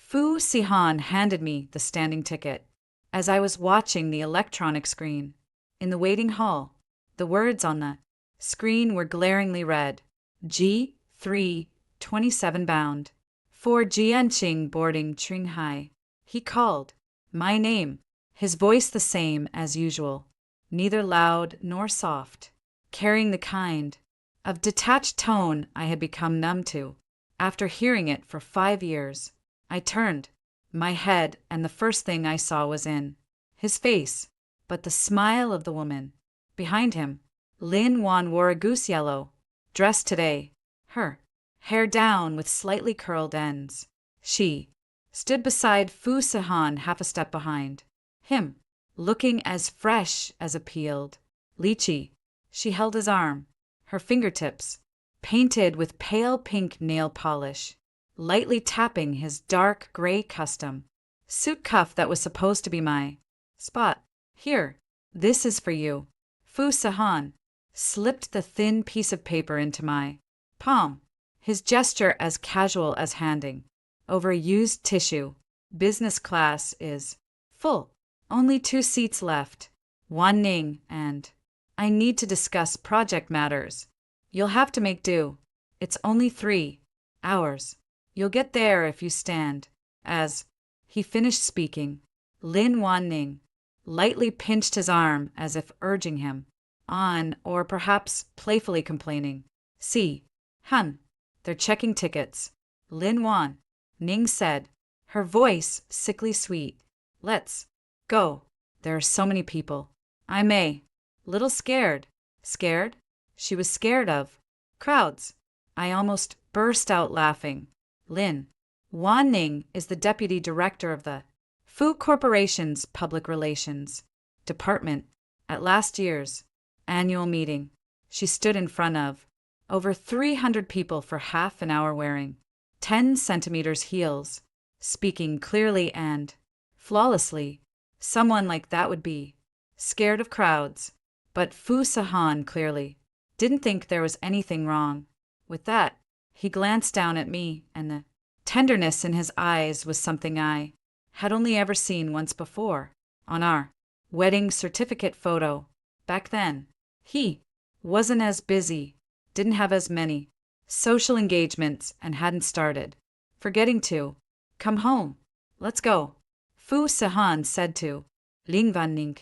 Fu Sihan handed me the standing ticket as I was watching the electronic screen. In the waiting hall, the words on the screen were glaringly red. G3, 27 bound. For Jianqing boarding Qinghai. He called my name, his voice the same as usual, neither loud nor soft, carrying the kind of detached tone I had become numb to after hearing it for 5 years. I turned my head, and the first thing I saw was in his face, but the smile of the woman behind him. Lin Wan wore a goose yellow dress today, her hair down with slightly curled ends. She stood beside Fu Sihan, half a step behind him, looking as fresh as a peeled lychee. She held his arm, her fingertips painted with pale pink nail polish, lightly tapping his dark gray custom suit cuff that was supposed to be my spot. Here, this is for you. Fu Sihan slipped the thin piece of paper into my palm, his gesture as casual as handing over a used tissue. Business class is full. Only 2 seats left. Wan Ning and I need to discuss project matters. You'll have to make do. It's only 3 hours. You'll get there if you stand. As he finished speaking, Lin Wan Ning lightly pinched his arm as if urging him on, or perhaps playfully complaining. See, hun, they're checking tickets. Lin Wan Ning said, her voice sickly sweet. Let's go. There are so many people. I'm a little scared. Scared? She was scared of crowds. I almost burst out laughing. Lin Wan Ning is the deputy director of the Fu Corporation's Public Relations Department. At last year's annual meeting, she stood in front of over 300 people for half an hour wearing 10 centimeters heels, speaking clearly and flawlessly. Someone like that would be scared of crowds, but Fu Sihan clearly didn't think there was anything wrong with that. He glanced down at me, and the tenderness in his eyes was something I had only ever seen once before, on our wedding certificate photo. Back then, he wasn't as busy, didn't have as many social engagements, and hadn't started forgetting to come home. Let's go, Fu Sihan said to Ling Van Ning,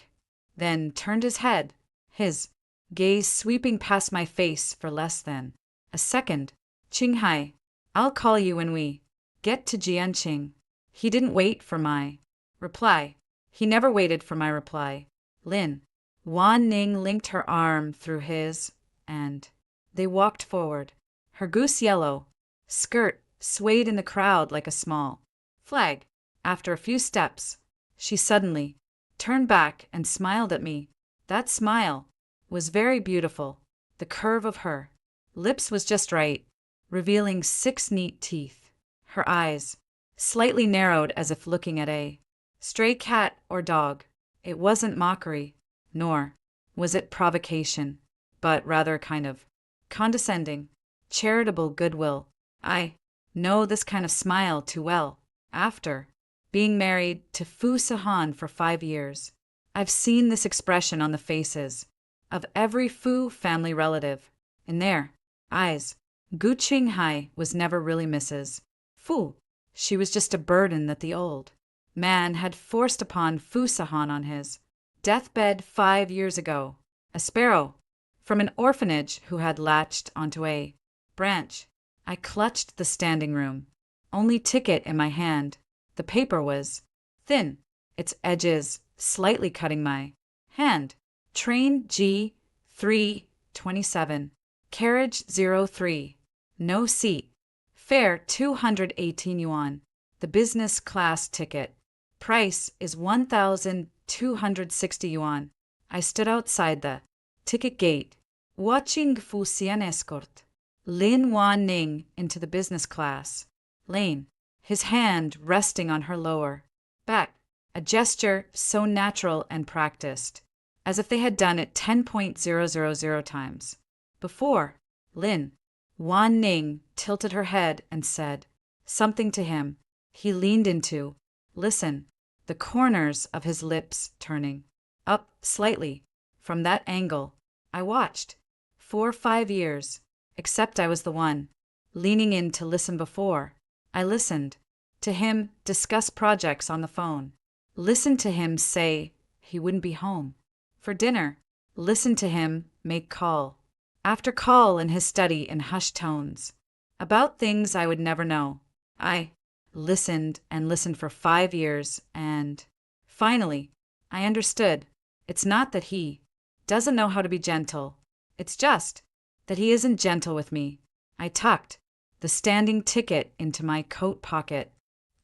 then turned his head, his gaze sweeping past my face for less than a second. Qinghai, I'll call you when we get to Jianqing. He didn't wait for my reply. He never waited for my reply. Lin Wan Ning linked her arm through his, and they walked forward. Her goose yellow skirt swayed in the crowd like a small flag. After a few steps, she suddenly turned back and smiled at me. That smile was very beautiful. The curve of her lips was just right, revealing 6 neat teeth. Her eyes slightly narrowed as if looking at a stray cat or dog. It wasn't mockery, nor was it provocation, but rather kind of condescending, charitable goodwill. I know this kind of smile too well. After being married to Fu Sihan for 5 years, I've seen this expression on the faces of every Fu family relative. In their eyes, Gu Qinghai was never really Mrs. Fu. She was just a burden that the old man had forced upon Fu Sihan on his deathbed 5 years ago. A sparrow from an orphanage who had latched onto a branch. I clutched the standing room only ticket in my hand. The paper was thin, its edges slightly cutting my hand. Train G327, carriage 03, no seat, fare 218 yuan. The business class ticket price is 1,260 yuan. I stood outside the ticket gate, watching Fu Xian escort Lin Wan Ning into the business class lane, his hand resting on her lower back, a gesture so natural and practiced, as if they had done it 10,000 times before. Lin Wan Ning tilted her head and said something to him. He leaned into. Listen, the corners of his lips turning. Up slightly. From that angle, I watched. 4 or 5 years. Except I was the one. Leaning in to listen before. I listened. To him discuss projects on the phone. Listened to him say he wouldn't be home. For dinner. Listened to him make call. After call in his study in hushed tones. About things I would never know. I listened and listened for 5 years, and finally, I understood. It's not that he doesn't know how to be gentle. It's just that he isn't gentle with me. I tucked the standing ticket into my coat pocket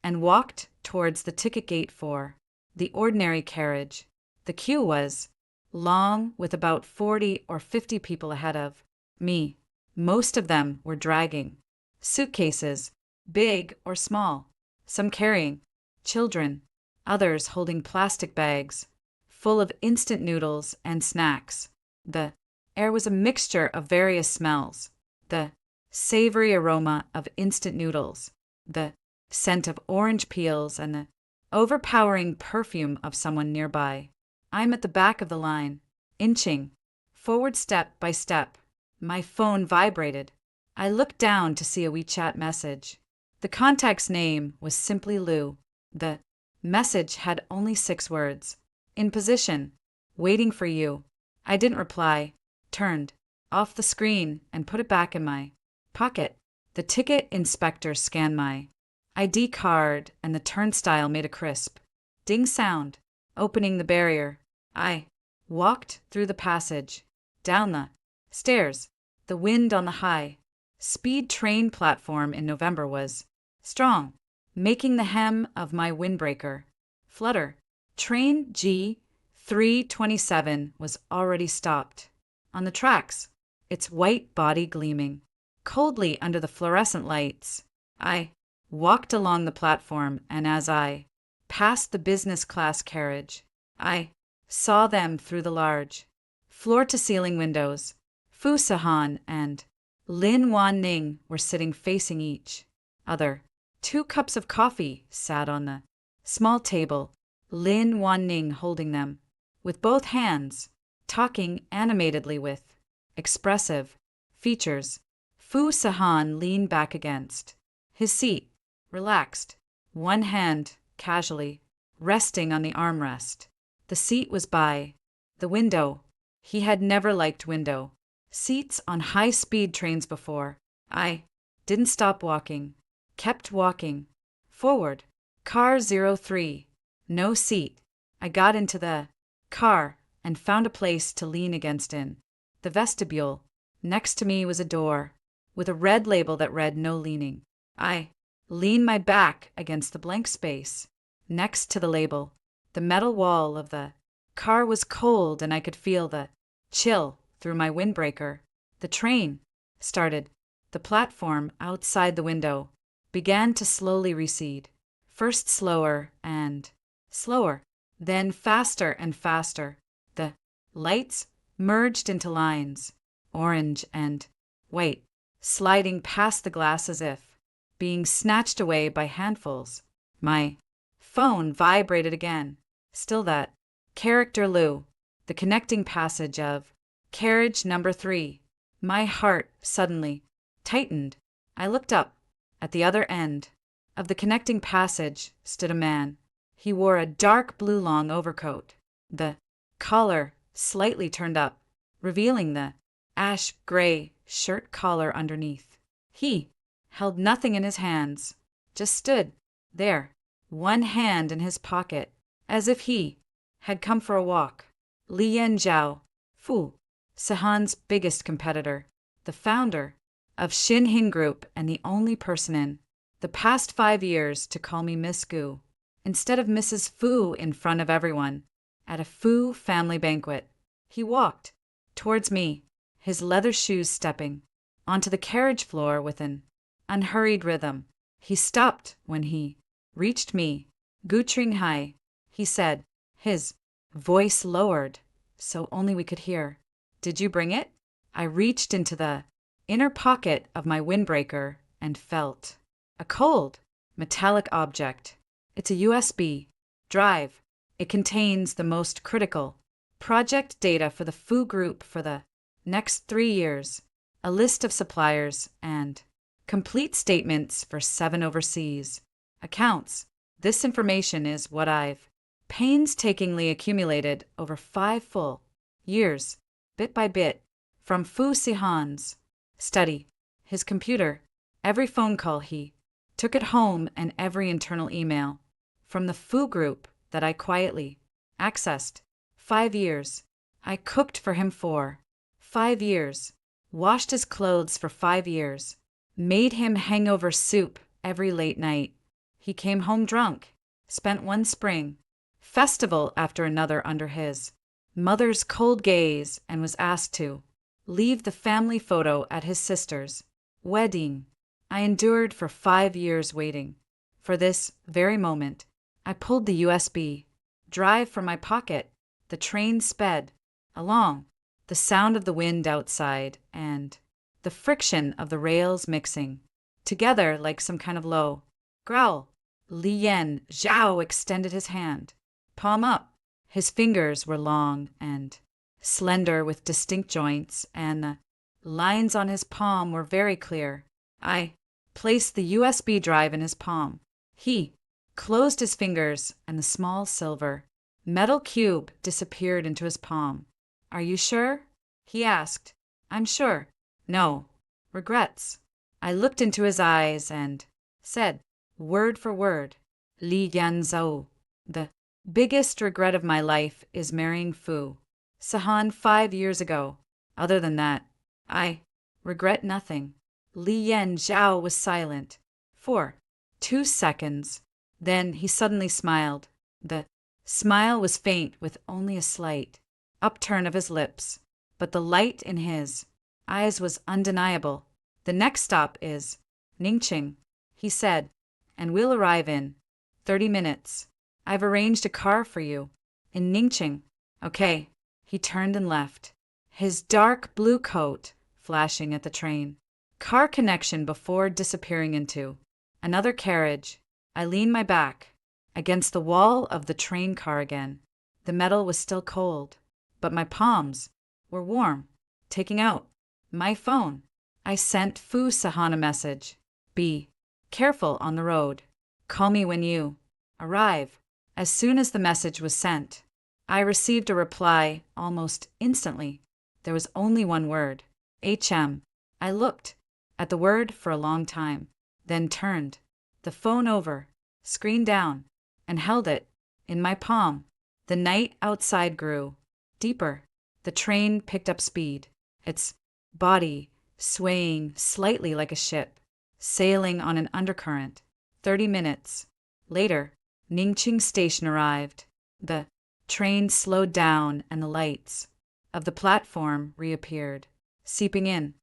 and walked towards the ticket gate for the ordinary carriage. The queue was long, with about 40 or 50 people ahead of me. Most of them were dragging suitcases, big or small, some carrying children, others holding plastic bags full of instant noodles and snacks. The air was a mixture of various smells. The savory aroma of instant noodles, the scent of orange peels, and the overpowering perfume of someone nearby. I'm at the back of the line, inching forward step by step. My phone vibrated. I looked down to see a WeChat message. The contact's name was simply Lou. The message had only 6 words. In position. Waiting for you. I didn't reply. Turned off the screen and put it back in my pocket. The ticket inspector scanned my ID card and the turnstile made a crisp ding sound, opening the barrier. I walked through the passage, down the stairs. The wind on the high speed train platform in November was strong, making the hem of my windbreaker flutter. Train G327 was already stopped on the tracks, its white body gleaming coldly under the fluorescent lights. I walked along the platform, and as I passed the business class carriage, I saw them through the large, floor-to-ceiling windows. Fu Sahan and Lin Wan Ning were sitting facing each other. 2 cups of coffee sat on the small table, Lin Wan Ning holding them with both hands, talking animatedly with expressive features. Fu Sahan leaned back against his seat, relaxed, one hand casually resting on the armrest. The seat was by the window. He had never liked window seats on high-speed trains before. I didn't stop walking, kept walking. Forward. Car 03. No seat. I got into the car and found a place to lean against in the vestibule. Next to me was a door with a red label that read no leaning. I leaned my back against the blank space next to the label. The metal wall of the car was cold and I could feel the chill through my windbreaker. The train started. The platform outside the window began to slowly recede. First slower and slower, then faster and faster. The lights merged into lines, orange and white, sliding past the glass as if being snatched away by handfuls. My phone vibrated again. Still that character Lou, the connecting passage of carriage number 3. My heart suddenly tightened. I looked up. At the other end of the connecting passage stood a man. He wore a dark blue long overcoat, the collar slightly turned up, revealing the ash gray shirt collar underneath. He held nothing in his hands, just stood there, one hand in his pocket, as if he had come for a walk. Li Yanzhao, Fu Sahan's biggest competitor, the founder of Xinhin Group and the only person in the past 5 years to call me Miss Gu instead of Mrs. Fu in front of everyone at a Fu family banquet. He walked towards me, his leather shoes stepping onto the carriage floor with an unhurried rhythm. He stopped when he reached me. Gutring Hai, he said, his voice lowered so only we could hear. Did you bring it? I reached into the inner pocket of my windbreaker and felt a cold metallic object. It's a USB drive. It contains the most critical project data for the Fu Group for the next 3 years, a list of suppliers, and complete statements for 7 overseas accounts. This information is what I've painstakingly accumulated over 5 full years, bit by bit, from Fu Sihan's study, his computer, every phone call he took at home, and every internal email from the Fu Group that I quietly accessed. 5 years. I cooked for him for 5 years, washed his clothes for 5 years, made him hangover soup every late night. He came home drunk, spent one spring festival after another under his mother's cold gaze, and was asked to leave the family photo at his sister's wedding. I endured for 5 years waiting for this very moment. I pulled the USB drive from my pocket. The train sped along, the sound of the wind outside and the friction of the rails mixing together like some kind of low growl. Li Yan Zhao extended his hand, palm up. His fingers were long and slender with distinct joints, and the lines on his palm were very clear. I placed the USB drive in his palm. He closed his fingers, and the small silver metal cube disappeared into his palm. Are you sure? He asked. I'm sure. No regrets. I looked into his eyes and said, word for word, Li Yanzhou, the biggest regret of my life is marrying Fu Sihan 5 years ago. Other than that, I regret nothing. Li Yan Zhao was silent for 2 seconds. Then he suddenly smiled. The smile was faint with only a slight upturn of his lips, but the light in his eyes was undeniable. The next stop is Ningqing, he said, and we'll arrive in 30 minutes. I've arranged a car for you in Ningqing. Okay. He turned and left, his dark blue coat flashing at the train car connection before disappearing into another carriage. I leaned my back against the wall of the train car again. The metal was still cold, but my palms were warm. Taking out my phone, I sent Fu Sihan a message. Be careful on the road. Call me when you arrive. As soon as the message was sent, I received a reply almost instantly. There was only one word, HM. I looked at the word for a long time, then turned the phone over, screen down, and held it in my palm. The night outside grew deeper. The train picked up speed, its body swaying slightly like a ship, sailing on an undercurrent. 30 minutes later, Ningqing Station arrived. The train slowed down, and the lights of the platform reappeared, seeping in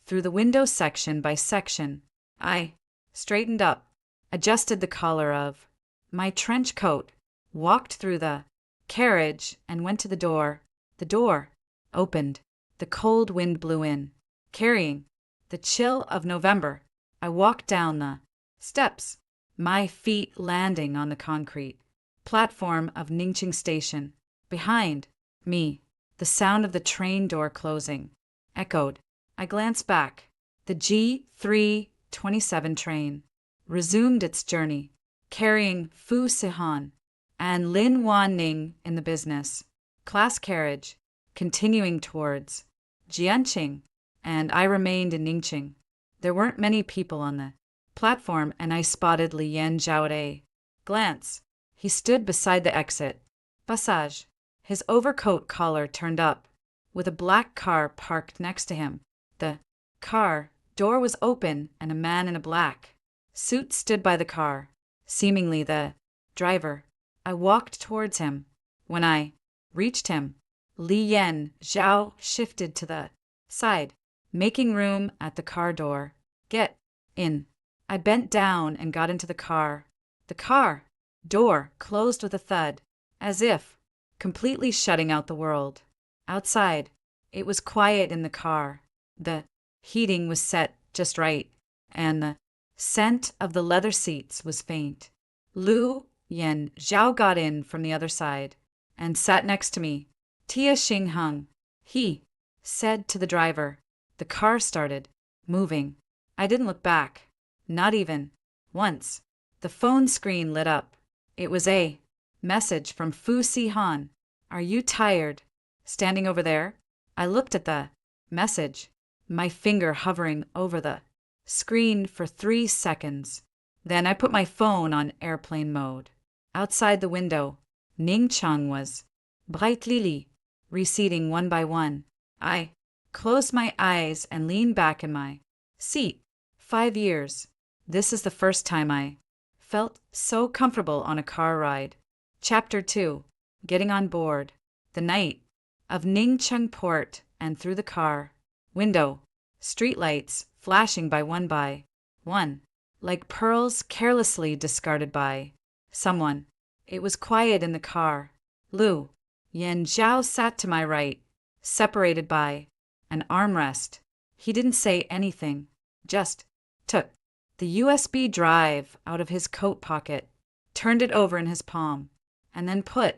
through the window section by section. I straightened up, adjusted the collar of my trench coat, walked through the carriage, and went to the door. The door opened. The cold wind blew in, carrying the chill of November. I walked down the steps, my feet landing on the concrete platform of Ningqing Station. Behind me, the sound of the train door closing echoed. I glanced back. The G327 train resumed its journey, carrying Fu Sihan and Lin Wanning in the business class carriage, continuing towards Jianqing, and I remained in Ningqing. There weren't many people on the platform, and I spotted Li Yan Zhao at a glance. He stood beside the exit passage, his overcoat collar turned up, with a black car parked next to him. The car door was open, and a man in a black suit stood by the car, seemingly the driver. I walked towards him. When I reached him, Li Yan Zhao shifted to the side, making room at the car door. Get in. I bent down and got into the car. The car door closed with a thud, as if completely shutting out the world outside. It was quiet in the car. The heating was set just right, and the Scent of the leather seats was faint. Lu Yen Zhao got in from the other side and sat next to me. Tia Xing Hung, he said to the driver. The car started moving. I didn't look back. Not even once. The phone screen lit up. It was a message from Fu Si Han. Are you tired? Standing over there? I looked at the message, my finger hovering over the screen for 3 seconds. Then I put my phone on airplane mode. Outside the window, Ningchang was brightly receding one by one. I closed my eyes and leaned back in my seat. 5 years. This is the first time I felt so comfortable on a car ride. Chapter 2. Getting on board. The night of Ningcheng Port and through the car window. Streetlights flashing by one, like pearls carelessly discarded by someone. It was quiet in the car. Lu Yen Zhao sat to my right, separated by an armrest. He didn't say anything, just took the USB drive out of his coat pocket, turned it over in his palm, and then put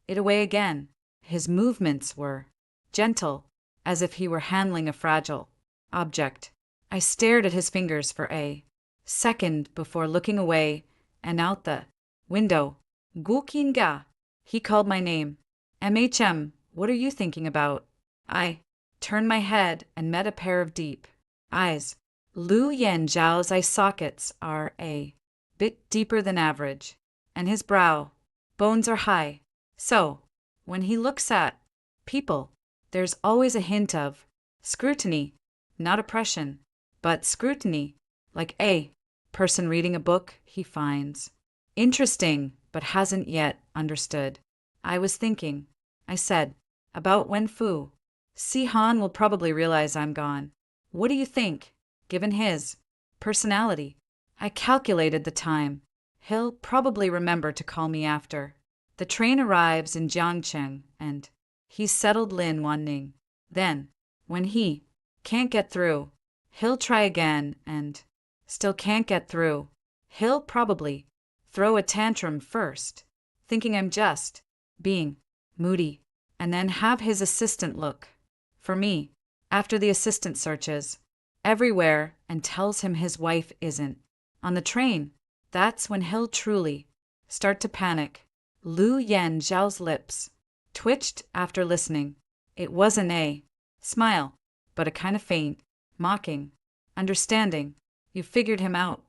it away again. His movements were gentle, as if he were handling a fragile object. I stared at his fingers for a second before looking away and out the window. Gukinga, he called my name. MHM, what are you thinking about? I turned my head and met a pair of deep eyes. Lu Yen Zhao's eye sockets are a bit deeper than average, and his brow bones are high. So, when he looks at people, there's always a hint of scrutiny, not oppression, but scrutiny, like a person reading a book he finds interesting but hasn't yet understood. I was thinking, I said, about when Fu Si Han will probably realize I'm gone. What do you think, given his personality? I calculated the time. He'll probably remember to call me after the train arrives in Jiangcheng, and he's settled Lin Wanning. Then, when he can't get through, he'll try again and still can't get through. He'll probably throw a tantrum first, thinking I'm just being moody, and then have his assistant look for me after the assistant searches everywhere and tells him his wife isn't on the train. That's when he'll truly start to panic. Lu Yen Zhao's lips twitched after listening. It wasn't a smile, but a kind of faint, mocking understanding. You figured him out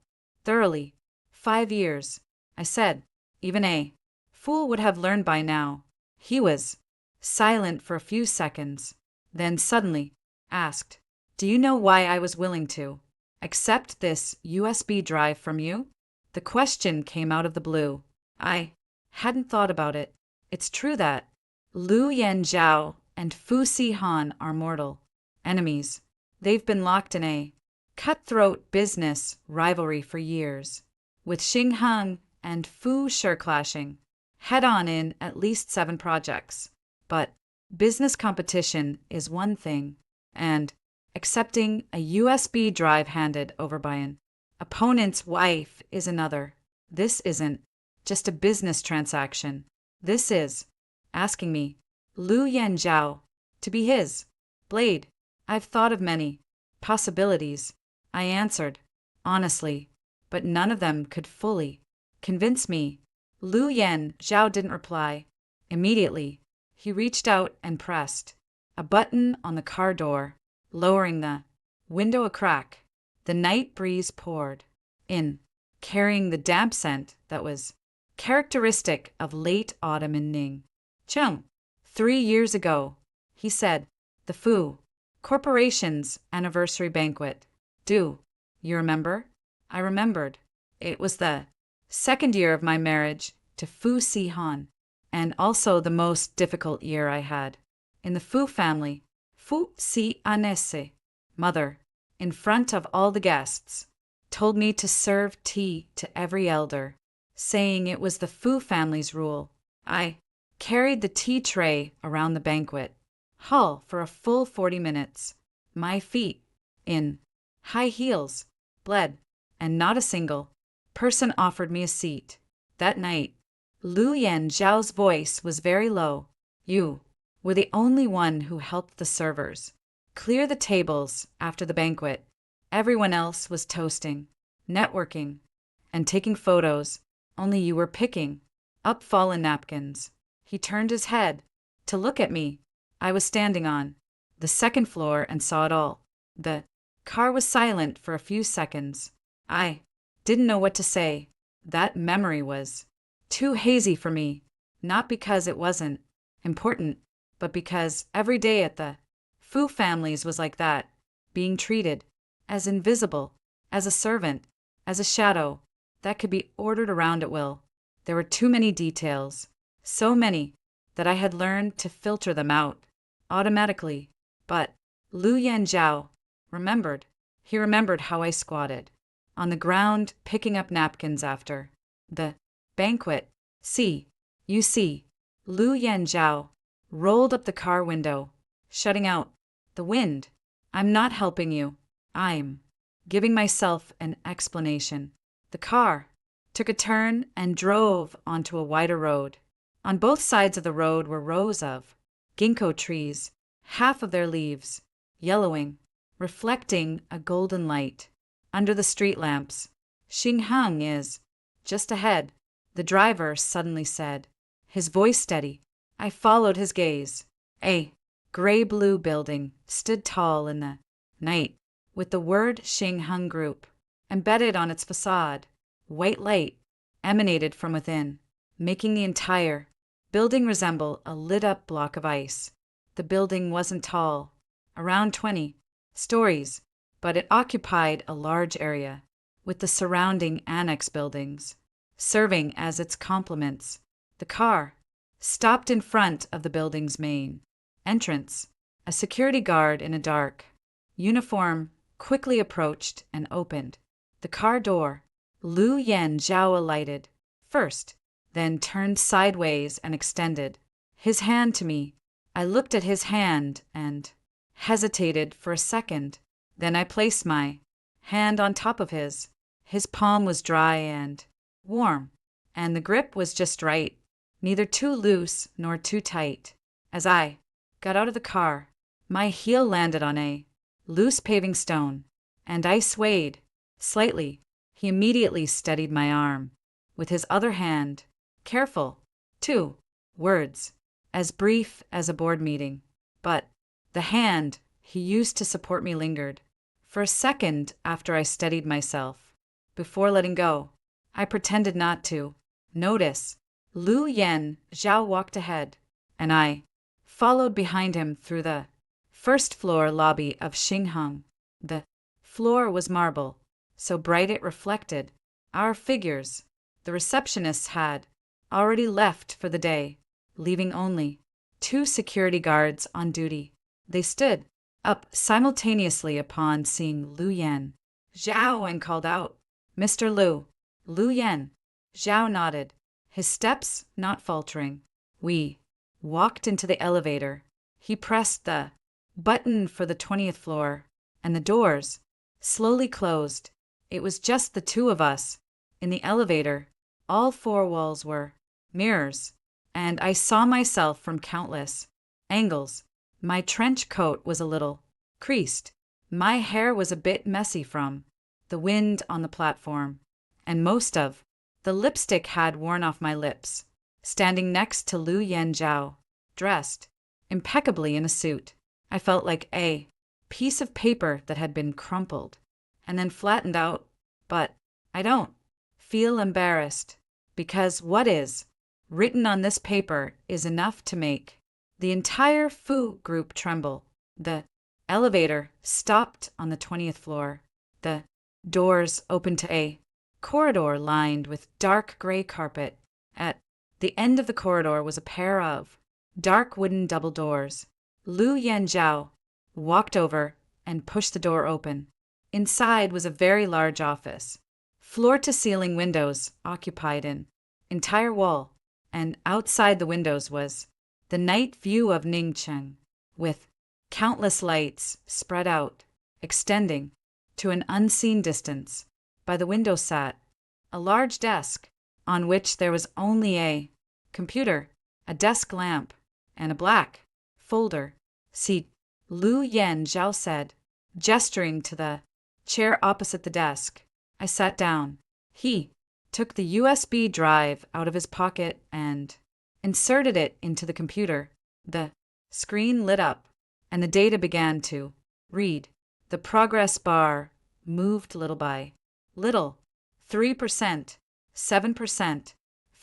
thoroughly. 5 years, I said. Even a fool would have learned by now. He was silent for a few seconds, then suddenly asked, Do you know why I was willing to accept this USB drive from you? The question came out of the blue. I hadn't thought about it. It's true that Lu Yen Zhao and Fu Si Han are mortal enemies. They've been locked in a cutthroat business rivalry for years, with Xing Hung and Fu Shi clashing head-on in at least 7 projects. But business competition is one thing, and accepting a USB drive handed over by an opponent's wife is another. This isn't just a business transaction. This is asking me, Lu Yen Zhao, to be his blade. I've thought of many possibilities, I answered, honestly, but none of them could fully convince me. Lu Yen Zhao didn't reply. Immediately, he reached out and pressed a button on the car door, lowering the window a crack. The night breeze poured in, carrying the damp scent that was characteristic of late autumn in Ning Chung. 3 years ago, he said, the Fu Corporation's anniversary banquet. Do you remember? I remembered. It was the 2nd year of my marriage to Fu Si Han, and also the most difficult year I had in the Fu family. Fu Si Anesse, mother, in front of all the guests, told me to serve tea to every elder, saying it was the Fu family's rule. I carried the tea tray around the banquet hall for a full 40 minutes. My feet, in high heels, bled and not a single person offered me a seat. That night, Lu Yan Zhao's voice was very low. You were the only one who helped the servers clear the tables after the banquet. Everyone else was toasting, networking, and taking photos. Only you were picking up fallen napkins. He turned his head to look at me. I was standing on the second floor and saw it all. The car was silent for a few seconds. I didn't know what to say. That memory was too hazy for me, not because it wasn't important, but because every day at the Fu families was like that, being treated as invisible, as a servant, as a shadow that could be ordered around at will. There were too many details, so many that I had learned to filter them out automatically. But Lu Yanzhao remembered. He remembered how I squatted on the ground picking up napkins after the banquet. You see, Lu Yanzhao rolled up the car window, shutting out the wind. I'm not helping you. I'm giving myself an explanation. The car took a turn and drove onto a wider road. On both sides of the road were rows of ginkgo trees, half of their leaves yellowing, reflecting a golden light under the street lamps. Xinghang is just ahead, the driver suddenly said, his voice steady. I followed his gaze. A gray-blue building stood tall in the night, with the word Xinghang Group embedded on its facade. White light emanated from within, making the entire building resemble a lit-up block of ice. The building wasn't tall, around 20 stories, but it occupied a large area, with the surrounding annex buildings serving as its complements. The car stopped in front of the building's main entrance. A security guard in a dark uniform quickly approached and opened the car door. Lu Yan Zhao alighted first, then turned sideways and extended his hand to me. I looked at his hand and hesitated for a second. Then I placed my hand on top of his. His palm was dry and warm, and the grip was just right, neither too loose nor too tight. As I got out of the car, my heel landed on a loose paving stone, and I swayed slightly. He immediately steadied my arm with his other hand. Careful, too. Words as brief as a board meeting, but the hand he used to support me lingered for a second after I steadied myself. Before letting go, I pretended not to notice. Lu Yan Zhao walked ahead, and I followed behind him through the first-floor lobby of Xinghang. The floor was marble, so bright it reflected our figures. The receptionists had already left for the day, leaving only 2 security guards on duty. They stood up simultaneously upon seeing Lu Yan Zhao and called out, "Mr. Lu." Lu Yan Zhao nodded, his steps not faltering. We walked into the elevator. He pressed the button for the 20th floor, and the doors slowly closed. It was just the 2 of us in the elevator. All 4 walls were mirrors, and I saw myself from countless angles. My trench coat was a little creased. My hair was a bit messy from the wind on the platform, and most of the lipstick had worn off my lips. Standing next to Lu Yanzhao, dressed impeccably in a suit, I felt like a piece of paper that had been crumpled and then flattened out. But I don't feel embarrassed, because what is written on this paper is enough to make the entire Fu group tremble. The elevator stopped on the 20th floor. The doors opened to a corridor lined with dark gray carpet. At the end of the corridor was a pair of dark wooden double doors. Lu Yanzhao walked over and pushed the door open. Inside was a very large office. Floor-to-ceiling windows occupied an entire wall, and outside the windows was the night view of Ningcheng, with countless lights spread out, extending to an unseen distance. by the window sat a large desk, on which there was only a computer, a desk lamp, and a black folder seat. Lu Yen Zhao said, gesturing to the chair opposite the desk. I sat down. He took the USB drive out of his pocket and inserted it into the computer. The screen lit up, and the data began to read. The progress bar moved little by little. 3%, 7%,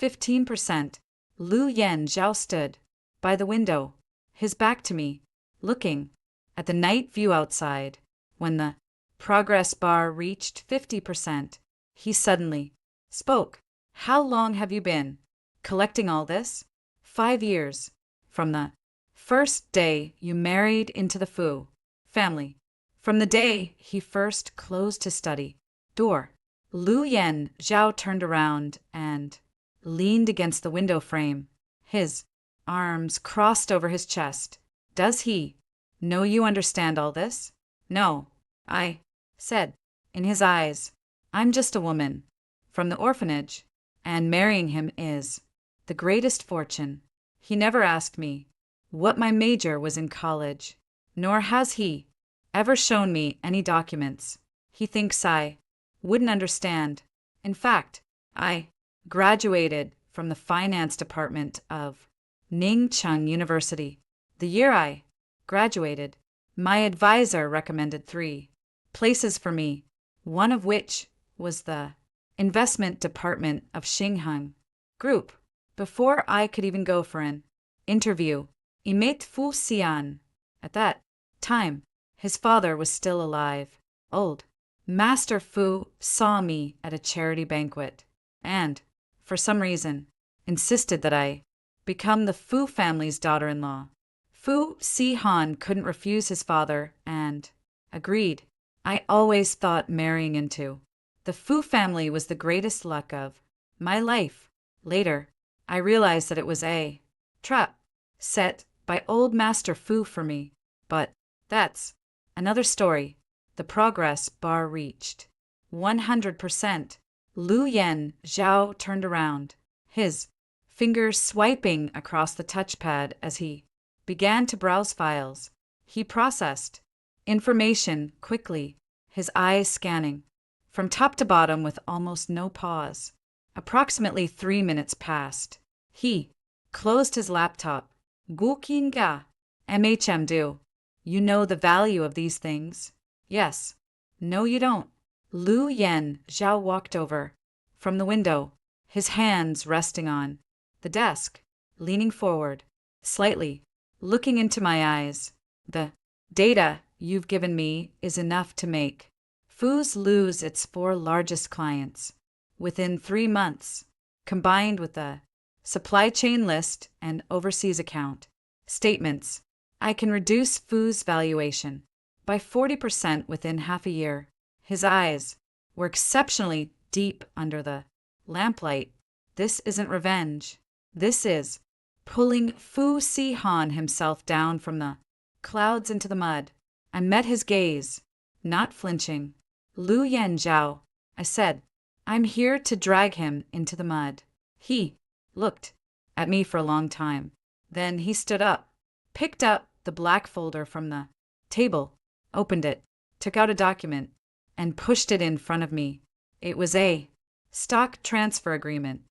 15%. Lu Yen Zhao stood by the window, his back to me, looking at the night view outside. When the progress bar reached 50%, he suddenly spoke. How long have you been collecting all this? 5 years. From the first day you married into the Fu family. From the day he first closed his study door. Lu Yen Zhao turned around and leaned against the window frame, his arms crossed over his chest. Does he know you understand all this? No, I said, in his eyes. I'm just a woman from the orphanage, and marrying him is the greatest fortune. He never asked me what my major was in college, nor has he ever shown me any documents. He thinks I wouldn't understand. In fact, I graduated from the finance department of Ningcheng University. The year I graduated, my advisor recommended 3 places for me, one of which was the investment department of Xinghang Group. Before I could even go for an interview, Imet Fu Xian. At that time, his father was still alive. Old Master Fu saw me at a charity banquet and, for some reason, insisted that I become the Fu family's daughter-in-law. Fu Si-han couldn't refuse his father and agreed. I always thought marrying into the Fu family was the greatest luck of my life. Later, I realized that it was a trap set by old Master Fu for me. But that's another story. The progress bar reached 100%. Lu Yen Zhao turned around, his fingers swiping across the touchpad as he began to browse files. He processed information quickly, his eyes scanning from top to bottom with almost no pause. Approximately 3 minutes passed. He closed his laptop. Gukin ga, MHM do. You know the value of these things? Yes. No, you don't. Lu Yen Zhao walked over from the window, his hands resting on the desk, leaning forward, slightly, looking into my eyes. The data you've given me is enough to make Fu's lose its 4 largest clients within 3 months, combined with the supply chain list and overseas account statements. I can reduce Fu's valuation by 40% within half a year. His eyes were exceptionally deep under the lamplight. This isn't revenge. This is pulling Fu Si-han himself down from the clouds into the mud. I met his gaze, not flinching. Lu Yen Zhao, I said, I'm here to drag him into the mud. He looked at me for a long time. Then he stood up, picked up the black folder from the table, opened it, took out a document, and pushed it in front of me. It was a stock transfer agreement.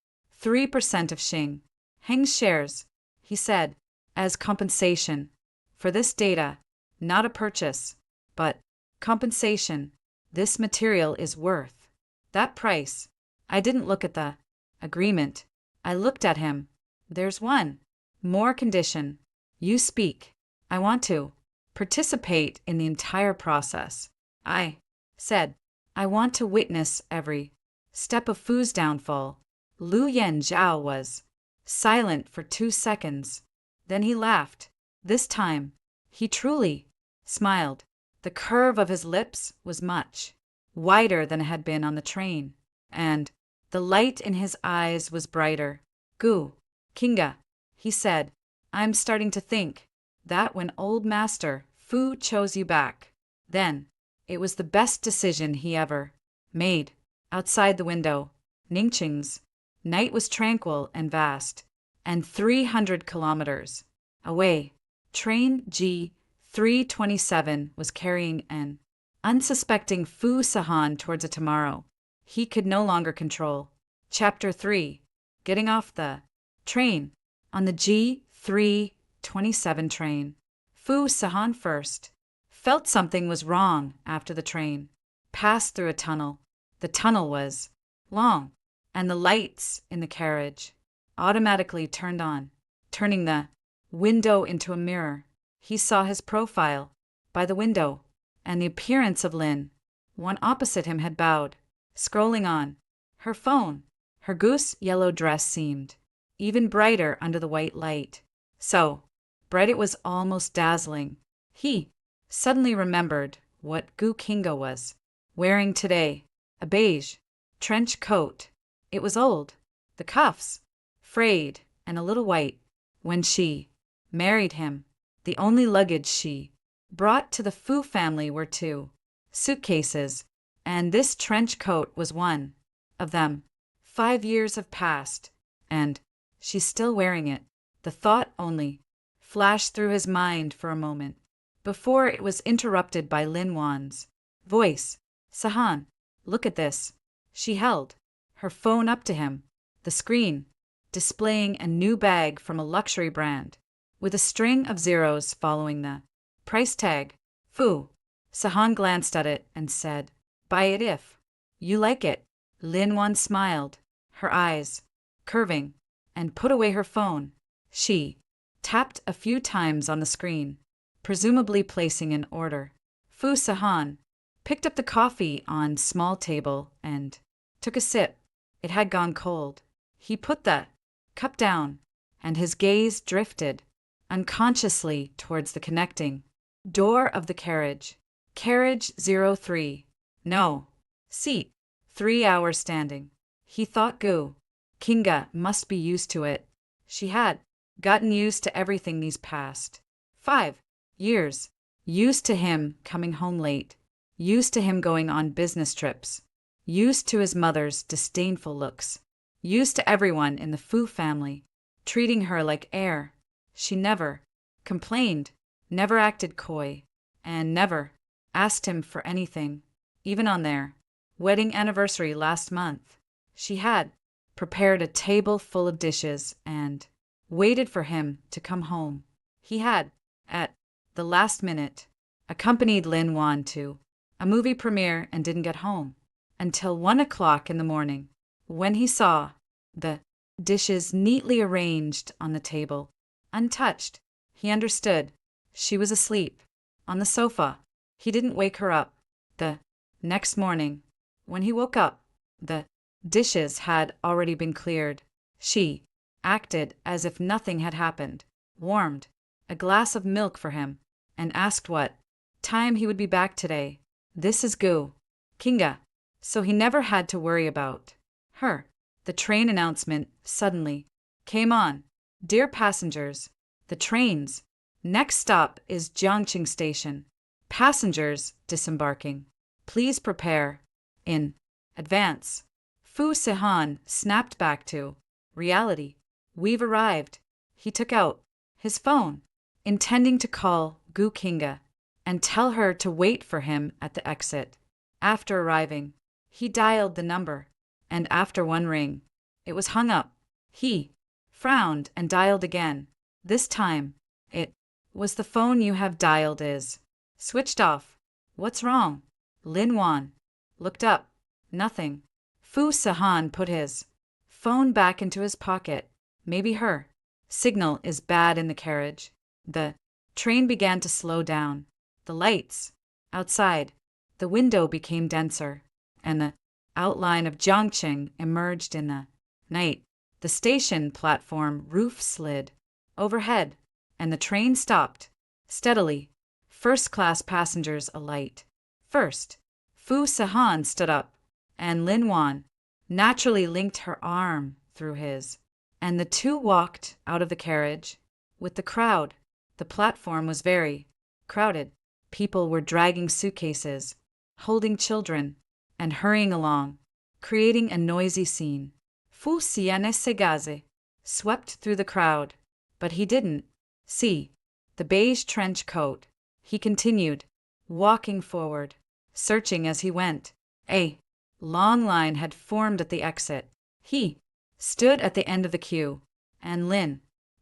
3% of Xing Heng's shares, he said, as compensation for this data, not a purchase, but compensation. This material is worth that price. I didn't look at the agreement. I looked at him. There's one more condition. You speak. I want to participate in the entire process. I said, I want to witness every step of Fu's downfall. Lu Yen Zhao was silent for 2 seconds. Then he laughed. This time, he truly smiled. The curve of his lips was much wider than it had been on the train, and the light in his eyes was brighter. Gu, Kinga, he said, I'm starting to think that when old Master Fu chose you back, then it was the best decision he ever made. Outside the window, Ningqing's night was tranquil and vast, and 300 kilometers away, train G327 was carrying an unsuspecting Fu Sahan towards a tomorrow he could no longer control. Chapter 3. Getting off the train. On the G327 train, Fu Sahan first felt something was wrong after the train passed through a tunnel. The tunnel was long, and the lights in the carriage automatically turned on, turning the window into a mirror. He saw his profile by the window, and the appearance of Lin. One opposite him had bowed, scrolling on her phone. Her goose yellow dress seemed even brighter under the white light. So bright it was almost dazzling. He suddenly remembered what Gu Kinga was wearing today, a beige trench coat. It was old, the cuffs frayed and a little white. When she married him, the only luggage she brought to the Fu family were 2 suitcases, and this trench coat was one of them. 5 years have passed, and she's still wearing it. The thought only flashed through his mind for a moment before it was interrupted by Lin Wan's voice. Sahan, look at this. She held her phone up to him, the screen displaying a new bag from a luxury brand, with a string of zeros following the price tag. Fu Sahan glanced at it and said, buy it if you like it. Lin Wan smiled, her eyes curving, and put away her phone. She tapped a few times on the screen, presumably placing an order. Fu Sahan picked up the coffee on small table and took a sip. It had gone cold. He put the cup down, and his gaze drifted unconsciously towards the connecting door of the carriage. Carriage 03. No. Seat. 3 hours standing. He thought Gu Kinga must be used to it. She had gotten used to everything these past 5 years. Used to him coming home late. Used to him going on business trips. Used to his mother's disdainful looks. Used to everyone in the Fu family treating her like air. She never complained, never acted coy, and never asked him for anything. Even on their wedding anniversary last month, she had prepared a table full of dishes and waited for him to come home. He had, at the last minute, accompanied Lin Wan to a movie premiere and didn't get home until 1 o'clock in the morning, when he saw the dishes neatly arranged on the table, untouched. He understood. She was asleep on the sofa. He didn't wake her up. The next morning, when he woke up, the dishes had already been cleared. She acted as if nothing had happened, warmed a glass of milk for him, and asked what time he would be back today. This is Gu Kinga, so he never had to worry about her. The train announcement suddenly came on. Dear passengers, the train's next stop is Jiangqing Station. Passengers disembarking, please prepare in advance. Fu Sihan snapped back to reality. We've arrived. He took out his phone, intending to call Gu Kinga and tell her to wait for him at the exit. After arriving, he dialed the number, and after one ring, it was hung up. He frowned and dialed again. This time, it was the phone you have dialed is switched off. What's wrong? Lin Wan looked up. Nothing. Fu Sahan put his phone back into his pocket. Maybe her signal is bad in the carriage. The train began to slow down. The lights outside the window became denser, and the outline of Jiangqing emerged in the night. The station platform roof slid overhead, and the train stopped steadily. First-class passengers alight. First, Fu Sahan stood up, and Lin Wan naturally linked her arm through his, and the two walked out of the carriage. With the crowd, the platform was very crowded. People were dragging suitcases, holding children, and hurrying along. creating a noisy scene. Fu siene segaze swept through the crowd, but he didn't see the beige trench coat. He continued, walking forward, searching as he went. A long line had formed at the exit. He stood at the end of the queue, and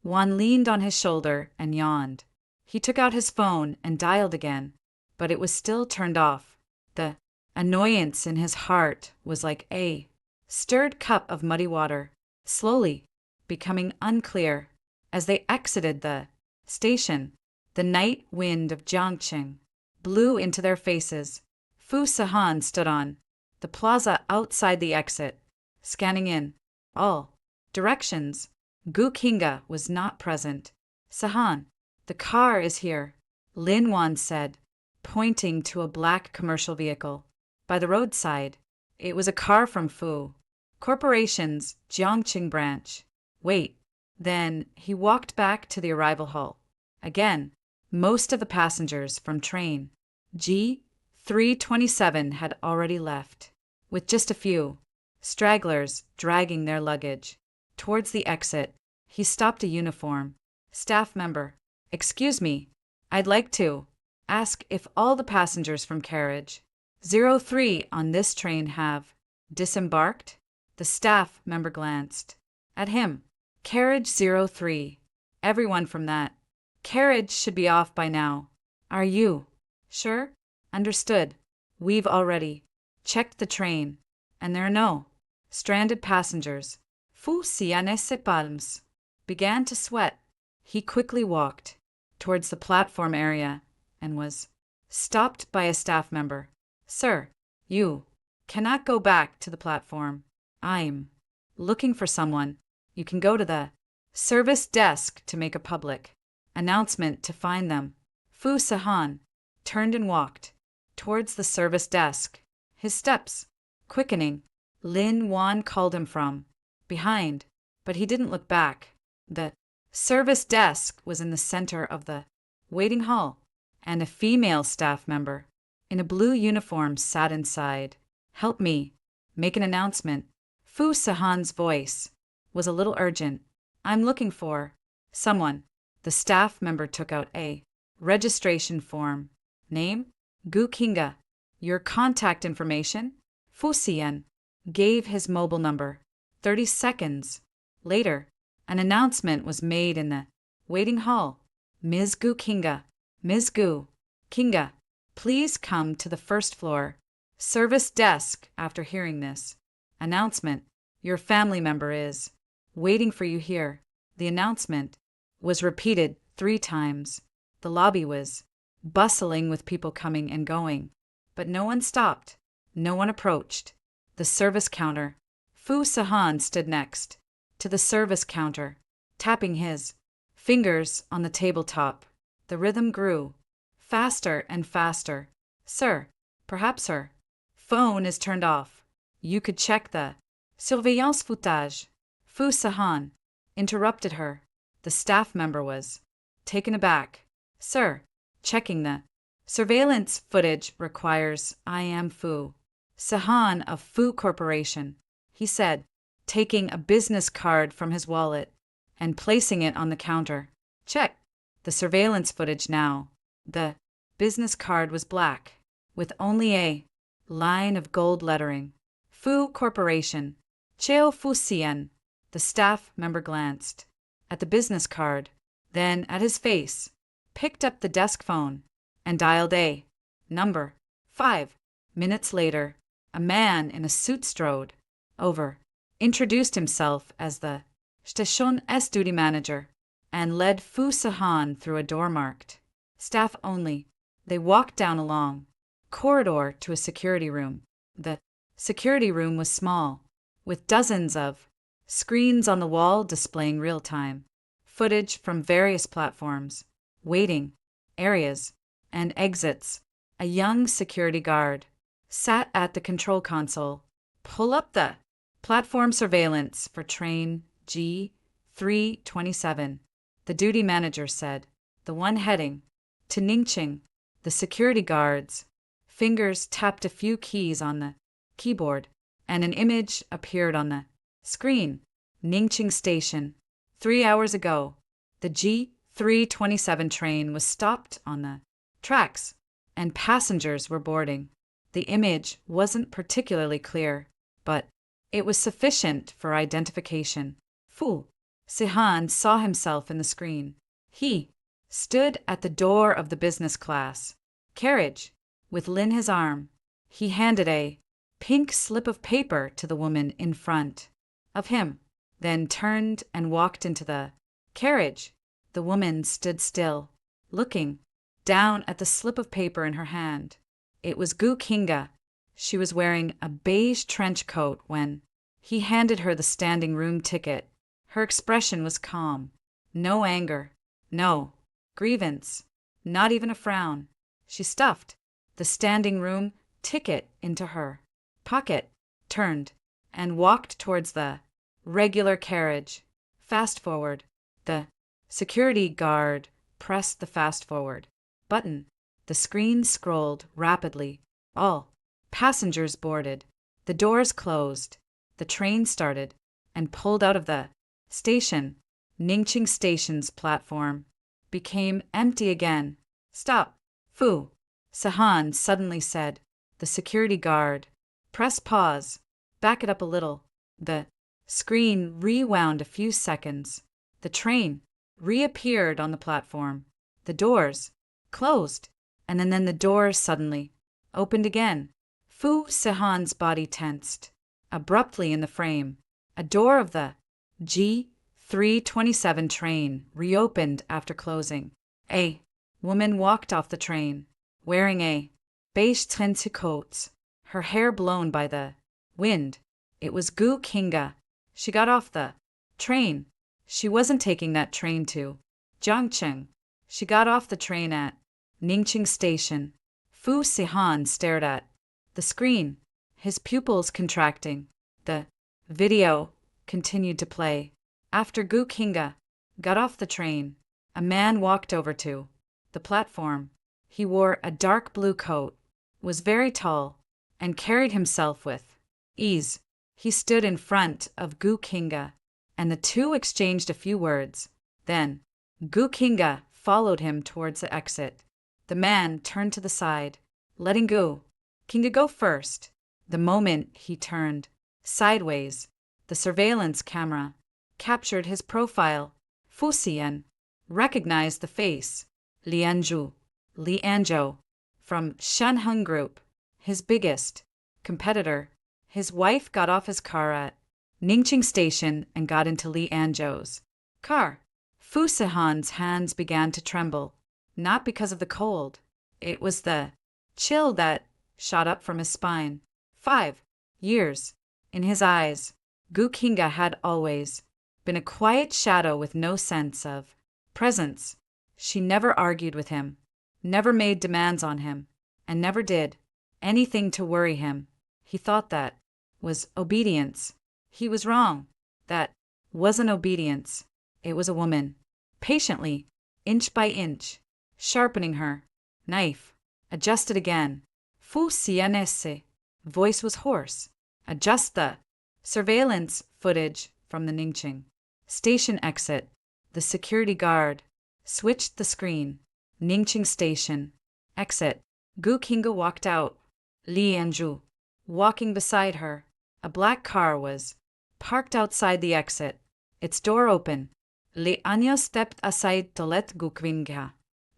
Juan leaned on his shoulder and yawned. He took out his phone and dialed again, but it was still turned off. The annoyance in his heart was like a stirred cup of muddy water, slowly becoming unclear. As they exited the station, the night wind of Jiangqing blew into their faces. Fu Sahan stood on the plaza outside the exit, scanning in all directions. Gu Kinga was not present. Sahan, the car is here, Lin Wan said, pointing to a black commercial vehicle by the roadside. It was a car from Fu Corporation's Jiangqing branch. Wait. Then he walked back to the arrival hall. Again, most of the passengers from train G327 had already left, with just a few stragglers dragging their luggage. Towards the exit, he stopped a uniform staff member. Excuse me, I'd like to ask if all the passengers from carriage 03 on this train have disembarked? The staff member glanced at him. Carriage 03. Everyone from that carriage should be off by now. Are you sure? Understood. We've already checked the train, and there are no stranded passengers. Fu Sianese Palms began to sweat. He quickly walked towards the platform area and was stopped by a staff member. Sir, you cannot go back to the platform. I'm looking for someone. You can go to the service desk to make a public announcement to find them. Fu Sahan turned and walked towards the service desk, his steps quickening. Lin Wan called him from behind, but he didn't look back. The service desk was in the center of the waiting hall, and a female staff member in a blue uniform sat inside. Help me make an announcement. Fu Sahan's voice was a little urgent. I'm looking for someone. The staff member took out a registration form. Name? Gu Kinga. Your contact information? Fu Xian gave his mobile number. 30 seconds later, an announcement was made in the waiting hall. Ms. Gu Kinga. Ms. Gu Kinga, please come to the first floor service desk. After hearing this announcement, your family member is waiting for you here. The announcement was repeated 3 times. The lobby was bustling with people coming and going, but no one stopped. No one approached the service counter. Fu Sahan stood next to the service counter, tapping his fingers on the tabletop. The rhythm grew faster and faster. Sir, perhaps her phone is turned off. You could check the surveillance footage. Fu Sahan interrupted her. The staff member was taken aback. Sir, checking the surveillance footage requires I am Fu Sahan of Fu Corporation, he said, taking a business card from his wallet and placing it on the counter. Check the surveillance footage now. The business card was black, with only a line of gold lettering. Fu Corporation. Cheo Fu Xian. The staff member glanced at the business card, then at his face, picked up the desk phone, and dialed a number. 5 minutes later, a man in a suit strode over, introduced himself as the Station S duty manager, and led Fu Sahan through a door marked staff only. They walked down a long corridor to a security room. The security room was small, with dozens of screens on the wall displaying real-time footage from various platforms, waiting areas, and exits. A young security guard sat at the control console. Pull up the platform surveillance for train G327, the duty manager said, the one heading to Ningqing. The security guard's fingers tapped a few keys on the keyboard. and an image appeared on the screen. Ningqing Station. 3 hours ago, the G327 train was stopped on the tracks, and passengers were boarding. The image wasn't particularly clear, but it was sufficient for identification. Fu Sihan saw himself in the screen. He stood at the door of the business class carriage, with Lin his arm. He handed a pink slip of paper to the woman in front of him, then turned and walked into the carriage. The woman stood still, looking down at the slip of paper in her hand. It was Gu Kinga. She was wearing a beige trench coat when he handed her the standing room ticket. Her expression was calm. No anger, no grievance, not even a frown. She stuffed the standing room ticket into her pocket, turned, and walked towards the regular carriage. Fast forward. The security guard pressed the fast forward button. The screen scrolled rapidly. All passengers boarded. The doors closed. The train started and pulled out of the station. Ningqing Station's platform became empty again. Stop, Fu Sahan suddenly said. The security guard. Press pause. Back it up a little. The screen rewound a few seconds. The train reappeared on the platform. The doors closed, and then the doors suddenly opened again. Fu Sihan's body tensed. Abruptly in the frame, a door of the G327 train reopened after closing. A woman walked off the train, wearing a beige trench coat, her hair blown by the wind. It was Gu Kinga. She got off the train. She wasn't taking that train to Jiangcheng. She got off the train at Ningqing Station. Fu Sihan stared at the screen, his pupils contracting. The video continued to play. After Gu Kinga got off the train, a man walked over to the platform. He wore a dark blue coat, was very tall, and carried himself with ease. He stood in front of Gu Kinga, and the two exchanged a few words. Then, Gu Kinga followed him towards the exit. The man turned to the side, letting Gu Kinga go first. The moment he turned sideways, the surveillance camera captured his profile. Fu Xian recognized the face. Li Anzhou, from Shenheng Group, his biggest competitor. His wife got off his car at Ningqing Station and got into Li Anzhou's car. Fu Sihan's hands began to tremble, not because of the cold. It was the chill that shot up from his spine. 5 years. In his eyes, Gu Kinga had always been a quiet shadow with no sense of presence. She never argued with him, never made demands on him, and never did anything to worry him. He thought that was obedience. He was wrong. That wasn't obedience. It was a woman, patiently, inch by inch, sharpening her knife. Adjusted again. Fu Xian's voice was hoarse. Adjust the surveillance footage from the Ningqing Station exit. The security guard switched the screen. Ningqing Station exit. Gu Kinga walked out. Li Anzhou walking beside her. A black car was parked outside the exit, its door open. Li Anya stepped aside to let Gu Kinga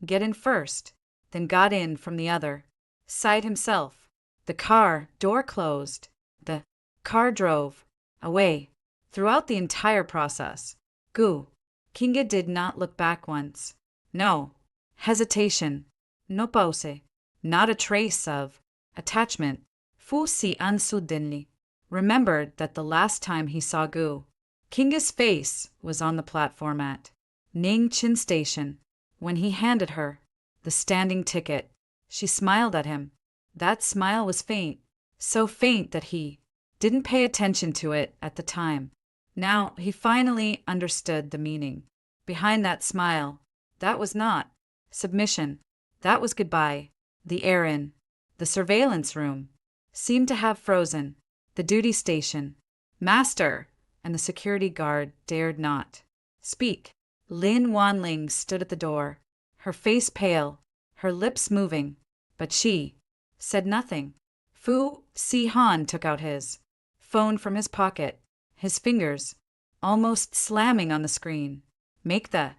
get in first, then got in from the other side himself. The car door closed. The car drove away. Throughout the entire process, Gu Kinga did not look back once. No hesitation, no pause, not a trace of attachment. Fu Xian suddenly remembered that the last time he saw Gu Kinga's face was on the platform at Ningqing Station, when he handed her the standing ticket. She smiled at him. That smile was faint, so faint that he didn't pay attention to it at the time. Now he finally understood the meaning behind that smile. That was not submission. That was goodbye. The air in the surveillance room seemed to have frozen. the duty station. Master! And the security guard dared not speak. Lin Wanling stood at the door, her face pale, her lips moving, but she said nothing. Fu Si-han took out his phone from his pocket, his fingers almost slamming on the screen. Make the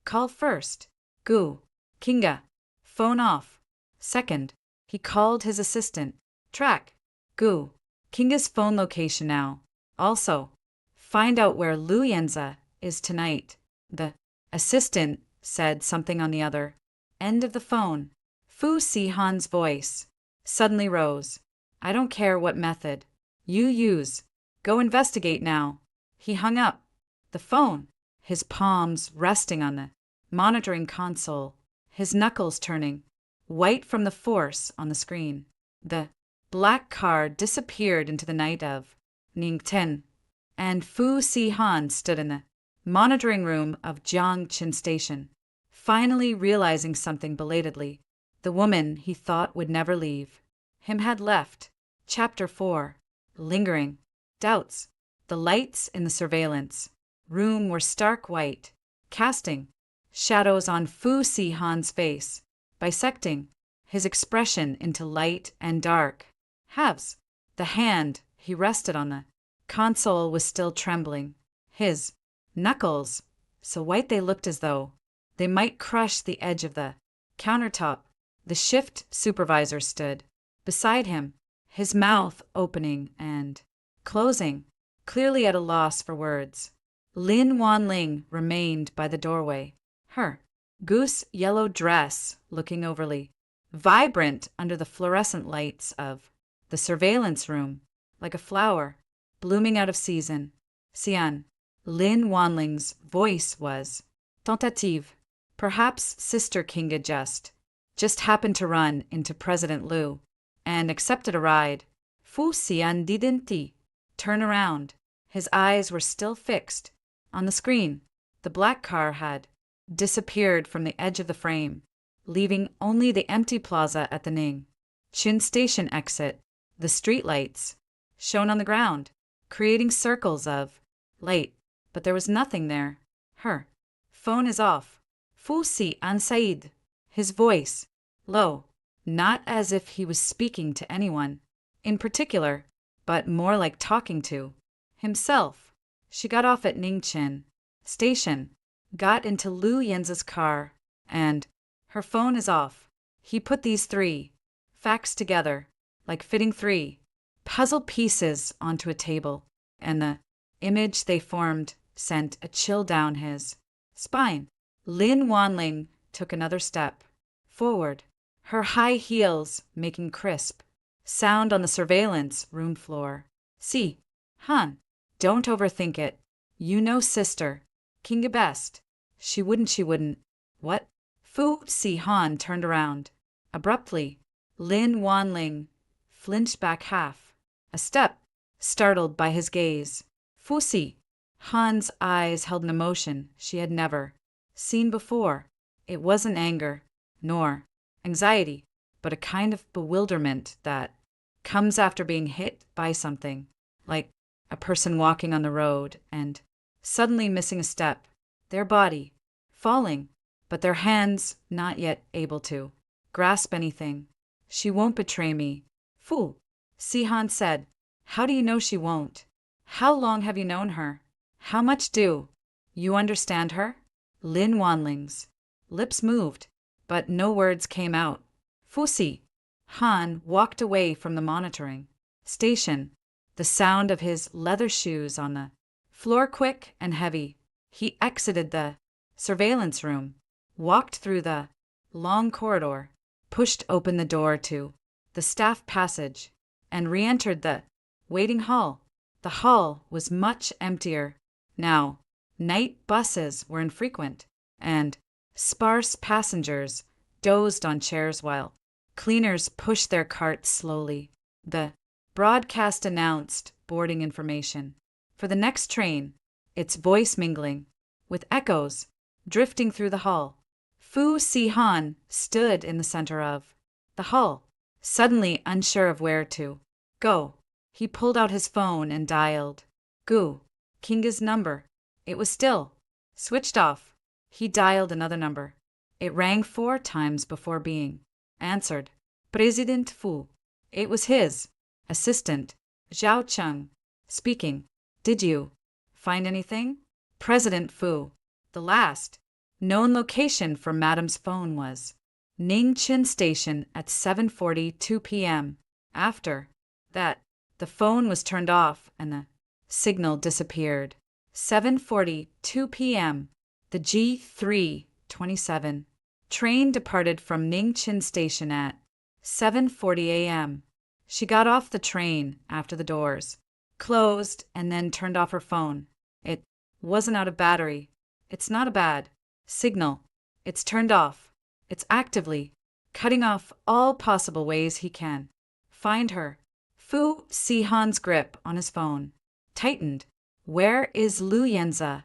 call first. Gu. Kinga. Phone off. Second. He called his assistant. Track. Gu. Kinga's phone location now. Also, find out where Lu Yanza is tonight. The assistant said something on the other end of the phone. Fu Si-han's voice suddenly rose. I don't care what method you use. Go investigate now. He hung up the phone, his palms resting on the monitoring console, his knuckles turning white from the force on the screen. The black car disappeared into the night of Ningten, and Fu Si-han stood in the monitoring room of Jiangqin Station, finally realizing something belatedly. The woman he thought would never leave him had left. Chapter 4. Lingering doubts. The lights in the surveillance room were stark white, casting shadows on Fu Si-han's face, bisecting his expression into light and dark halves. The hand he rested on the console was still trembling, his knuckles so white they looked as though they might crush the edge of the countertop. The shift supervisor stood beside him, his mouth opening and closing, clearly at a loss for words. Lin Wanling remained by the doorway, her goose yellow dress looking overly vibrant under the fluorescent lights of the surveillance room, like a flower blooming out of season. Xian. Lin Wanling's voice was tentative. Perhaps Sister Kinga just happened to run into President Liu and accepted a ride. Fu Xian didn't turn around. His eyes were still fixed on the screen. The black car had disappeared from the edge of the frame, leaving only the empty plaza at the Ning Chin Station exit. The streetlights shone on the ground, creating circles of light, but there was nothing there. Her phone is off. Fu Si-an said, his voice low, not as if he was speaking to anyone in particular, but more like talking to himself. She got off at Ningqin Station, got into Lu Yanza's car, and her phone is off. He put these three facts together, like fitting three puzzle pieces onto a table, and the image they formed sent a chill down his spine. Lin Wanling took another step forward, her high heels making crisp sound on the surveillance room floor. See, Han, don't overthink it. You know Sister Kinga best. She wouldn't. What? Fu Si-han turned around. Abruptly, Lin Wanling flinched back half a step, startled by his gaze. Fu Si-han's eyes held an emotion she had never seen before. It wasn't anger, nor anxiety, but a kind of bewilderment that comes after being hit by something, like a person walking on the road and suddenly missing a step, their body falling, but their hands not yet able to grasp anything. She won't betray me, Fu Si-han said. How do you know she won't? How long have you known her? How much do you understand her? Lin Wanling's lips moved, but no words came out. Fu Si-han walked away from the monitoring station, the sound of his leather shoes on the floor quick and heavy. He exited the surveillance room, walked through the long corridor, pushed open the door to the staff passage, and re-entered the waiting hall. The hall was much emptier now. Night buses were infrequent, and sparse passengers dozed on chairs while cleaners pushed their carts slowly. The broadcast announced boarding information for the next train, its voice mingling with echoes drifting through the hall. Fu Si-han stood in the center of the hall, suddenly unsure of where to go. He pulled out his phone and dialed. Gu. Kinga's number. It was still switched off. He dialed another number. It rang 4 times before being answered. President Fu. It was his assistant, Zhao Cheng, speaking. Did you find anything? President Fu. The last known location for Madam's phone was Ningqin Station at 7:42 p.m. After that, the phone was turned off and the signal disappeared. 7:42 p.m. The G327 train departed from Ningqin Station at 7:40 a.m. She got off the train after the doors closed and then turned off her phone. It wasn't out of battery. It's not a bad signal. It's turned off. It's actively cutting off all possible ways he can find her. Fu Sihan's grip on his phone tightened. Where is Lu Yanza?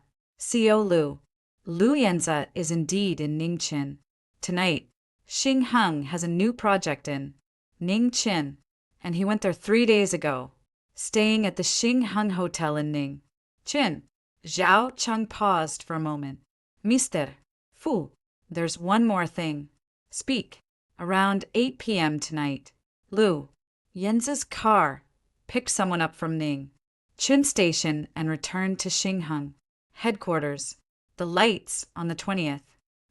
Co Lu. Lu Yanza is indeed in Ningqin. Tonight, Xing Heng has a new project in Ningqin, and he went there 3 days ago, staying at the Xing Heng Hotel in Ningqin. Zhao Cheng paused for a moment. Mr. Fu, there's one more thing. Speak. Around 8 p.m. tonight, Lu Yanza's car picked someone up from Ningqin Station and returned to Xing Heng headquarters. The lights on the 20th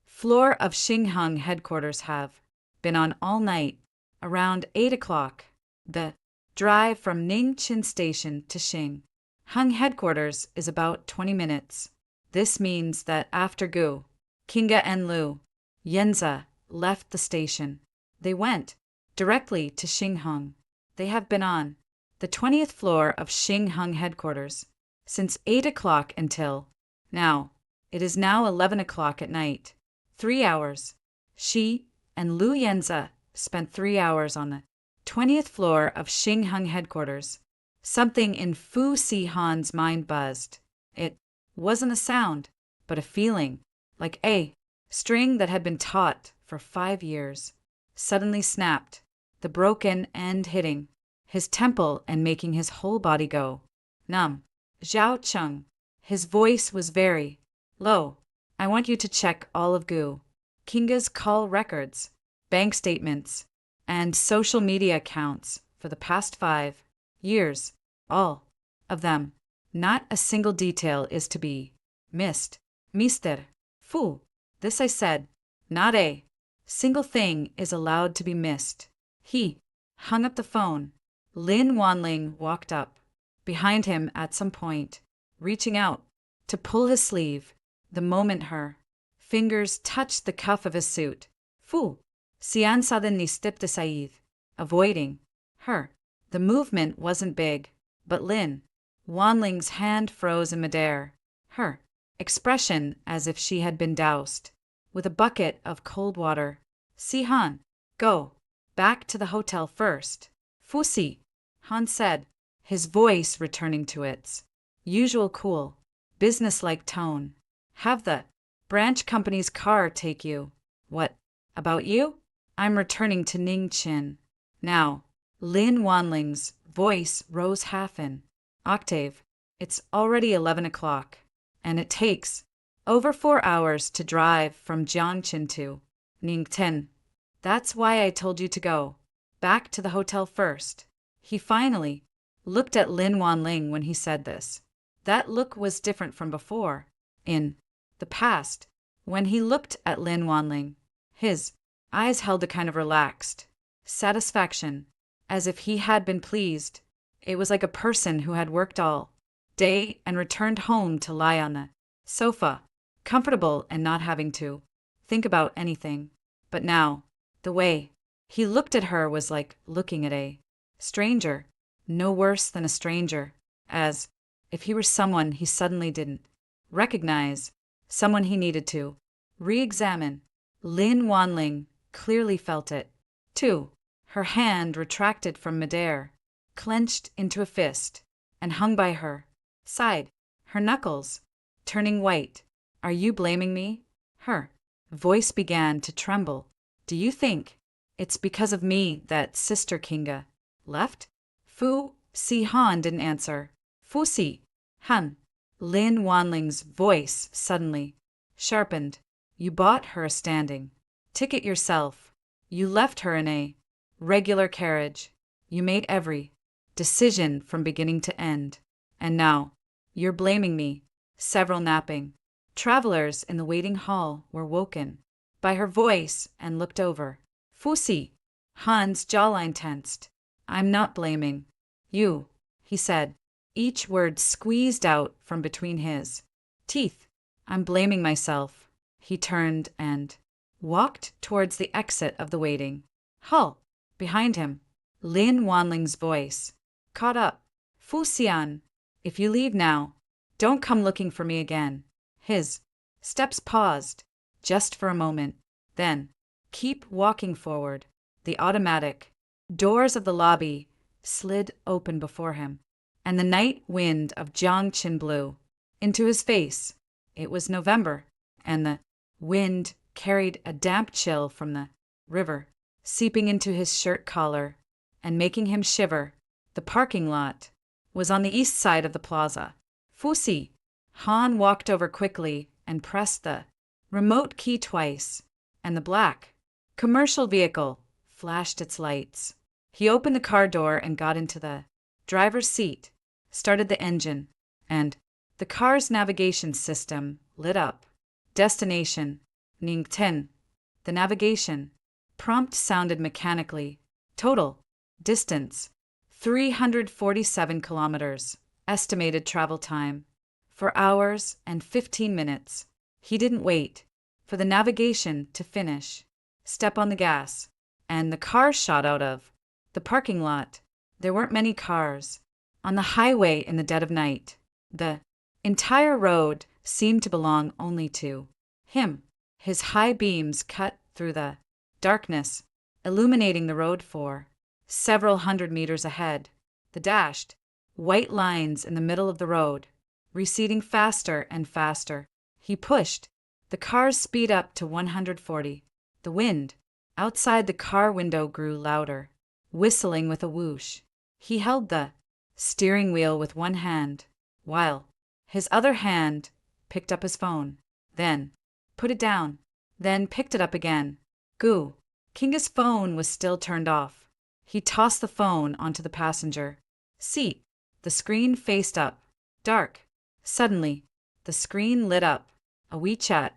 floor of Xing Heng headquarters have been on all night. Around 8 o'clock, the drive from Ningqin Station to Xing Heng headquarters is about 20 minutes. This means that after Gu, Kinga and Lu Yanza left the station, they went directly to Xing Heng. They have been on the 20th floor of Xing Heng headquarters since 8 o'clock until now. It is now 11 o'clock at night. 3 hours. She and Lu Yanza spent 3 hours on the 20th floor of Xing Heng headquarters. Something in Fu Sihan's mind buzzed. It wasn't a sound, but a feeling, like a string that had been taut for 5 years, suddenly snapped, the broken end hitting his temple and making his whole body go numb. Zhao Cheng. His voice was very low. I want you to check all of Gu Kinga's call records, bank statements, and social media accounts for the past 5 years. All of them. Not a single detail is to be missed. Mr. Fu. This I said. Not a single thing is allowed to be missed. He hung up the phone. Lin Wanling walked up behind him at some point, reaching out to pull his sleeve. The moment her fingers touched the cuff of his suit, Fu Xian suddenly stepped aside, avoiding her. The movement wasn't big, but Lin Wanling's hand froze in midair, her expression as if she had been doused with a bucket of cold water. Sihan, go back to the hotel first. Fu Sihan said, his voice returning to its usual cool, businesslike tone. Have the branch company's car take you. What about you? I'm returning to Ningqin. Now, Lin Wanling's voice rose half an octave. It's already 11 o'clock, and it takes over 4 hours to drive from Jiangqin to Ningqin. That's why I told you to go back to the hotel first. He finally looked at Lin Wanling when he said this. That look was different from before. In the past, when he looked at Lin Wanling, his eyes held a kind of relaxed satisfaction, as if he had been pleased. It was like a person who had worked all day and returned home to lie on the sofa, comfortable and not having to think about anything. But now, the way he looked at her was like looking at a stranger, no worse than a stranger, as if he were someone he suddenly didn't recognize, someone he needed to re-examine. Lin Wanling clearly felt it, too. Her hand retracted from midair, clenched into a fist, and hung by her side, her knuckles turning white. Are you blaming me? Her voice began to tremble. Do you think it's because of me that Sister Kinga left? Fu Si Han didn't answer. Fu Si Han. Lin Wanling's voice suddenly sharpened. You bought her a standing ticket yourself. You left her in a regular carriage. You made every decision from beginning to end. And now, you're blaming me. Several napping travelers in the waiting hall were woken by her voice and looked over. Fu Si. Han's jawline tensed. I'm not blaming you, he said, each word squeezed out from between his teeth. I'm blaming myself. He turned and walked towards the exit of the waiting hall. Behind him, Lin Wanling's voice caught up. Fu Xian, if you leave now, don't come looking for me again. His steps paused, just for a moment. Then, keep walking forward. The automatic doors of the lobby slid open before him, and the night wind of Jiangqin blew into his face. It was November, and the wind carried a damp chill from the river, seeping into his shirt collar and making him shiver. The parking lot was on the east side of the plaza. Fu Si. Han walked over quickly and pressed the remote key twice, and the black commercial vehicle flashed its lights. He opened the car door and got into the driver's seat, started the engine, and the car's navigation system lit up. Destination, Ningten. The navigation prompt sounded mechanically. Total distance, 347 kilometers. Estimated travel time, 4 hours and 15 minutes. He didn't wait for the navigation to finish. Step on the gas, and the car shot out of the parking lot. There weren't many cars on the highway in the dead of night. The entire road seemed to belong only to him. His high beams cut through the darkness, illuminating the road for several hundred meters ahead. The dashed white lines in the middle of the road, receding faster and faster. He pushed the car's speed up to 140. The wind outside the car window grew louder, whistling with a whoosh. He held the steering wheel with one hand, while his other hand picked up his phone, then put it down, then picked it up again. Goo. Kinga's phone was still turned off. He tossed the phone onto the passenger seat. The screen faced up, dark. Suddenly, the screen lit up. A WeChat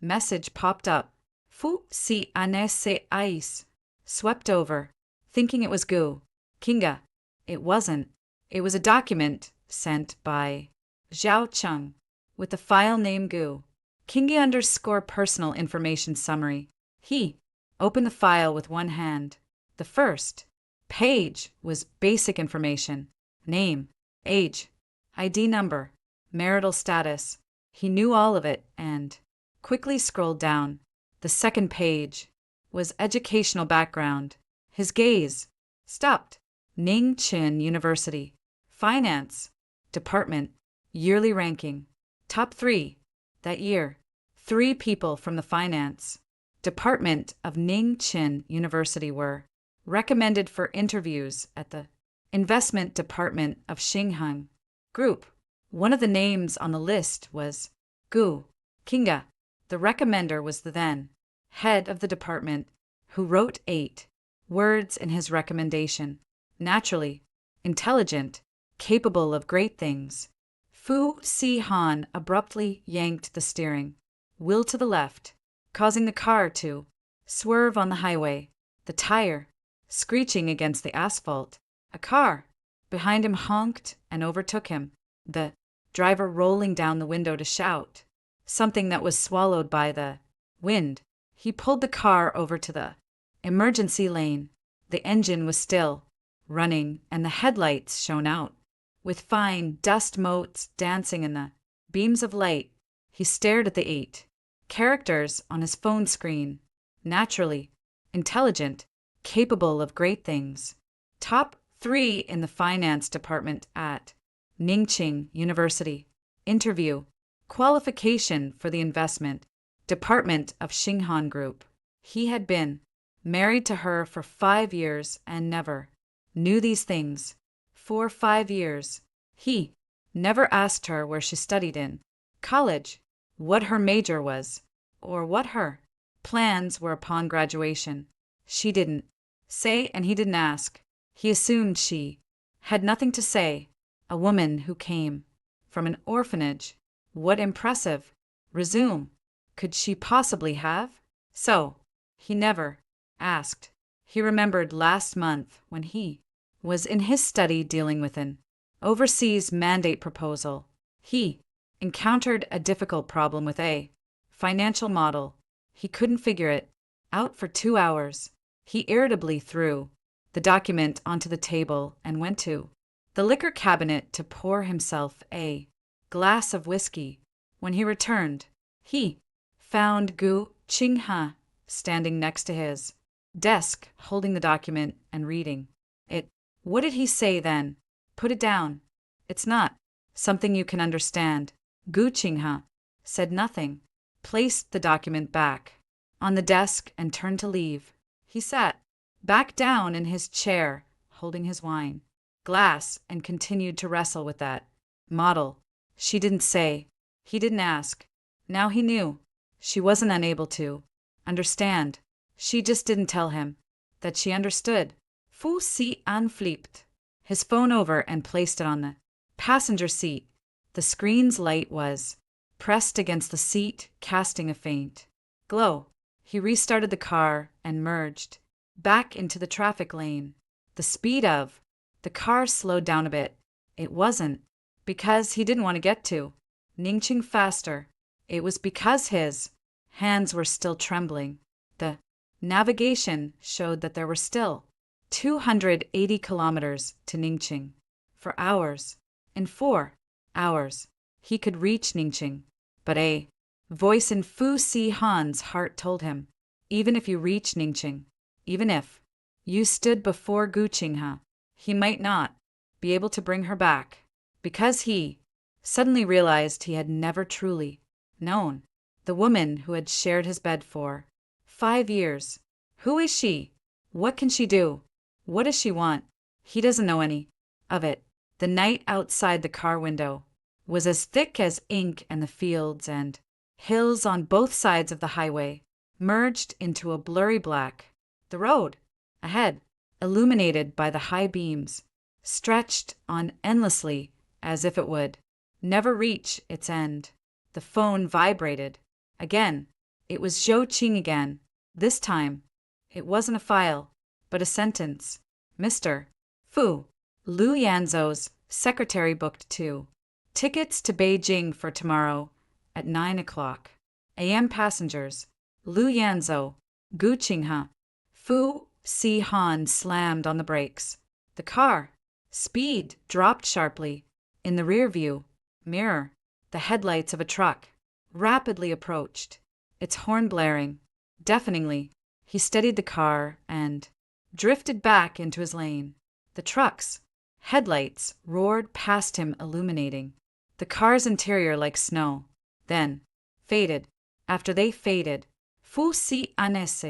message popped up. Fu Si Anese Ice. Swept over, thinking it was Gu. Kinga. It wasn't. It was a document sent by Zhao Cheng with the file name Gu. Kinga _ personal information summary. He opened the file with one hand. The first page was basic information: name, age, ID number, marital status. He knew all of it and quickly scrolled down. The second page was educational background. His gaze stopped. Ningqin University, Finance Department, yearly ranking, top 3. That year, 3 people from the Finance Department of Ningqin University were recommended for interviews at the Investment Department of Xinghang Group. One of the names on the list was Gu. Kinga. The recommender was the then head of the department, who wrote 8 words in his recommendation: naturally, intelligent, capable of great things. Fu Si Han abruptly yanked the steering wheel to the left, causing the car to swerve on the highway, the tire screeching against the asphalt. A car behind him honked and overtook him, the driver rolling down the window to shout something that was swallowed by the wind. He pulled the car over to the emergency lane. The engine was still running, and the headlights shone out, with fine dust motes dancing in the beams of light. He stared at the 8 characters on his phone screen. Naturally, intelligent, capable of great things. Top 3 in the finance department at Ningqing University. Interview. Qualification for the investment department of Xinghang Group. He had been married to her for 5 years and never knew these things. for 5 years. He never asked her where she studied in college, what her major was, or what her plans were upon graduation. She didn't say, and he didn't ask. He assumed she had nothing to say. A woman who came from an orphanage. What impressive resume could she possibly have? So, he never asked. He remembered last month when he was in his study dealing with an overseas mandate proposal. He encountered a difficult problem with a financial model. He couldn't figure it out for 2 hours. He irritably threw the document onto the table and went to the liquor cabinet to pour himself a glass of whiskey. When he returned, he found Gu Qinghe standing next to his desk, holding the document and reading it. What did he say then? Put it down. It's not something you can understand. Gu Qinghe said nothing, placed the document back on the desk and turned to leave. He sat back down in his chair, holding his wine glass, and continued to wrestle with that model. She didn't say. He didn't ask. Now he knew. She wasn't unable to understand. She just didn't tell him that she understood. Fu Si An flipped his phone over and placed it on the passenger seat. The screen's light was pressed against the seat, casting a faint glow. He restarted the car and merged back into the traffic lane. The speed of the car slowed down a bit. It wasn't because he didn't want to get to Ningqing faster. It was because his hands were still trembling. The navigation showed that there were still 280 kilometers to Ningqing. For hours, in 4 hours, he could reach Ningqing. But a voice in Fu Si Han's heart told him, even if you reach Ningqing, even if you stood before Gu Qinghe, he might not be able to bring her back, because he suddenly realized he had never truly known the woman who had shared his bed for 5 years. Who is she? What can she do? What does she want? He doesn't know any of it. The night outside the car window was as thick as ink, and the fields and hills on both sides of the highway merged into a blurry black. The road ahead, illuminated by the high beams, stretched on endlessly as if it would never reach its end. The phone vibrated. Again, it was Zhou Qing again. This time, it wasn't a file, but a sentence. Mr. Fu, Lu Yanzhou's secretary booked 2 tickets to Beijing for tomorrow at 9 o'clock a.m. Passengers, Lu Yanzhou, Gu Qinghe. Fu Si Han slammed on the brakes. The car speed dropped sharply. In the rear-view mirror, the headlights of a truck rapidly approached, its horn blaring deafeningly. He steadied the car and drifted back into his lane. The truck's headlights roared past him, illuminating the car's interior like snow, then faded. After they faded, Fu Si An's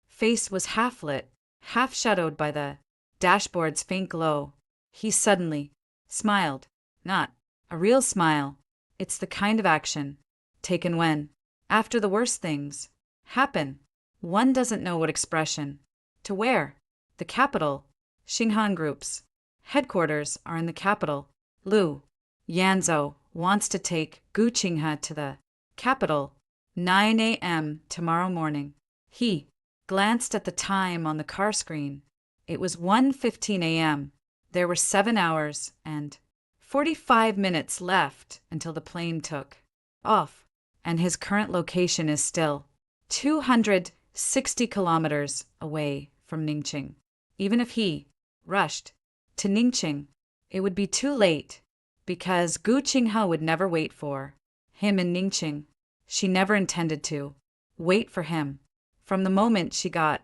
face was half-lit, half-shadowed by the dashboard's faint glow. He suddenly smiled. Not a real smile. It's the kind of action taken when, after the worst things happen, one doesn't know what expression to wear. The capital, Xinghan Group's headquarters are in the capital. Lu Yanzhou wants to take Gu Qinghe to the capital 9 a.m. tomorrow morning. He glanced at the time on the car screen. It was 1:15 a.m. There were 7 hours and 45 minutes left until the plane took off, and his current location is still 260 kilometers away from Ningqing. Even if he rushed to Ningqing, it would be too late, because Gu Qinghe would never wait for him in Ningqing. She never intended to wait for him. From the moment she got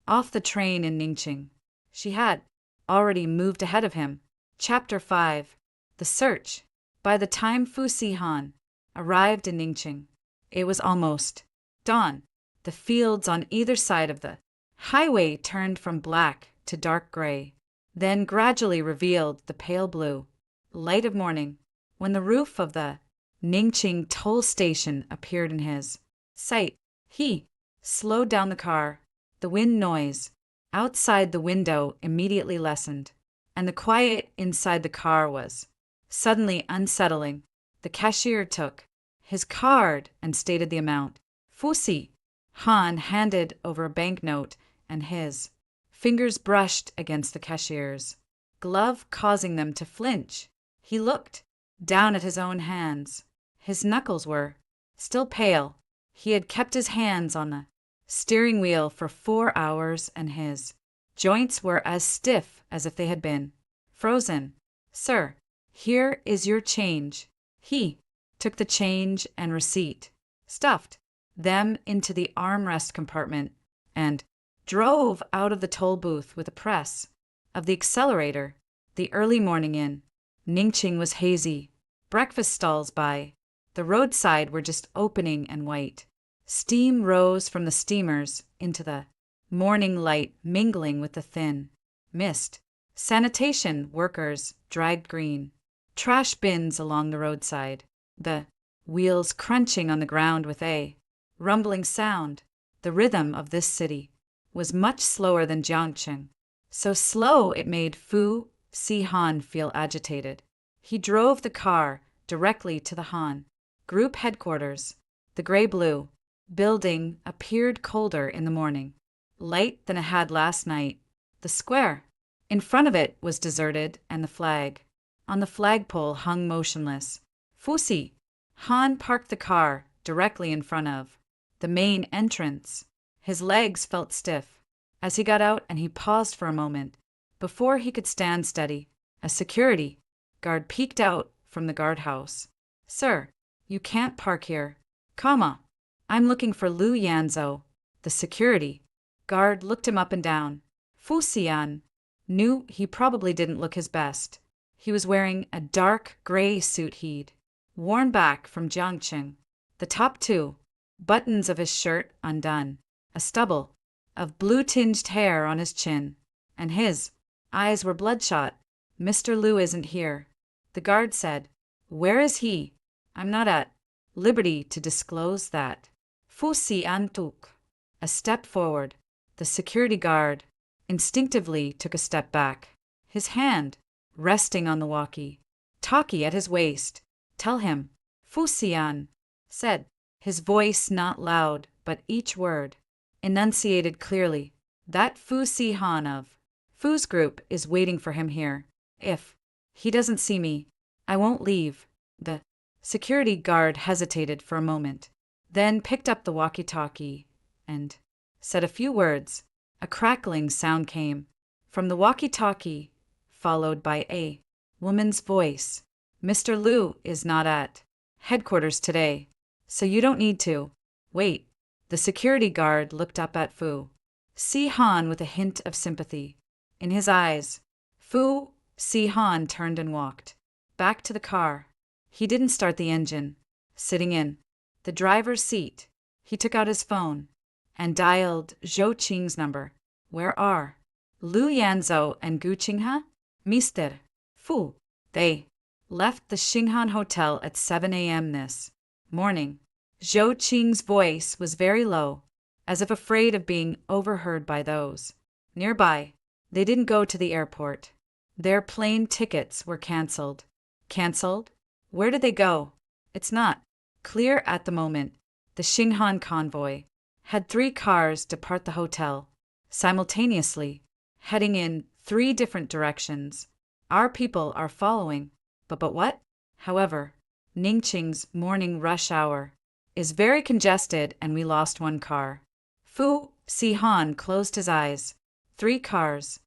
off the train in Ningqing, she had already moved ahead of him. Chapter 5. The Search. By the time Fu Si Han arrived in Ningqing, it was almost dawn. The fields on either side of the highway turned from black to dark gray. then gradually revealed the pale blue light of morning. When the roof of the Ningqing toll station appeared in his sight, he slowed down the car. The wind noise outside the window immediately lessened, and the quiet inside the car was suddenly unsettling. The cashier took his card and stated the amount. Fusi Han handed over a banknote, and his fingers brushed against the cashier's glove, causing them to flinch. He looked down at his own hands. His knuckles were still pale. He had kept his hands on the steering wheel for 4 hours, and his joints were as stiff as if they had been frozen. Sir, here is your change. He took the change and receipt, stuffed them into the armrest compartment, and drove out of the toll booth with a press of the accelerator. The early morning in Ningqing was hazy. Breakfast stalls by the roadside were just opening, and white steam rose from the steamers into the morning light, mingling with the thin mist. Sanitation workers dragged green trash bins along the roadside, the wheels crunching on the ground with a rumbling sound. The rhythm of this city was much slower than Jiangqing, so slow it made Fu Si Han feel agitated. He drove the car directly to the Han Group headquarters. The gray-blue building appeared colder in the morning light than it had last night. The square in front of it was deserted, and the flag on the flagpole hung motionless. Fusi Han parked the car directly in front of the main entrance. His legs felt stiff as he got out, and he paused for a moment before he could stand steady. A security guard peeked out from the guardhouse. Sir, you can't park here. I'm looking for Lu Yanzhou. The security guard looked him up and down. Fu Xian knew he probably didn't look his best. He was wearing a dark gray suit he'd worn back from Jiangqing, the top 2 buttons of his shirt undone, a stubble of blue-tinged hair on his chin, and his eyes were bloodshot. Mr. Lu isn't here, the guard said. Where is he? I'm not at liberty to disclose that. Fu Xian took a step forward. The security guard instinctively took a step back, his hand resting on the walkie-talkie at his waist. Tell him, Fu Xian said, his voice not loud, but each word enunciated clearly, that Fu Si Han of Fu's group is waiting for him here. If he doesn't see me, I won't leave. The security guard hesitated for a moment, then picked up the walkie-talkie and said a few words. A crackling sound came from the walkie-talkie, followed by a woman's voice. Mr. Lu is not at headquarters today, so you don't need to wait. The security guard looked up at Fu Si Han with a hint of sympathy in his eyes. Fu Si Han turned and walked back to the car. He didn't start the engine. Sitting in the driver's seat, he took out his phone and dialed Zhou Qing's number. Where are Lu Yanzhou and Gu Qinghe? Mr. Fu. They left the Xinghan Hotel at 7 a.m. this morning. Zhou Qing's voice was very low, as if afraid of being overheard by those nearby. They didn't go to the airport. Their plane tickets were canceled. Canceled? Where did they go? It's not clear at the moment. The Xinghan convoy had 3 cars depart the hotel simultaneously, heading in 3 different directions. Our people are following. But what? However, Ningqing's morning rush hour is very congested, and we lost 1 car. Fu Si Han closed his eyes. 3 cars,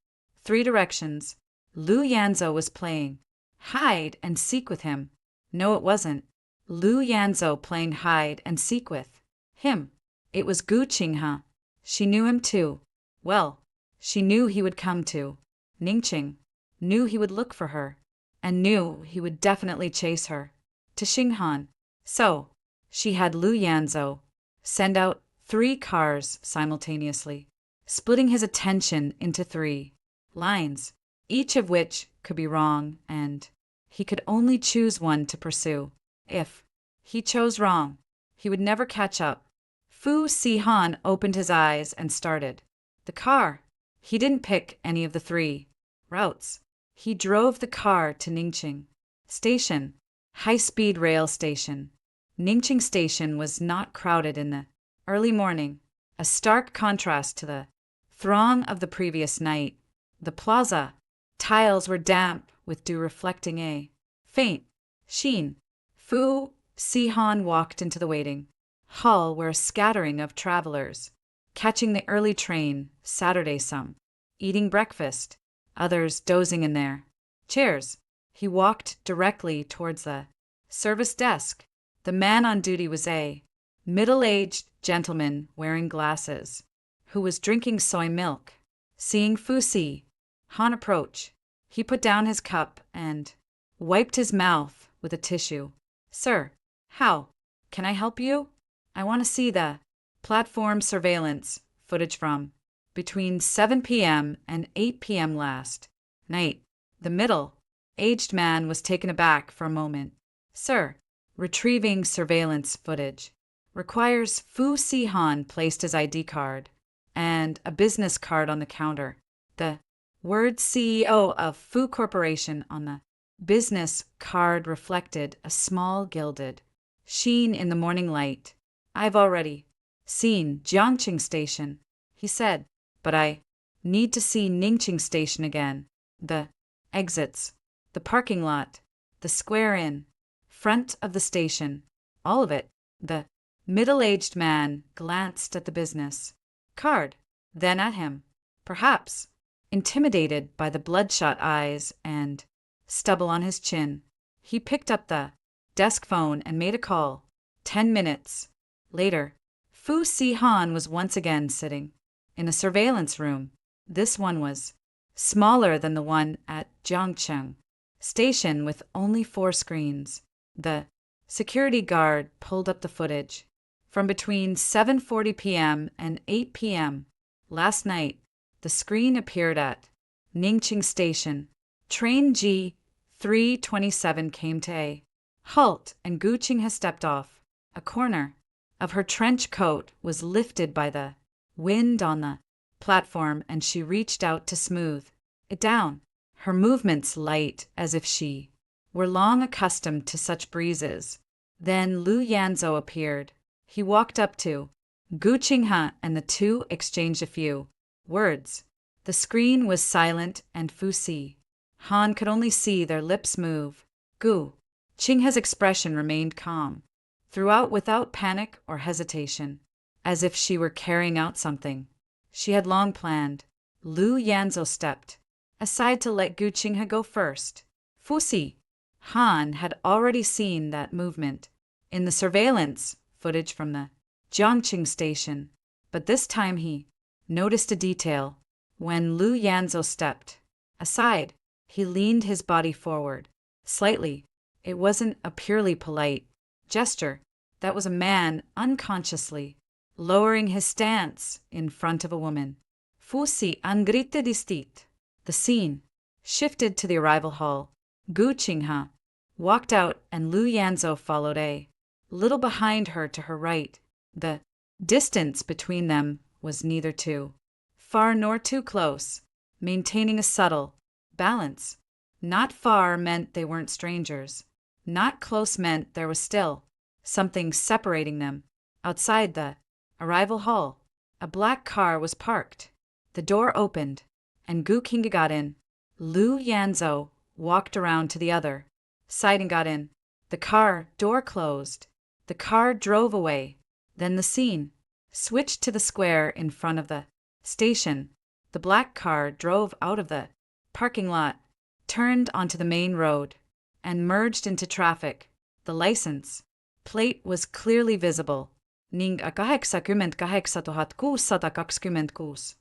3 directions. Lu Yanzhou was playing hide and seek with him. No, it wasn't Lu Yanzhou playing hide and seek with him. It was Gu Qinghe. She knew him too. Well, she knew he would come to Ningqing, knew he would look for her, and knew he would definitely chase her to Xinghan. So, she had Lu Yanzhou send out 3 cars simultaneously, splitting his attention into 3 lines. each of which could be wrong, and he could only choose one to pursue. If he chose wrong, he would never catch up. Fu Si-han opened his eyes and started. The car. He didn't pick any of the three routes. He drove the car to Ningqing Station, high-speed rail station. Ningqing Station was not crowded in the early morning, a stark contrast to the throng of the previous night. The plaza tiles were damp with dew reflecting a faint sheen. Fu Si-han walked into the waiting hall where a scattering of travelers, catching the early train Saturday, some eating breakfast, others dozing in their chairs. He walked directly towards the service desk. The man on duty was a middle-aged gentleman wearing glasses, who was drinking soy milk. Seeing Fu Si-han approach, he put down his cup and wiped his mouth with a tissue. "Sir, how can I help you? I want to see the platform surveillance footage from between 7 p.m. and 8 p.m. last night." The middle-aged man was taken aback for a moment. "Sir, retrieving surveillance footage requires." Fu Si-han placed his ID card and a business card on the counter. The word CEO of Fu Corporation on the business card reflected a small gilded sheen in the morning light. "I've already seen Jiangqing Station," he said, "but I need to see Ningqing Station again. The exits, the parking lot, the square in front of the station, all of it." The middle-aged man glanced at the business card, then at him. Perhaps intimidated by the bloodshot eyes and stubble on his chin, he picked up the desk phone and made a call. 10 minutes later, Fu Si-han was once again sitting in a surveillance room. This one was smaller than the one at Jiangqing Station with only 4 screens. The security guard pulled up the footage from between 7:40 p.m. and 8 p.m. last night. The screen appeared at Ningqing Station. Train G327 came to a halt and Gu Qinghe stepped off. A corner of her trench coat was lifted by the wind on the platform and she reached out to smooth it down, her movements light as if she were long accustomed to such breezes. Then Lu Yanzhou appeared. He walked up to Gu Qinghe and the two exchanged a few words. The screen was silent and Fu Si-han could only see their lips move. Gu Qinghe's expression remained calm throughout, without panic or hesitation, as if she were carrying out something she had long planned. Lu Yanzhou stepped aside to let Gu Qinghe go first. Fu Si-han had already seen that movement in the surveillance footage from the Jiangqing Station, but this time he noticed a detail. When Lu Yanzhou stepped aside, he leaned his body forward slightly. It wasn't a purely polite gesture. That was a man unconsciously lowering his stance in front of a woman. Fu Si-han gritte distit. The scene shifted to the arrival hall. Gu Qinghe walked out and Lu Yanzhou followed a little behind her to her right. The distance between them was neither too far nor too close, maintaining a subtle balance. Not far meant they weren't strangers. Not close meant there was still something separating them. Outside the arrival hall, a black car was parked. The door opened, and Gu Qinghe got in. Lu Yanzhou walked around to the other side and got in. The car door closed. The car drove away. Then the scene switched to the square in front of the station. The black car drove out of the parking lot, turned onto the main road, and merged into traffic. The license plate was clearly visible. Ning 88,626.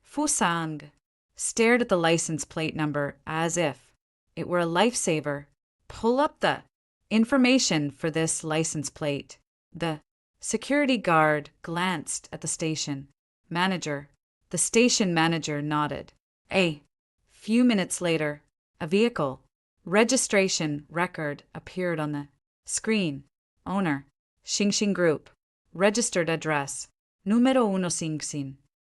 Fu Sang stared at the license plate number as if it were a lifesaver. Pull up the information for this license plate. The security guard glanced at the station manager. The station manager nodded. A few minutes later, a vehicle registration record appeared on the screen. Owner, Xingxing Group. Registered address, Número 155,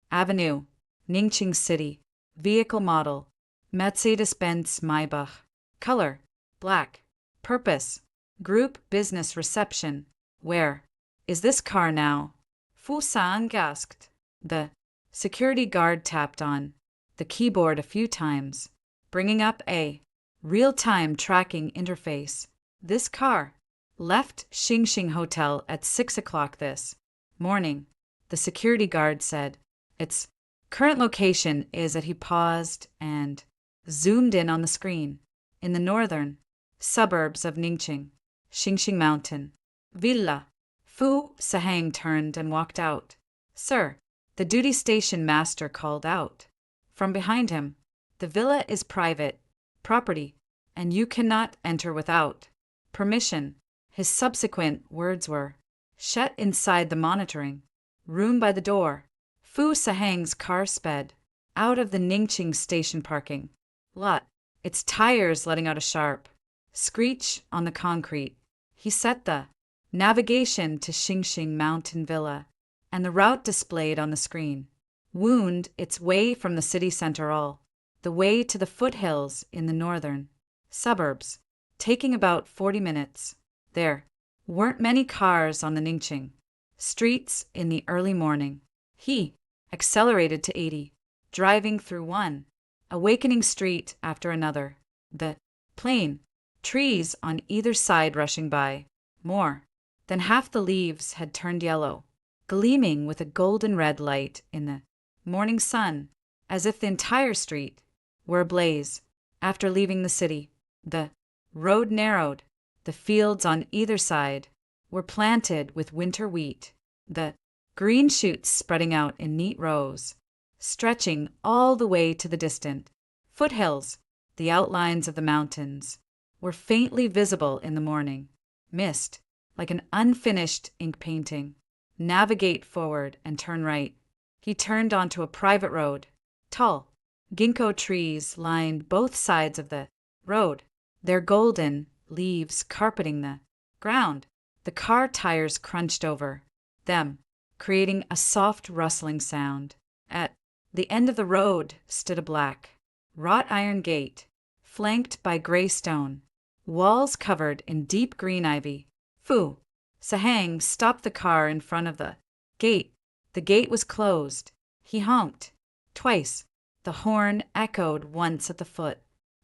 Avenue, Ningqing City. Vehicle model, Mercedes-Benz Maybach. Color, black. Purpose, group business reception. Where is this car now? Fu Sang asked. The security guard tapped on the keyboard a few times, bringing up a real-time tracking interface. This car left Xingxing Hotel at 6 o'clock this morning, the security guard said. Its current location is at he paused and zoomed in on the screen. In the northern suburbs of Ningqing, Xingxing Mountain. Villa. Fu Sahang turned and walked out. Sir, the duty station master called out. From behind him, the villa is private property, and you cannot enter without permission. His subsequent words were, shut inside the monitoring room by the door. Fu Sahang's car sped out of the Ningqing station parking lot, its tires letting out a sharp screech on the concrete. He set the navigation to Xingxing Mountain Villa, and the route displayed on the screen wound its way from the city center all the way to the foothills in the northern suburbs, taking about 40 minutes. There weren't many cars on the Ningqing streets in the early morning. He accelerated to 80, driving through one awakening street after another, the plain trees on either side rushing by. More than half the leaves had turned yellow, gleaming with a golden red light in the morning sun, as if the entire street were ablaze. After leaving the city, the road narrowed. The fields on either side were planted with winter wheat, the green shoots spreading out in neat rows, stretching all the way to the distant foothills. The outlines of the mountains were faintly visible in the morning mist, like an unfinished ink painting. Navigate forward and turn right. He turned onto a private road. Tall ginkgo trees lined both sides of the road, their golden leaves carpeting the ground. The car tires crunched over them, creating a soft rustling sound. At the end of the road stood a black, wrought iron gate, flanked by gray stone walls covered in deep green ivy. Fu Sahang stopped the car in front of the gate. The gate was closed. He honked twice. The horn echoed once at the foot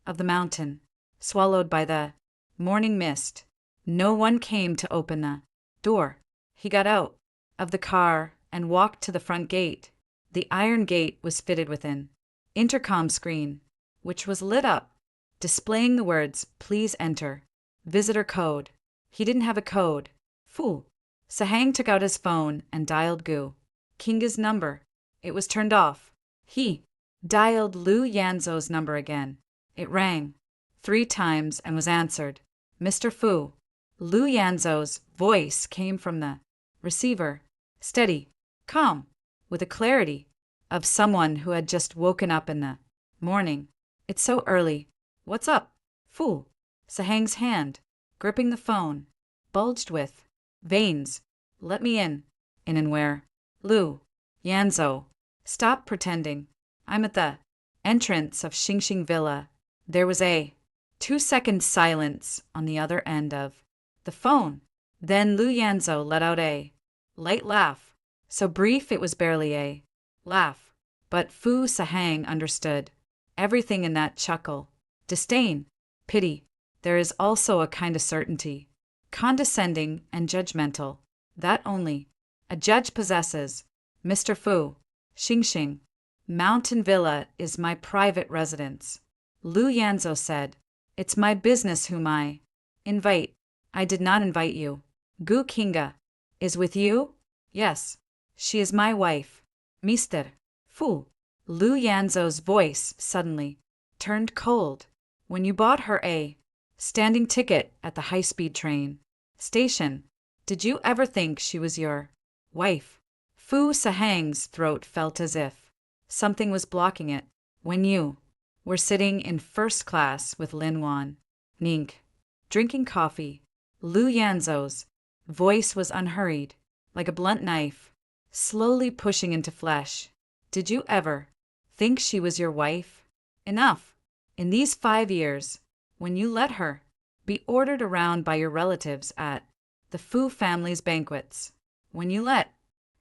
of the mountain, swallowed by the morning mist. No one came to open the door. He got out of the car and walked to the front gate. The iron gate was fitted with an intercom screen, which was lit up, displaying the words, "Please enter visitor code." He didn't have a code. Fu Sahang took out his phone and dialed Gu Kinga's number. It was turned off. He dialed Lu Yanzou's number again. It rang 3 times and was answered. Mr. Fu. Lu Yanzou's voice came from the receiver, steady, calm, with the clarity of someone who had just woken up in the morning. It's so early. What's up? Fu Sahang's hand, gripping the phone, bulged with veins. Let me in. In and where? Lu Yanzou. Stop pretending. I'm at the entrance of Xingxing Villa. There was a 2-second silence on the other end of the phone. Then Lu Yanzou let out a light laugh, so brief it was barely a laugh. But Fu Sahang understood everything in that chuckle. Disdain, pity. There is also a kind of certainty, condescending and judgmental, that only a judge possesses. Mr. Fu, Xingxing Mountain Villa is my private residence. Lu Yanzou said. It's my business whom I invite. I did not invite you. Gu Kinga is with you? Yes. She is my wife. Mr. Fu. Lu Yanzou's voice suddenly turned cold. When you bought her a standing ticket at the high-speed train station, did you ever think she was your wife? Fu Sahang's throat felt as if something was blocking it. When you were sitting in first class with Lin Wan, Nink, drinking coffee. Lu Yanzou's voice was unhurried, like a blunt knife, slowly pushing into flesh. Did you ever think she was your wife? Enough. In these 5 years, when you let her be ordered around by your relatives at the Fu family's banquets, when you let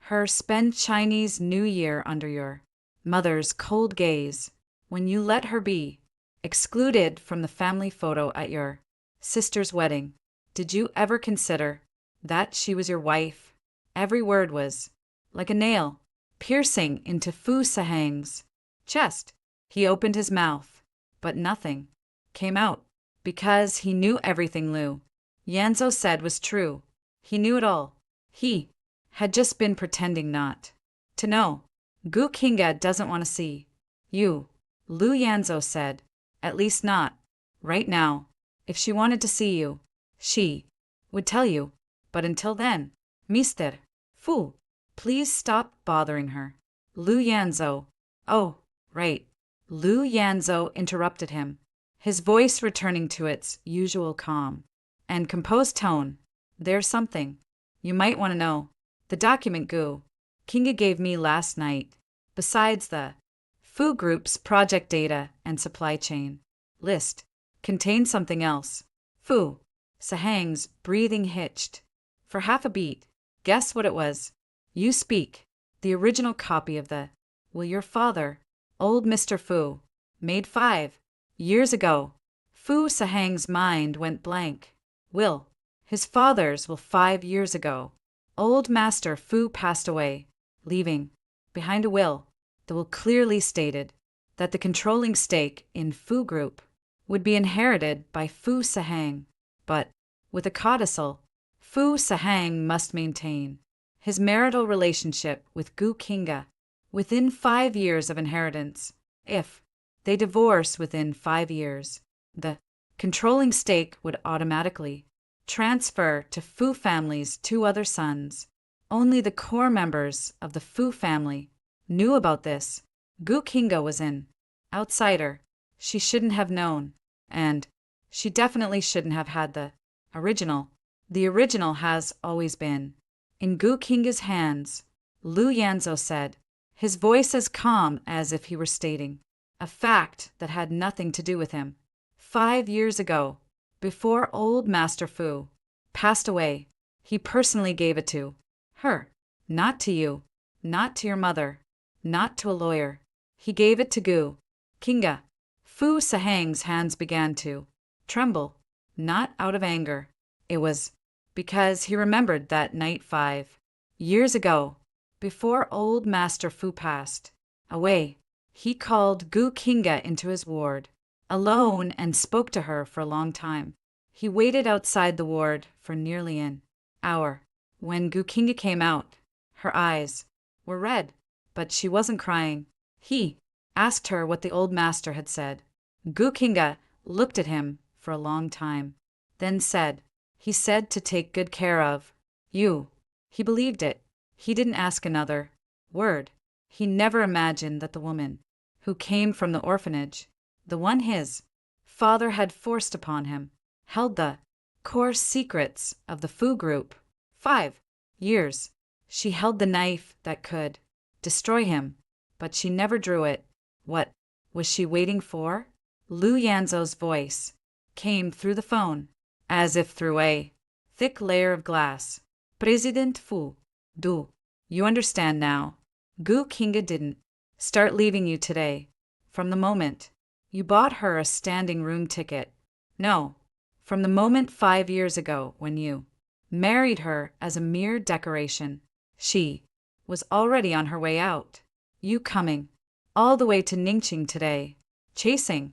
her spend Chinese New Year under your mother's cold gaze, when you let her be excluded from the family photo at your sister's wedding, did you ever consider that she was your wife? Every word was like a nail piercing into Fu Sahang's chest. He opened his mouth, but nothing came out, because he knew everything Lu Yanzou said was true. He knew it all. He had just been pretending not to know. Gu Kinga doesn't want to see you, Lu Yanzou said. At least not right now. If she wanted to see you, she would tell you. But until then, Mr. Fu, please stop bothering her. Lu Yanzou. Oh, right. Lu Yanzou interrupted him, his voice returning to its usual calm and composed tone. There's something you might want to know. The document Gu Kinga gave me last night, besides the Fu Group's project data and supply chain list, contained something else. Fu Sahang's breathing hitched for half a beat. Guess what it was? You speak. The original copy of the will your father, old Mr. Fu, made 5 years ago. Fu Sahang's mind went blank. Will his father's will 5 years ago. Old Master Fu passed away, leaving behind a will. The will clearly stated that the controlling stake in Fu Group would be inherited by Fu Sahang, but with a codicil, Fu Sahang must maintain his marital relationship with Gu Kinga within 5 years of inheritance. If they divorce within 5 years, the controlling stake would automatically transfer to Fu family's 2 other sons. Only the core members of the Fu family knew about this. Gu Kinga was an outsider. She shouldn't have known, and she definitely shouldn't have had the original. The original has always been in Gu Kinga's hands, Lu Yanzou said, his voice as calm as if he were stating a fact that had nothing to do with him. 5 years ago, before old Master Fu passed away, he personally gave it to her. Not to you, not to your mother, not to a lawyer. He gave it to Gu Kinga. Fu Sahang's hands began to tremble, not out of anger. It was because he remembered that night 5 years ago, before old Master Fu passed away. He called Gu Kinga into his ward, alone, and spoke to her for a long time. He waited outside the ward for nearly an hour. When Gu Kinga came out, her eyes were red, but she wasn't crying. He asked her what the old master had said. Gu Kinga looked at him for a long time, then said, he said to take good care of you. He believed it. He didn't ask another word. He never imagined that the woman who came from the orphanage, the one his father had forced upon him, held the core secrets of the Fu Group. 5 years. She held the knife that could destroy him, but she never drew it. What was she waiting for? Lu Yanzou's voice came through the phone, as if through a thick layer of glass. President Fu, do you understand now? Gu Kinga didn't start leaving you today. From the moment you bought her a standing room ticket. No, from the moment 5 years ago when you married her as a mere decoration. She was already on her way out. You coming all the way to Ningqing today, chasing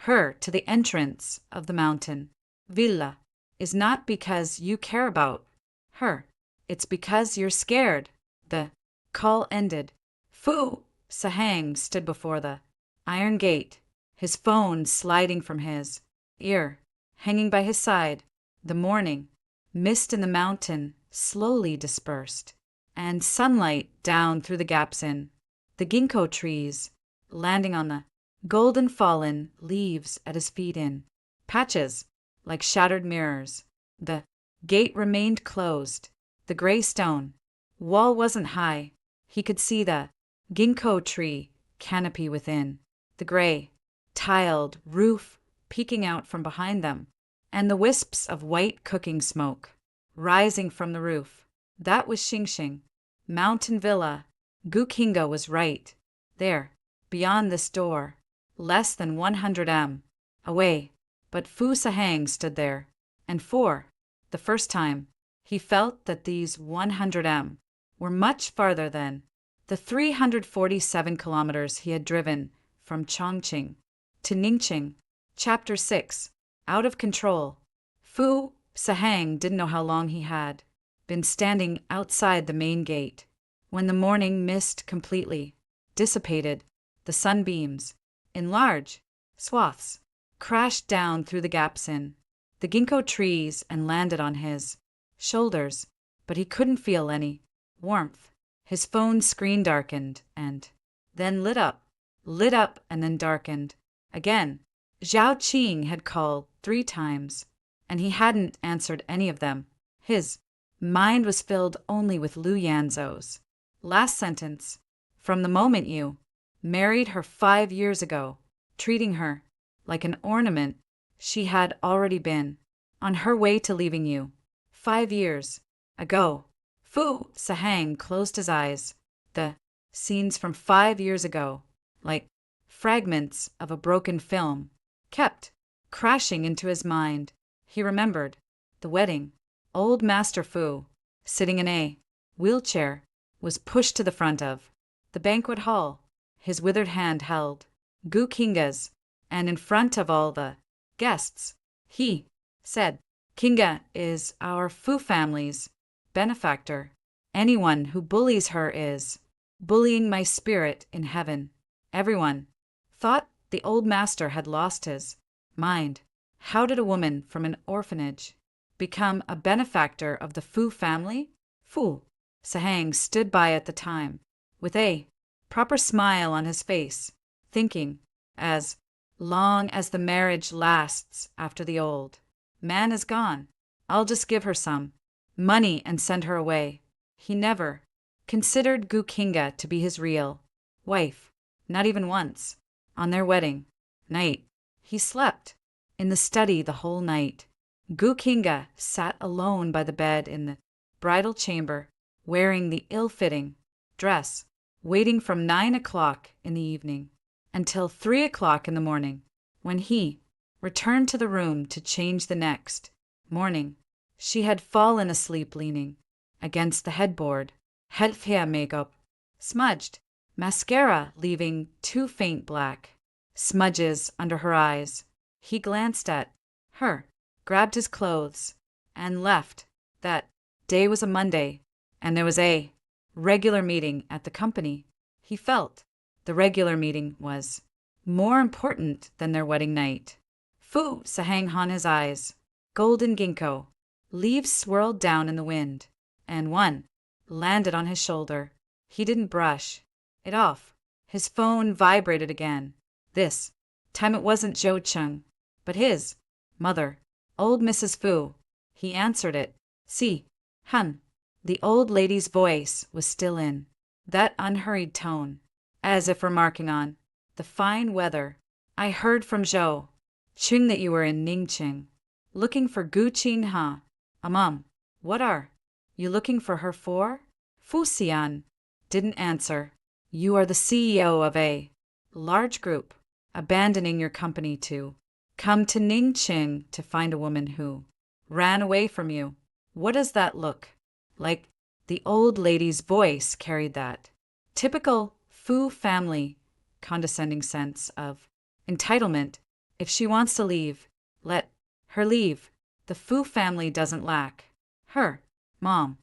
her to the entrance of the mountain villa, is not because you care about her. It's because you're scared. The call ended. Fu Sahang stood before the iron gate, his phone sliding from his ear, hanging by his side. The morning mist in the mountain slowly dispersed, and sunlight down through the gaps in the ginkgo trees, landing on the golden fallen leaves at his feet in patches, like shattered mirrors. The gate remained closed. The gray stone wall wasn't high. He could see the ginkgo tree canopy within, the gray, tiled roof peeking out from behind them, and the wisps of white cooking smoke rising from the roof. That was Xingxing, mountain villa. Gukinga was right. There, beyond this door, less than 100 m away, but Fu Sahang stood there, and for the first time, he felt that these 100 m were much farther than the 347 kilometers he had driven from Chongqing to Ningqing. Chapter 6. Out of Control. Fu Sahang didn't know how long he had been standing outside the main gate. When the morning mist completely dissipated, the sunbeams, in large swaths, crashed down through the gaps in the ginkgo trees and landed on his shoulders, but he couldn't feel any warmth. His phone screen darkened and then lit up and then darkened again. Zhao Qing had called 3 times, and he hadn't answered any of them. His mind was filled only with Lu Yanzhou's last sentence. From the moment you married her 5 years ago, treating her like an ornament, she had already been on her way to leaving you. 5 years ago. Fu Sahang closed his eyes. The scenes from 5 years ago, like fragments of a broken film, kept crashing into his mind. He remembered the wedding. Old Master Fu, sitting in a wheelchair, was pushed to the front of the banquet hall. His withered hand held Gu Kinga's, and in front of all the guests, he said, "Kinga is our Fu family's benefactor. Anyone who bullies her is bullying my spirit in heaven." Everyone thought the old master had lost his mind. How did a woman from an orphanage become a benefactor of the Fu family? Fu Sahang stood by at the time, with a proper smile on his face, thinking, as long as the marriage lasts after the old man is gone, I'll just give her some money and send her away. He never considered Gu Kinga to be his real wife, not even once. On their wedding night, he slept in the study the whole night. Gu Kinga sat alone by the bed in the bridal chamber, wearing the ill-fitting dress, waiting from 9 o'clock in the evening until 3 o'clock in the morning, when he returned to the room to change the next morning. She had fallen asleep leaning against the headboard, healthcare makeup smudged, mascara leaving 2 faint black smudges under her eyes. He glanced at her, grabbed his clothes, and left. That day was a Monday, and there was a regular meeting at the company. He felt the regular meeting was more important than their wedding night. Fu Sahang on his eyes, golden ginkgo leaves swirled down in the wind, and one landed on his shoulder. He didn't brush it off. His phone vibrated again. This time it wasn't Zhou Cheng, but his mother, old Mrs. Fu. He answered it. "Si, hun." The old lady's voice was still in that unhurried tone, as if remarking on the fine weather. "I heard from Zhou Cheng that you were in Ningqing, looking for Gu Qinha. Mom, what are you looking for her for?" Fu Xian didn't answer. "You are the CEO of a large group, abandoning your company to come to Ningqing to find a woman who ran away from you. What does that look like?" The old lady's voice carried that typical Fu family condescending sense of entitlement. "If she wants to leave, let her leave. The Fu family doesn't lack her. Mom,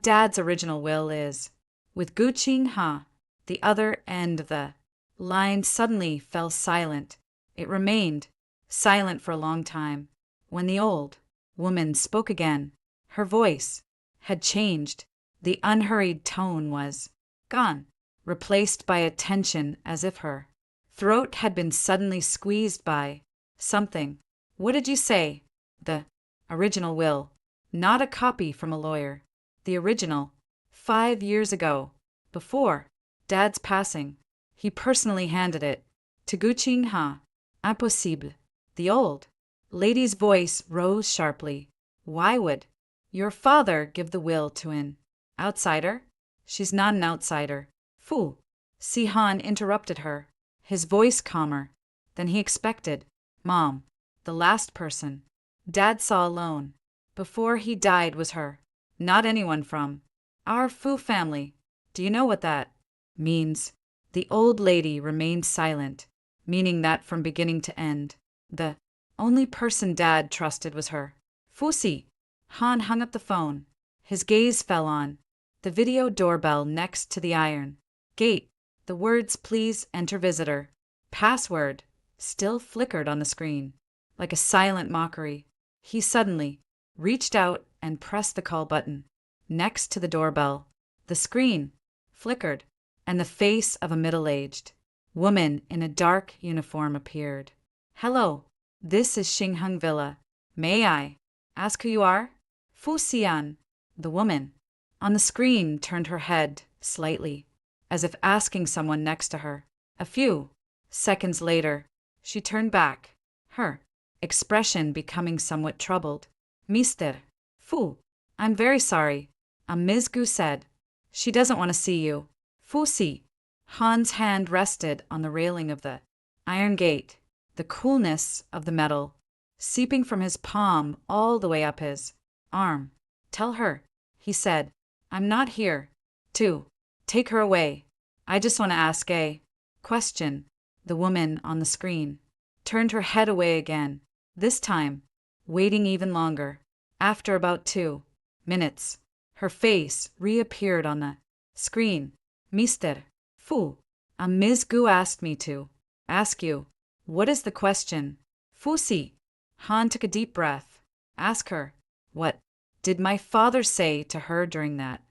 Dad's original will is with Gu Qinha." The other end of the line suddenly fell silent. It remained silent for a long time. When the old woman spoke again, her voice had changed. The unhurried tone was gone, replaced by a tension as if her throat had been suddenly squeezed by something. What did you say? The original will. Not a copy from a lawyer. The original. 5 years ago. Before Dad's passing. He personally handed it to Guqing Ha. Impossible. The old lady's voice rose sharply. Why would your father give the will to an outsider? She's not an outsider. Fool. Si Han interrupted her, his voice calmer than he expected. Mom, the last person Dad saw alone before he died was her, not anyone from our Fu family. Do you know what that means? The old lady remained silent, meaning that from beginning to end, the only person Dad trusted was her. Fu Si. Han hung up the phone. His gaze fell on the video doorbell next to the iron gate. The words "Please enter visitor. Password" still flickered on the screen, like a silent mockery. He suddenly reached out and pressed the call button. Next to the doorbell, the screen flickered, and the face of a middle-aged woman in a dark uniform appeared. Hello, this is Xingheng Villa. May I ask who you are? Fu Xian. The woman on the screen turned her head slightly, as if asking someone next to her. A few seconds later, she turned back, her expression becoming somewhat troubled. Mr. Fu, I'm very sorry, Ms. Gu said. She doesn't want to see you. Fu Si. Han's hand rested on the railing of the iron gate, the coolness of the metal seeping from his palm all the way up his arm. Tell her, he said, I'm not here to take her away. I just want to ask a question. The woman on the screen turned her head away again, this time waiting even longer. After about 2 minutes, her face reappeared on the screen. Mr. Fu, Ms. Gu asked me to ask you, what is the question? Fu Si. Han took a deep breath. Ask her, what did my father say to her during that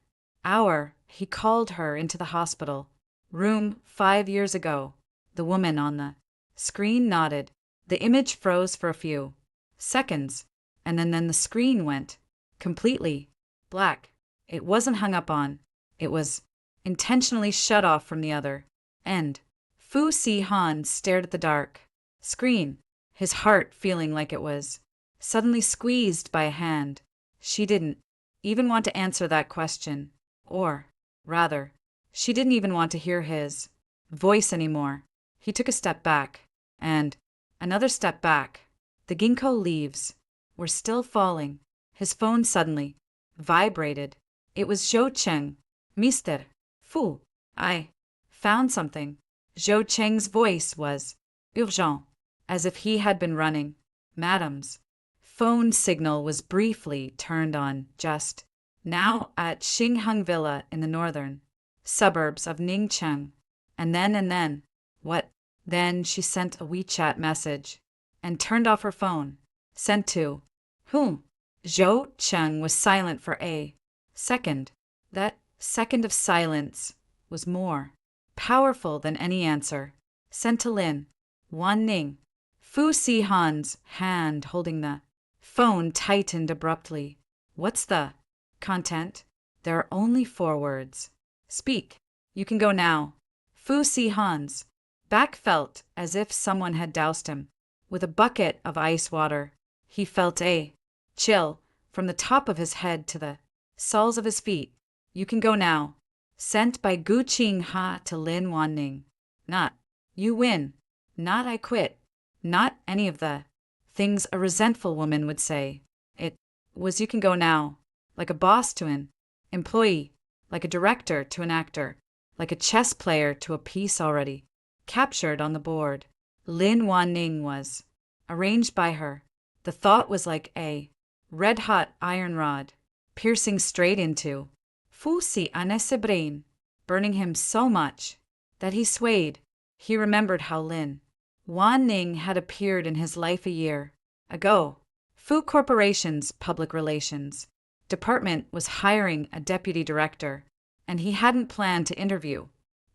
hour he called her into the hospital room 5 years ago? The woman on the screen nodded. The image froze for a few seconds, and then the screen went completely black. It wasn't hung up on. It was intentionally shut off from the other end. Fu Si Han stared at the dark screen, his heart feeling like it was suddenly squeezed by a hand. She didn't even want to answer that question, or, rather, she didn't even want to hear his voice anymore. He took a step back, and another step back. The ginkgo leaves were still falling. His phone suddenly vibrated. It was Zhou Cheng. Mr. Fu, I found something. Zhou Cheng's voice was urgent, as if he had been running. Madam's phone signal was briefly turned on just now at Xingheng Villa in the northern suburbs of Ningcheng. And then, what? Then she sent a WeChat message and turned off her phone. Sent to whom? Zhou Cheng was silent for a second. That second of silence was more powerful than any answer. Sent to Lin Wan Ning. Fu Si Han's hand holding the phone tightened abruptly. What's the content? There are only 4 words. Speak. You can go now. Fu Si Han's back felt as if someone had doused him with a bucket of ice water. He felt a chill from the top of his head to the soles of his feet. You can go now. Sent by Gu Qing Ha to Lin Wanning. Not, you win. Not, I quit. Not any of the things a resentful woman would say. It was, you can go now. Like a boss to an employee. Like a director to an actor. Like a chess player to a piece already captured on the board. Lin Wanning was arranged by her. The thought was like a red-hot iron rod, piercing straight into Fu Si An's brain, burning him so much that he swayed. He remembered how Lin Wanning had appeared in his life a year ago. Fu Corporation's public relations department was hiring a deputy director, and he hadn't planned to interview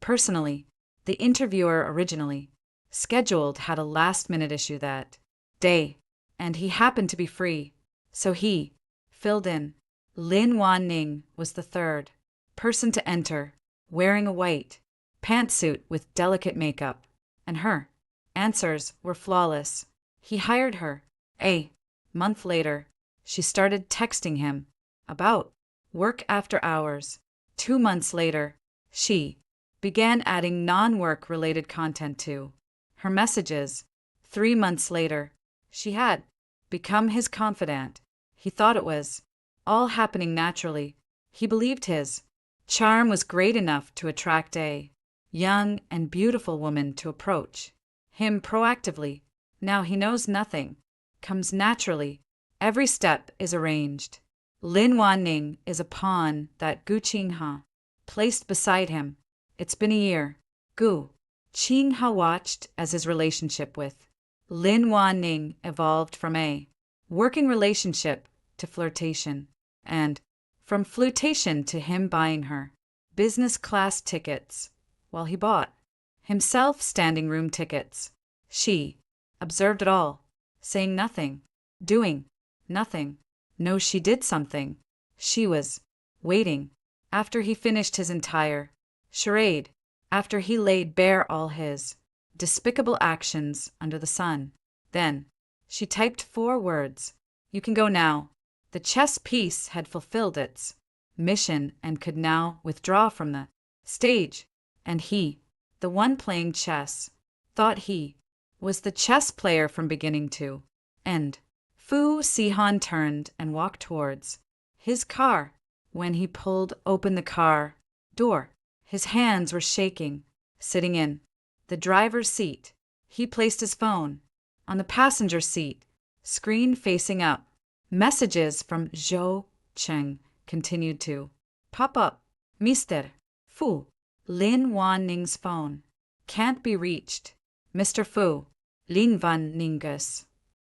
personally. The interviewer originally scheduled had a last-minute issue that day, and he happened to be free, so he filled in. Lin Wan Ning was the third person to enter, wearing a white pantsuit with delicate makeup, and her answers were flawless. He hired her. A month later, she started texting him about work after hours. 2 months later, she began adding non-work related content to her messages. 3 months later, she had become his confidant. He thought it was all happening naturally. He believed his charm was great enough to attract a young and beautiful woman to approach him proactively. Now he knows nothing comes naturally. Every step is arranged. Lin Wan Ning is a pawn that Gu Qingha placed beside him. It's been a year. Gu Qingha watched as his relationship with Lin Wan Ning evolved from a working relationship to flirtation, and from flirtation to him buying her business class tickets while he bought himself standing room tickets. She observed it all, saying nothing, doing nothing. No, she did something. She was waiting. After he finished his entire charade, after he laid bare all his despicable actions under the sun, then she typed 4 words. You can go now. The chess piece had fulfilled its mission and could now withdraw from the stage. And he, the one playing chess, thought he was the chess player from beginning to end. Fu Sihan turned and walked towards his car. When he pulled open the car door, his hands were shaking. Sitting in the driver's seat, he placed his phone on the passenger seat, screen facing up. Messages from Zhou Cheng continued to pop up. Mr. Fu, Lin Wan Ning's phone can't be reached. Mr. Fu, Lin Van Ning's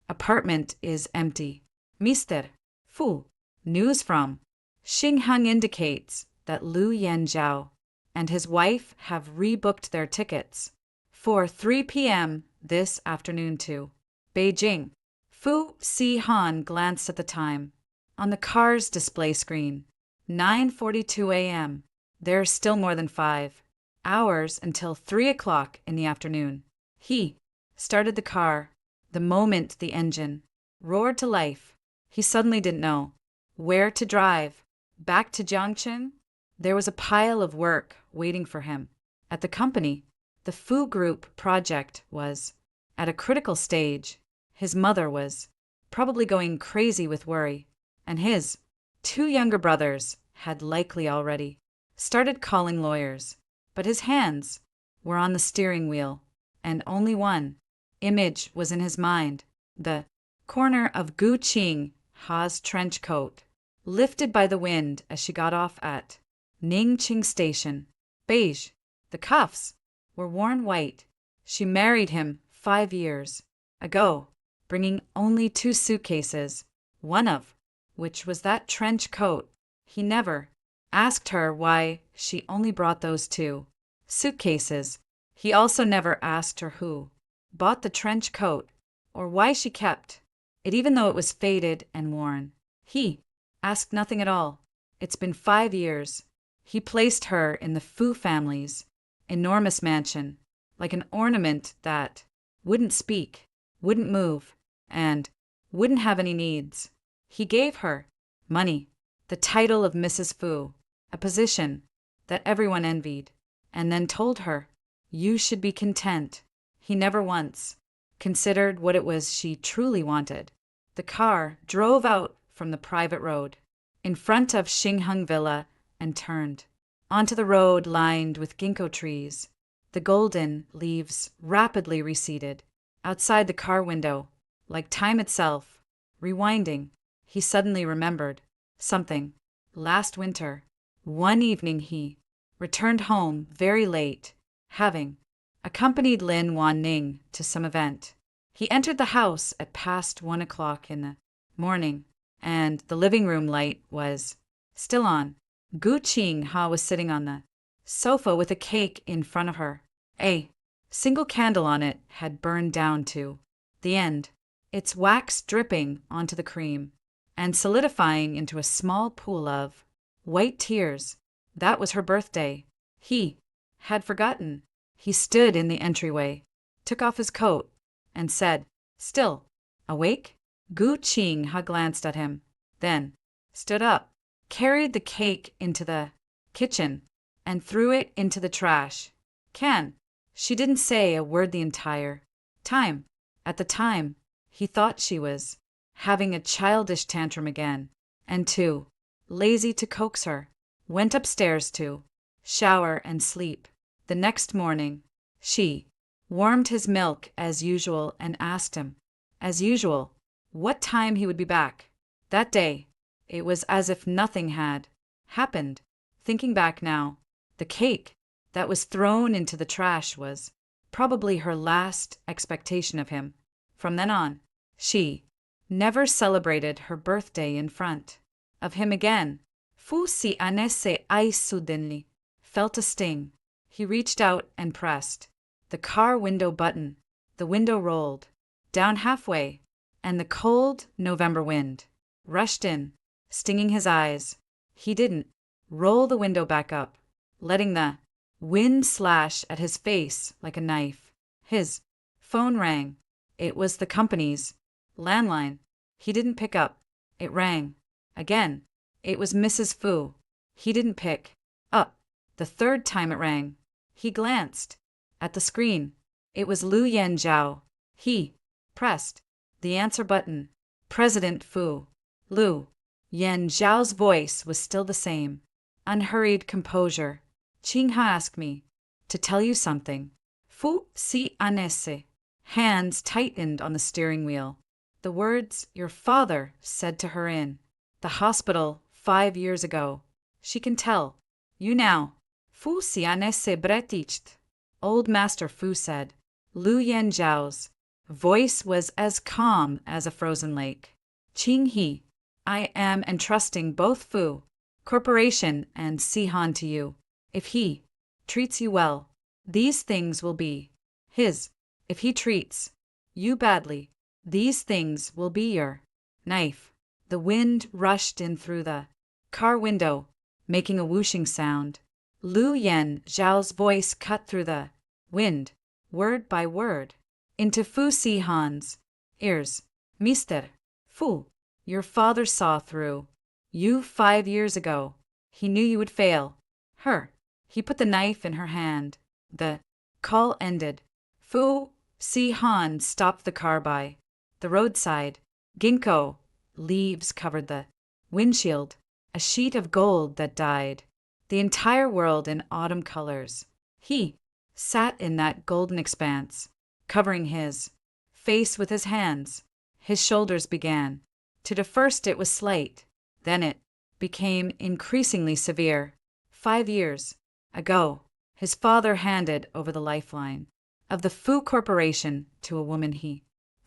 apartment is empty. Mr. Fu, news from Xinghang indicates that Lu Yanzhao and his wife have rebooked their tickets for 3 p.m. this afternoon to Beijing. Fu Sihan glanced at the time on the car's display screen. 9:42 a.m. There's still more than 5 hours until 3 o'clock in the afternoon. He started the car. The moment the engine roared to life, he suddenly didn't know where to drive. Back to Jiangchen? There was a pile of work waiting for him. At the company, the Fu Group project was at a critical stage. His mother was probably going crazy with worry, and his 2 younger brothers had likely already started calling lawyers. But his hands were on the steering wheel, and only one image was in his mind: the corner of Gu Qingha's trench coat, lifted by the wind as she got off at Ningqing Station. Beige. The cuffs were worn white. She married him 5 years ago, bringing only 2 suitcases, one of which was that trench coat. He never asked her why she only brought those 2 suitcases. He also never asked her who bought the trench coat or why she kept it even though it was faded and worn. He asked nothing at all. It's been 5 years. He placed her in the Fu family's enormous mansion, like an ornament that wouldn't speak, wouldn't move, and wouldn't have any needs. He gave her money, the title of Mrs. Fu, a position that everyone envied, and then told her, you should be content. He never once considered what it was she truly wanted. The car drove out from the private road in front of Xinghang Villa and turned onto the road lined with ginkgo trees. The golden leaves rapidly receded outside the car window, like time itself. Rewinding, he suddenly remembered something. Last winter, one evening he returned home very late, having accompanied Lin Wan Ning to some event. He entered the house at past 1 o'clock in the morning, and the living room light was still on. Gu Qingha was sitting on the sofa with a cake in front of her. A Single candle on it had burned down to the end, its wax dripping onto the cream and solidifying into a small pool of white tears. That was her birthday. He had forgotten. He stood in the entryway, took off his coat, and said, "Still awake?" Gu Qingha glanced at him, then stood up, carried the cake into the kitchen, and threw it into the trash can. She didn't say a word the entire time. At the time, he thought she was having a childish tantrum again, and too lazy to coax her. Went upstairs to shower and sleep. The next morning, she warmed his milk as usual and asked him, as usual, what time he would be back. That day, it was as if nothing had happened. Thinking back now, the cake that was thrown into the trash was probably her last expectation of him. From then on, she never celebrated her birthday in front of him again. Fu si anesse ai suddenly felt a sting. He reached out and pressed the car window button. The window rolled down halfway, and the cold November wind rushed in, stinging his eyes. He didn't roll the window back up, letting the wind slash at his face like a knife. His phone rang. It was the company's landline. He didn't pick up. It rang again. It was Mrs. Fu. He didn't pick up. The third time it rang. He glanced at the screen. It was Lu Yanzhao. He pressed the answer button. President Fu. Lu Yanzhao's voice was still the same. Unhurried composure. Qingha asked me to tell you something. Fu si anesse. Hands tightened on the steering wheel. The words your father said to her in the hospital 5 years ago. She can tell you now. Fu si anesse breticht. Old Master Fu said. Lu Yanzhao's voice was as calm as a frozen lake. Qinghe, I am entrusting both Fu Corporation and Sihan to you. If he treats you well, these things will be his. If he treats you badly, these things will be your knife. The wind rushed in through the car window, making a whooshing sound. Lu Yanzhao's voice cut through the wind, word by word, into Fu Sihan's ears. Mister Fu, your father saw through you 5 years ago. He knew you would fail her. He put the knife in her hand. The call ended. Fu Sihan stopped the car by the roadside. Ginkgo leaves covered the windshield, a sheet of gold that dyed the entire world in autumn colors. He sat in that golden expanse, covering his face with his hands. His shoulders began to first it was slight, then it became increasingly severe. 5 years ago, his father handed over the lifeline of the Fu Corporation to a woman he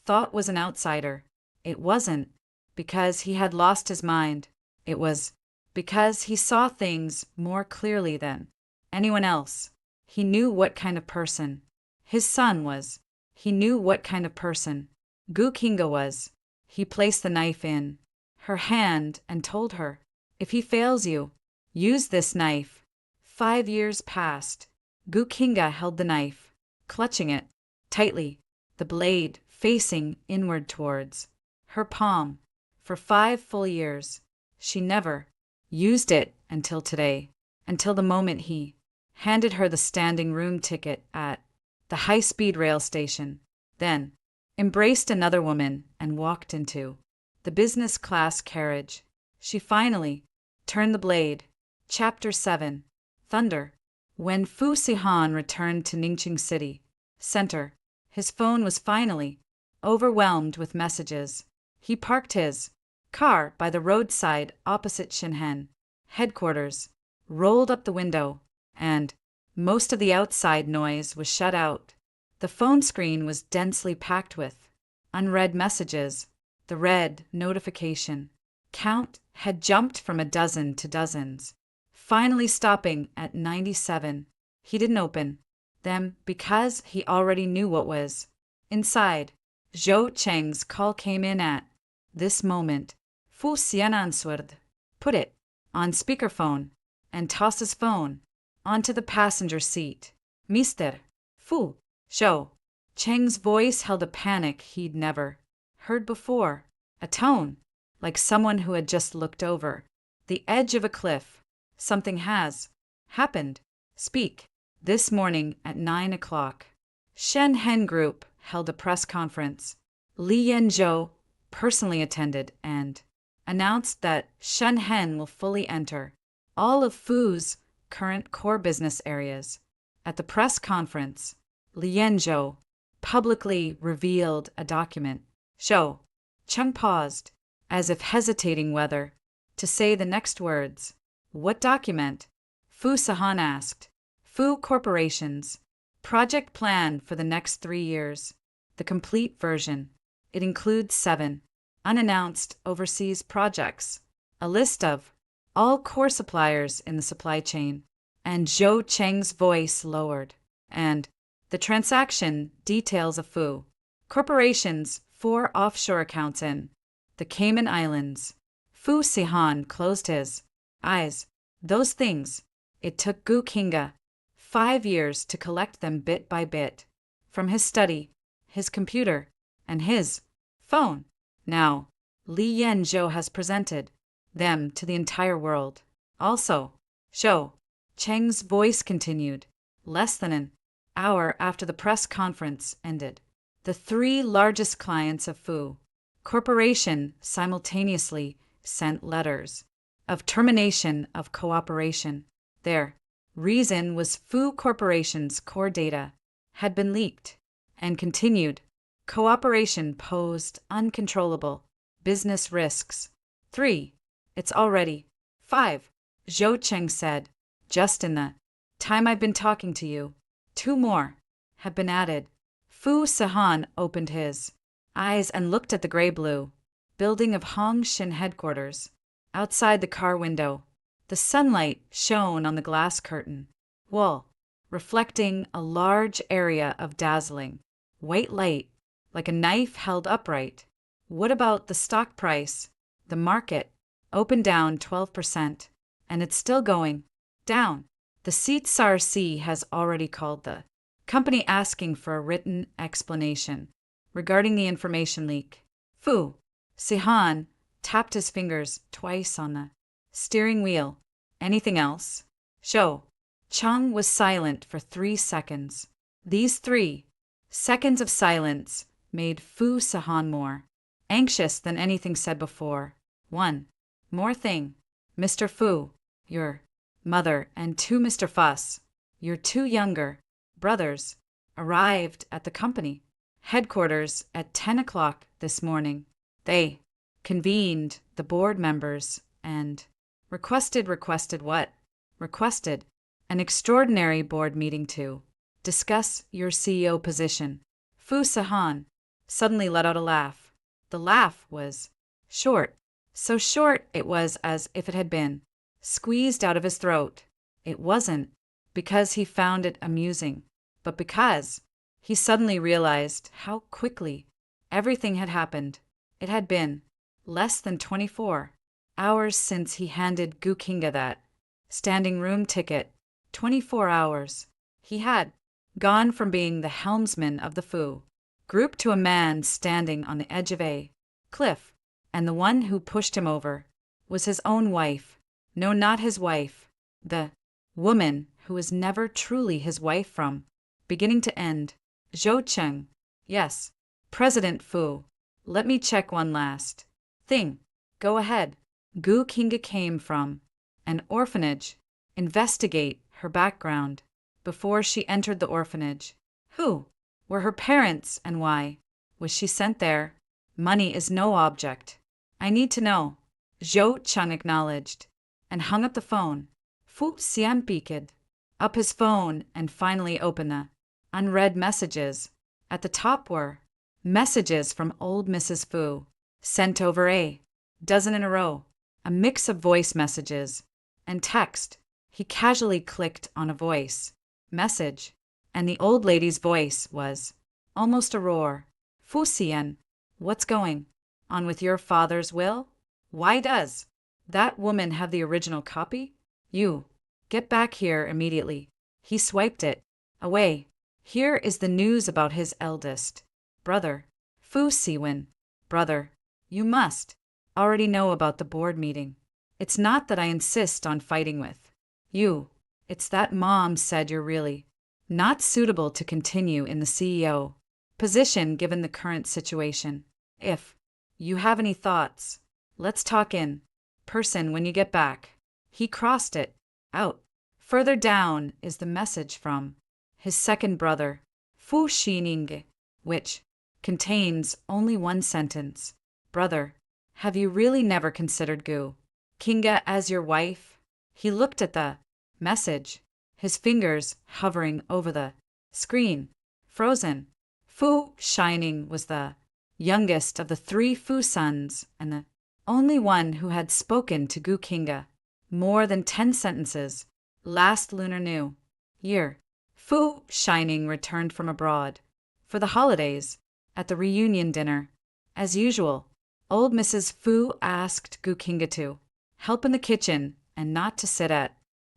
thought was an outsider. It wasn't because he had lost his mind. It was because he saw things more clearly than anyone else. He knew what kind of person his son was. He knew what kind of person Gu Kinga was. He placed the knife in her hand and told her, if he fails you, use this knife. 5 years passed. Gu Kinga held the knife, clutching it tightly, the blade facing inward towards her palm. For 5 full years, she never used it until today, until the moment he handed her the standing room ticket at the high-speed rail station, then embraced another woman and walked into the business class carriage. She finally turned the blade. Chapter 7. Thunder. When Fu Sihan returned to Ningqing City Center, his phone was finally overwhelmed with messages. He parked his car by the roadside opposite Shinhen headquarters, rolled up the window, and most of the outside noise was shut out. The phone screen was densely packed with unread messages. The red notification count had jumped from a dozen to dozens, finally stopping at 97. He didn't open them because he already knew what was inside. Zhou Cheng's call came in at this moment. Fu Xian answered, put it on speakerphone, and tossed his phone onto the passenger seat. Mister Fu. Zhou Cheng's voice held a panic he'd never heard before, a tone like someone who had just looked over the edge of a cliff. Something has happened. Speak. This morning at 9 o'clock, Shen Hen Group held a press conference. Li Yanzhou personally attended and announced that Shen Hen will fully enter all of Fu's current core business areas. At the press conference, Li Yanzhou publicly revealed a document. Zhou Cheng paused, as if hesitating whether to say the next words. What document? Fu Sahan asked. Fu Corporation's project plan for the next 3 years. The complete version. It includes 7 unannounced overseas projects, a list of all core suppliers in the supply chain, and Zhou Cheng's voice lowered. And the transaction details of Fu Corporation's 4 offshore accounts in the Cayman Islands. Fu Sihan closed his eyes. Those things. It took Gu Kinga 5 years to collect them bit by bit from his study, his computer, and his phone. Now, Li Yanzhou has presented them to the entire world. Also, Zhou Cheng's voice continued. Less than an hour after the press conference ended, the 3 largest clients of Fu Corporation simultaneously sent letters of termination of cooperation. Their reason was Fu Corporation's core data had been leaked, and continued cooperation posed uncontrollable business risks. 3. It's already 5, Zhou Cheng said. Just in the time I've been talking to you, 2 more have been added. Fu Sihan opened his eyes and looked at the gray-blue building of Hong Shin headquarters. Outside the car window, the sunlight shone on the glass curtain wall, reflecting a large area of dazzling white light, like a knife held upright. What about the stock price? The market opened down 12%, and it's still going down. The CSRC has already called the company asking for a written explanation regarding the information leak. Fu Sihan tapped his fingers twice on the steering wheel. Anything else? Zhou Cheng was silent for 3 seconds. These 3 seconds of silence made Fu Sihan more anxious than anything said before. 1 more thing. Mr. Fu, your mother, and 2 Mr. Fuss, your 2 younger brothers, arrived at the company headquarters at 10 o'clock this morning. They convened the board members and requested what? Requested an extraordinary board meeting to discuss your CEO position. Fu Sihan suddenly let out a laugh. The laugh was short, so short it was as if it had been squeezed out of his throat. It wasn't because he found it amusing, but because he suddenly realized how quickly everything had happened. It had been less than 24 hours since he handed Gu Kinga that standing room ticket. 24 hours. He had gone from being the helmsman of the Fu Group to a man standing on the edge of a cliff, and the one who pushed him over was his own wife. No, not his wife. The woman who was never truly his wife from beginning to end. Zhou Cheng. Yes, President Fu. Let me check one last thing. Go ahead. Gu Kinga came from an orphanage. Investigate her background before she entered the orphanage. Who were her parents and why was she sent there? Money is no object. I need to know. Zhou Cheng acknowledged and hung up the phone. Fu Xian picked up his phone and finally opened the unread messages. At the top were messages from old Mrs. Fu, sent over a dozen in a row, a mix of voice messages and text. He casually clicked on a voice message and the old lady's voice was almost a roar. Fu Xian, what's going on with your father's will? Why does that woman have the original copy? You, get back here immediately. He swiped it away. Here is the news about his eldest brother, Fu Siwen. Brother, you must already know about the board meeting. It's not that I insist on fighting with you. It's that Mom said you're really not suitable to continue in the CEO position given the current situation. If you have any thoughts, let's talk in person when you get back. He crossed it out. Further down is the message from his second brother, Fu Xining, which contains only one sentence. Brother, have you really never considered Gu Kinga as your wife? He looked at the message, his fingers hovering over the screen, frozen. Fu Shining was the youngest of the three Fu sons and the only one who had spoken to Gu Kinga more than 10 sentences last Lunar New Year. Fu Shining returned from abroad for the holidays. At the reunion dinner, as usual, old Mrs. Fu asked Gu Kinga to help in the kitchen and not to sit at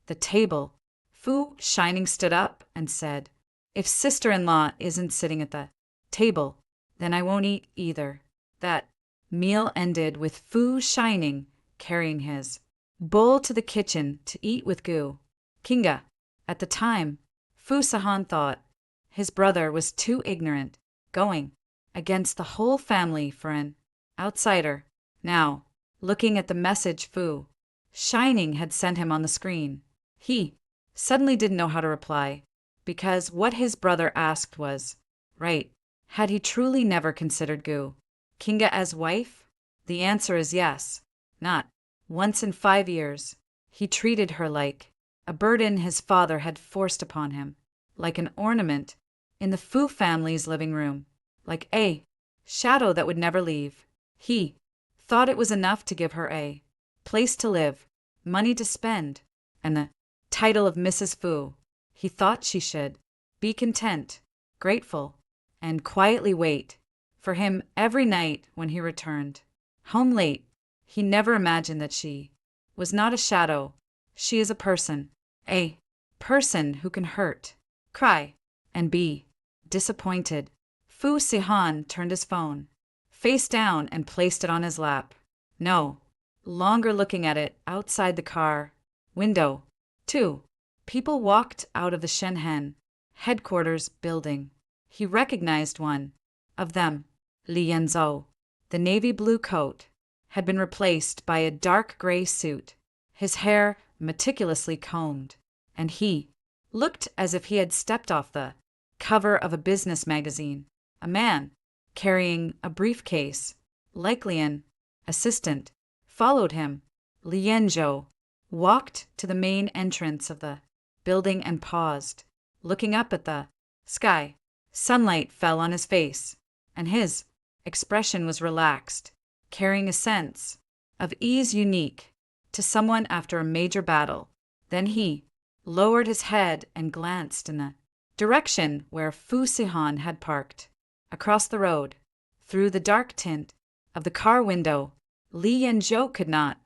the table. Fu Shining stood up and said, if sister-in-law isn't sitting at the table, then I won't eat either. That meal ended with Fu Shining carrying his bowl to the kitchen to eat with Gu Kinga. At the time, Fu Sahan thought his brother was too ignorant, going against the whole family for an outsider. Now, looking at the message Fu Shining had sent him on the screen, he suddenly didn't know how to reply, because what his brother asked was right. Had he truly never considered Gu Kinga as wife? The answer is yes. Not once in 5 years. He treated her like a burden his father had forced upon him, like an ornament in the Fu family's living room, like a shadow that would never leave. He thought it was enough to give her a place to live, money to spend, and the title of Mrs. Fu. He thought she should be content, grateful, and quietly wait for him every night when he returned home late. He never imagined that she was not a shadow. She is a person who can hurt, cry, and be disappointed. Fu Sihan turned his phone face down and placed it on his lap, no longer looking at it outside the car window. 2 people walked out of the Shenzhen headquarters building. He recognized one of them. Li Yanzhou. The navy blue coat had been replaced by a dark gray suit, his hair meticulously combed, and he looked as if he had stepped off the cover of a business magazine. A man carrying a briefcase, likely an assistant, followed him. Li Yanzhou walked to the main entrance of the building and paused, looking up at the sky. Sunlight fell on his face, and his expression was relaxed, carrying a sense of ease unique to someone after a major battle. Then he lowered his head and glanced in the direction where Fu Sihan had parked. Across the road, through the dark tint of the car window, Li Yanzhou could not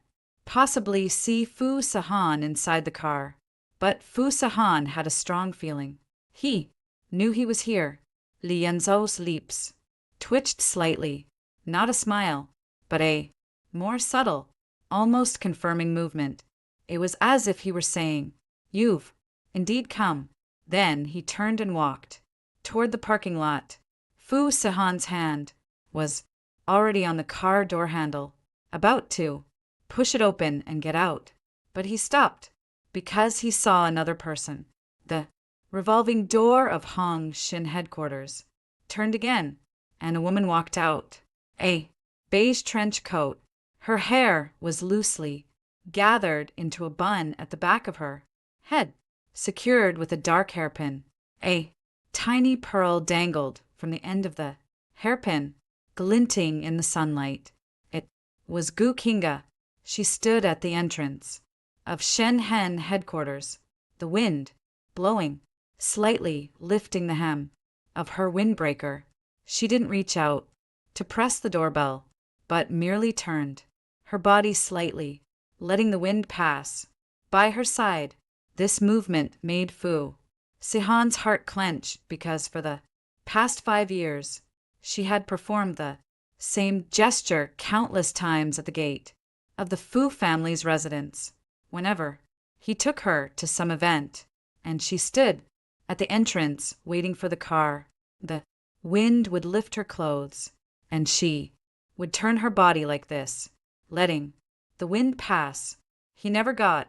possibly see Fu Sihan inside the car. But Fu Sihan had a strong feeling. He knew he was here. Li Yanzhou's lips twitched slightly, not a smile, but a more subtle, almost confirming movement. It was as if he were saying, "You've indeed come." Then he turned and walked toward the parking lot. Fu Sihan's hand was already on the car door handle, about to push it open and get out. But he stopped because he saw another person. The revolving door of Hong Shin headquarters turned again, and a woman walked out. A beige trench coat. Her hair was loosely gathered into a bun at the back of her head, secured with a dark hairpin. A tiny pearl dangled from the end of the hairpin, glinting in the sunlight. It was Gu Kinga. She stood at the entrance of Shenzhen headquarters, the wind blowing slightly lifting the hem of her windbreaker. She didn't reach out to press the doorbell, but merely turned her body slightly, letting the wind pass by her side. This movement made Fu Sihan's heart clench because for the past 5 years she had performed the same gesture countless times at the gate of the Fu family's residence. Whenever he took her to some event, and she stood at the entrance waiting for the car, the wind would lift her clothes, and she would turn her body like this, letting the wind pass. He never got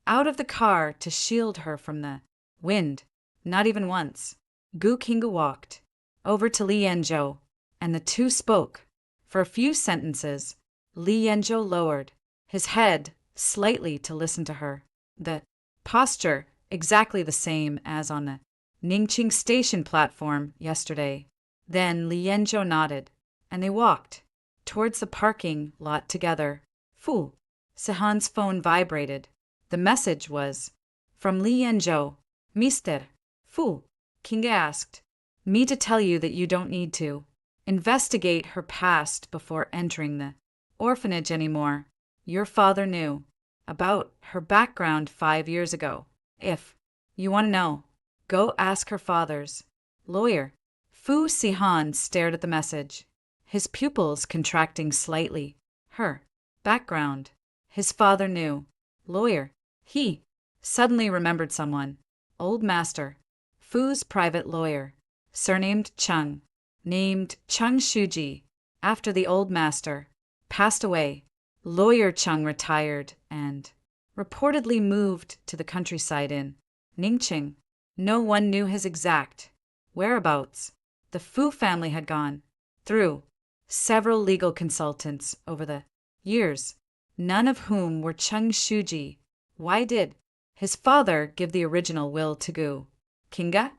out of the car to shield her from the wind, not even once. Gu Kinga walked over to Li Yanzhou, and the two spoke for a few sentences. Li Yanzhou lowered his head slightly to listen to her, the posture exactly the same as on the Ningqing station platform yesterday. Then Li Yanzhou nodded, and they walked towards the parking lot together. Fu Sihan's phone vibrated. The message was from Li Yanzhou. Mr. Fu, Kinga asked me to tell you that you don't need to investigate her past before entering the orphanage anymore. Your father knew about her background 5 years ago. If you want to know, go ask her father's lawyer. Fu Sihan stared at the message, his pupils contracting slightly. Her background. His father knew. Lawyer. He suddenly remembered someone. Old Master. Fu's private lawyer. Surnamed Chung. Named Chung Shuji. After the Old Master passed away, Lawyer Chung retired and reportedly moved to the countryside in Ningqing. No one knew his exact whereabouts. The Fu family had gone through several legal consultants over the years, none of whom were Chung Shuji. Why did his father give the original will to Gu Kinga?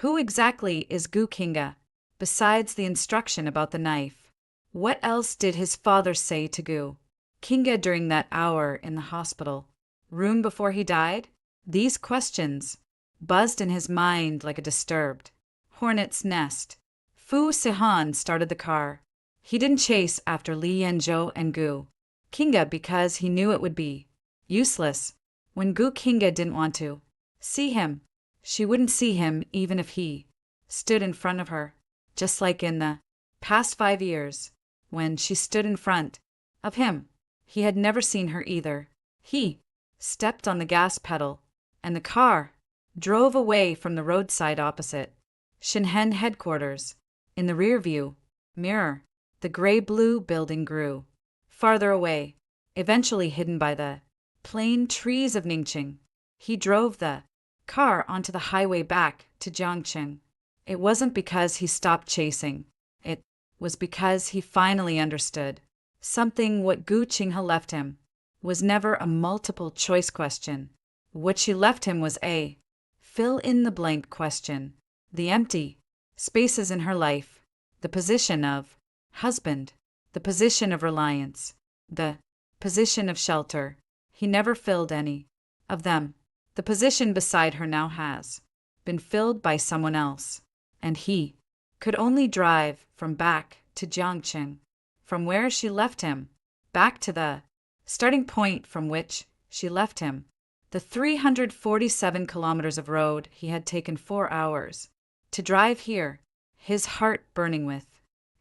Who exactly is Gu Kinga, besides the instruction about the knife? What else did his father say to Gu Kinga during that hour in the hospital room before he died? These questions buzzed in his mind like a disturbed hornet's nest. Fu Sihan started the car. He didn't chase after Li Yanzhou and Gu Kinga because he knew it would be useless. When Gu Kinga didn't want to see him, she wouldn't see him even if he stood in front of her, just like in the past 5 years, when she stood in front of him. He had never seen her either. He stepped on the gas pedal, and the car drove away from the roadside opposite Shinhen headquarters. In the rearview mirror, the gray-blue building grew farther away, eventually hidden by the plain trees of Ningqing. He drove the car onto the highway back to Jiangqing. It wasn't because he stopped chasing. It was because he finally understood something. What Gu Qinghe left him was never a multiple-choice question. What she left him was a fill-in-the-blank question. The empty spaces in her life, the position of husband, the position of reliance, the position of shelter. He never filled any of them. The position beside her now has been filled by someone else, and he could only drive from back to Jiangqing, from where she left him, back to the starting point from which she left him. The 347 kilometers of road he had taken 4 hours to drive here, his heart burning with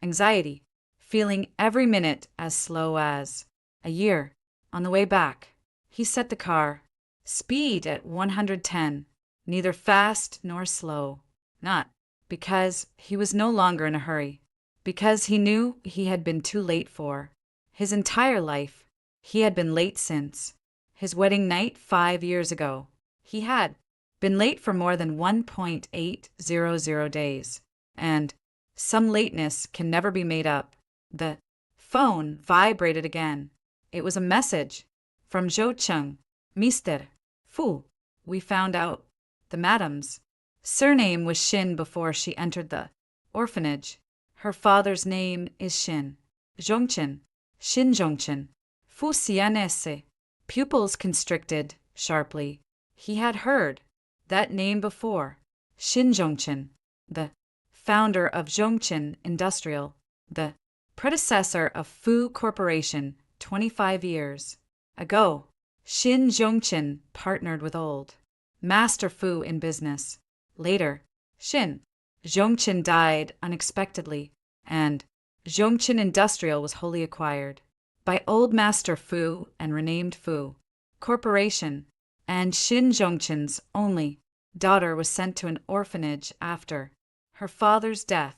anxiety, feeling every minute as slow as a year. On the way back, he set the car speed at 110, neither fast nor slow. Not because he was no longer in a hurry, because he knew he had been too late for his entire life. He had been late since his wedding night 5 years ago. He had been late for more than 1.800 days, and some lateness can never be made up. The phone vibrated again. It was a message from Zhou Cheng. Mr. Fu, we found out the madam's surname was Shin before she entered the orphanage. Her father's name is Shin Zhongchen. Shin Zhongchen. Fu Xianese. Pupils constricted sharply. He had heard that name before. Shin Zhongchen, the founder of Zhongchen Industrial, the predecessor of Fu Corporation 25 years ago. Shin Zhongchen partnered with old Master Fu in business. Later, Shin Zhongchen died unexpectedly, and Zhongchen Industrial was wholly acquired by Old Master Fu and renamed Fu Corporation, and Shin Zhongchen's only daughter was sent to an orphanage after her father's death.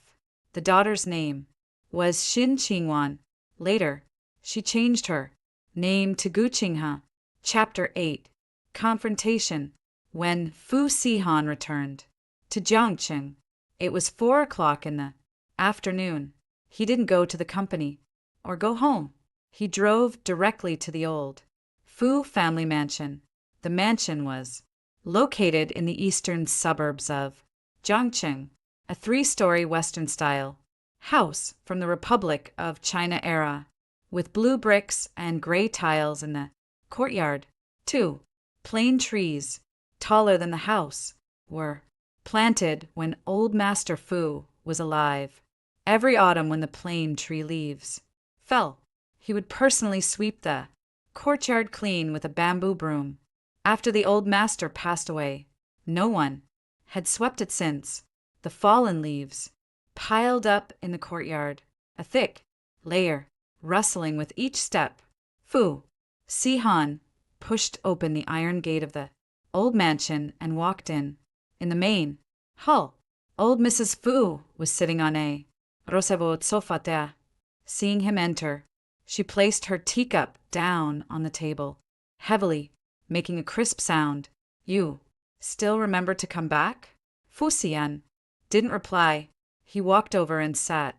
The daughter's name was Shin Qingwan. Later, she changed her name to Gu Qinghe. Chapter 8. Confrontation. When Fu Sihan returned to Jiangqing, it was 4 o'clock in the afternoon. He didn't go to the company or go home. He drove directly to the old Fu family mansion. The mansion was located in the eastern suburbs of Jiangqing, a 3-story Western-style house from the Republic of China era, with blue bricks and gray tiles in the courtyard. 2 plain trees, taller than the house, were planted when Old Master Fu was alive. Every autumn when the plane tree leaves fell, he would personally sweep the courtyard clean with a bamboo broom. After the old master passed away, no one had swept it since. The fallen leaves piled up in the courtyard, a thick layer, rustling with each step. Fu Sihan pushed open the iron gate of the old mansion and walked in. In the main hall, old Mrs. Fu was sitting on a rosewood sofa. Seeing him enter, she placed her teacup down on the table, heavily, making a crisp sound. "You still remember to come back?" Fu Xian didn't reply. He walked over and sat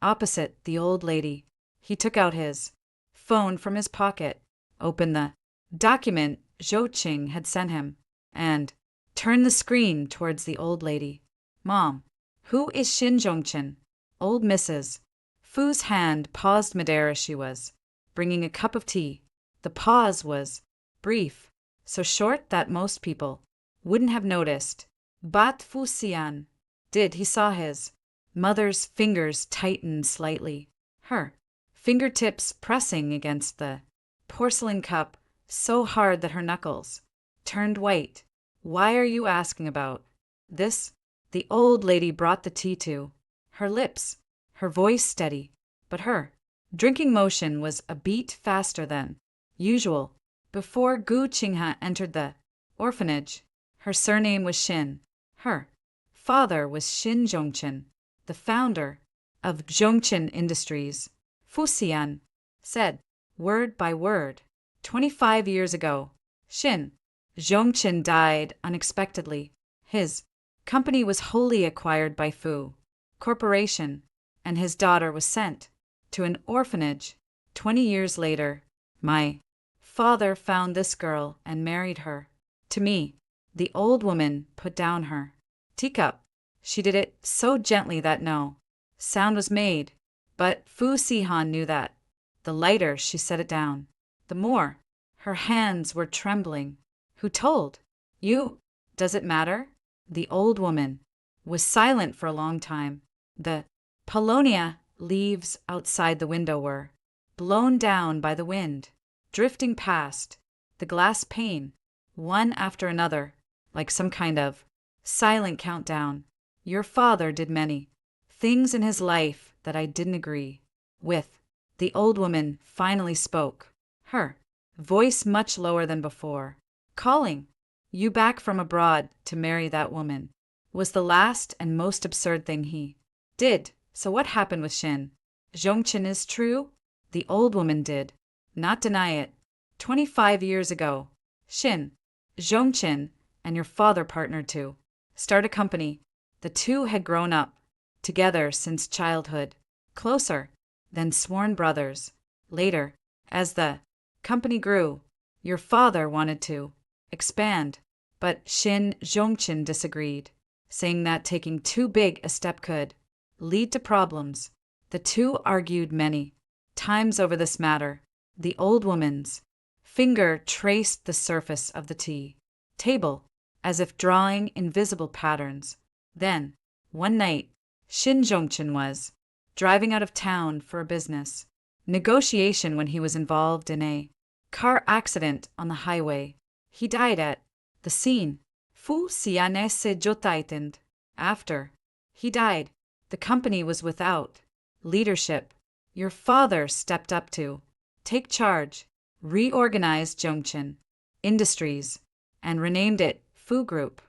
opposite the old lady. He took out his phone from his pocket, opened the document Zhou Qing had sent him, and turned the screen towards the old lady. "Mom, who is Shin Zhongchen?" Old Mrs. Fu's hand paused midair as she was bringing a cup of tea. The pause was brief, so short that most people wouldn't have noticed. But Fu Xian did. He saw his mother's fingers tighten slightly, her fingertips pressing against the porcelain cup so hard that her knuckles turned white. "Why are you asking about this?" The old lady brought the tea to her lips, her voice steady, but her drinking motion was a beat faster than usual. Before Gu Qinghe entered the orphanage, her surname was Shin. Her father was Shin Zhongchen, the founder of Zhongchen Industries. Fu Xian said, word by word, 25 years ago, Shin Zhongchen died unexpectedly. His company was wholly acquired by Fu Corporation, and his daughter was sent to an orphanage. 20 years later, my father found this girl and married her to me. The old woman put down her teacup. She did it so gently that no sound was made, but Fu Sihan knew that the lighter she set it down, the more her hands were trembling. "Who told you? Does it matter?" The old woman was silent for a long time. The paulownia leaves outside the window were blown down by the wind, drifting past the glass pane, one after another, like some kind of silent countdown. "Your father did many things in his life that I didn't agree with." The old woman finally spoke, her voice much lower than before. "Calling you back from abroad to marry that woman was the last and most absurd thing he did. So what happened with Shin Zhongchen is true?" The old woman did not deny it. 25 years ago, Shin Zhongchen and your father partnered to start a company. The two had grown up together since childhood, closer than sworn brothers. Later, as the company grew, your father wanted to expand, but Shin Zhongchen disagreed, saying that taking too big a step could lead to problems. The two argued many times over this matter. The old woman's finger traced the surface of the tea table, as if drawing invisible patterns. Then, one night, Shin Jongchun was driving out of town for a business negotiation when he was involved in a car accident on the highway. He died at the scene. Fu siane se jotaitend. After he died, the company was without leadership. Your father stepped up to take charge, reorganized Jongchun Industries, and renamed it Fu Group.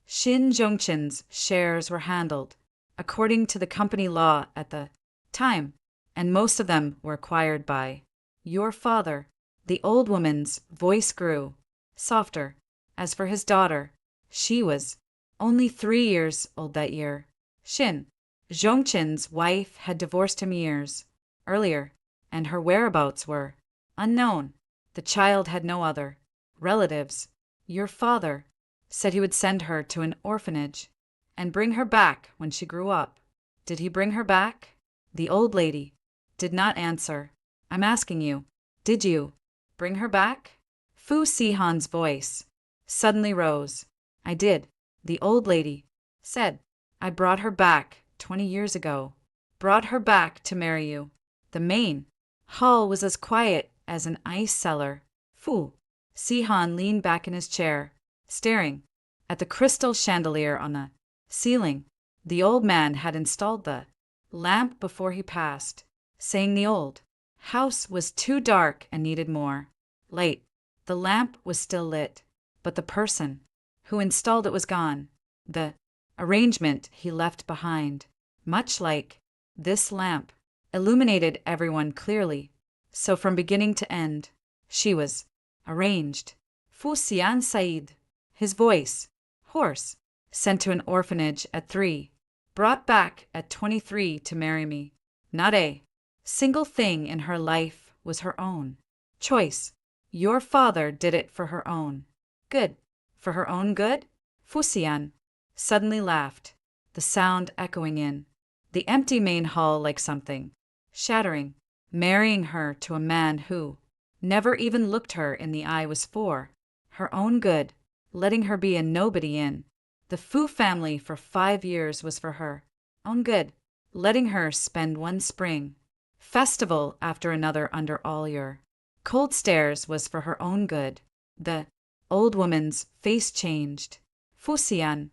Shin Jongchun's shares were handled according to the company law at the time, and most of them were acquired by your father. The old woman's voice grew softer. As for his daughter, she was only 3 years old that year. Shin Jongchun's wife had divorced him years earlier, and her whereabouts were unknown. The child had no other relatives. Your father said he would send her to an orphanage and bring her back when she grew up. Did he bring her back? The old lady did not answer. I'm asking you, did you bring her back? Fu Sihan's voice suddenly rose. I did, the old lady said. I brought her back 20 years ago. Brought her back to marry you. The main hall was as quiet as an ice cellar. Fu Sihan leaned back in his chair, staring at the crystal chandelier on the ceiling. The old man had installed the lamp before he passed, saying the old house was too dark and needed more light. The lamp was still lit, but the person who installed it was gone. The arrangement he left behind, much like this lamp, illuminated everyone clearly. So from beginning to end, she was arranged. Fu Sian Said, his voice hoarse, sent to an orphanage at 3, brought back at 23 to marry me. Not a single thing in her life was her own choice. Your father did it for her own good. For her own good? Fu Sian suddenly laughed, the sound echoing in the empty main hall like something shattering. Marrying her to a man who never even looked her in the eye was for her own good. Letting her be a nobody in the Fu family for 5 years was for her own good. Letting her spend one spring festival after another under all your cold stares was for her own good. The old woman's face changed. Fu Sian,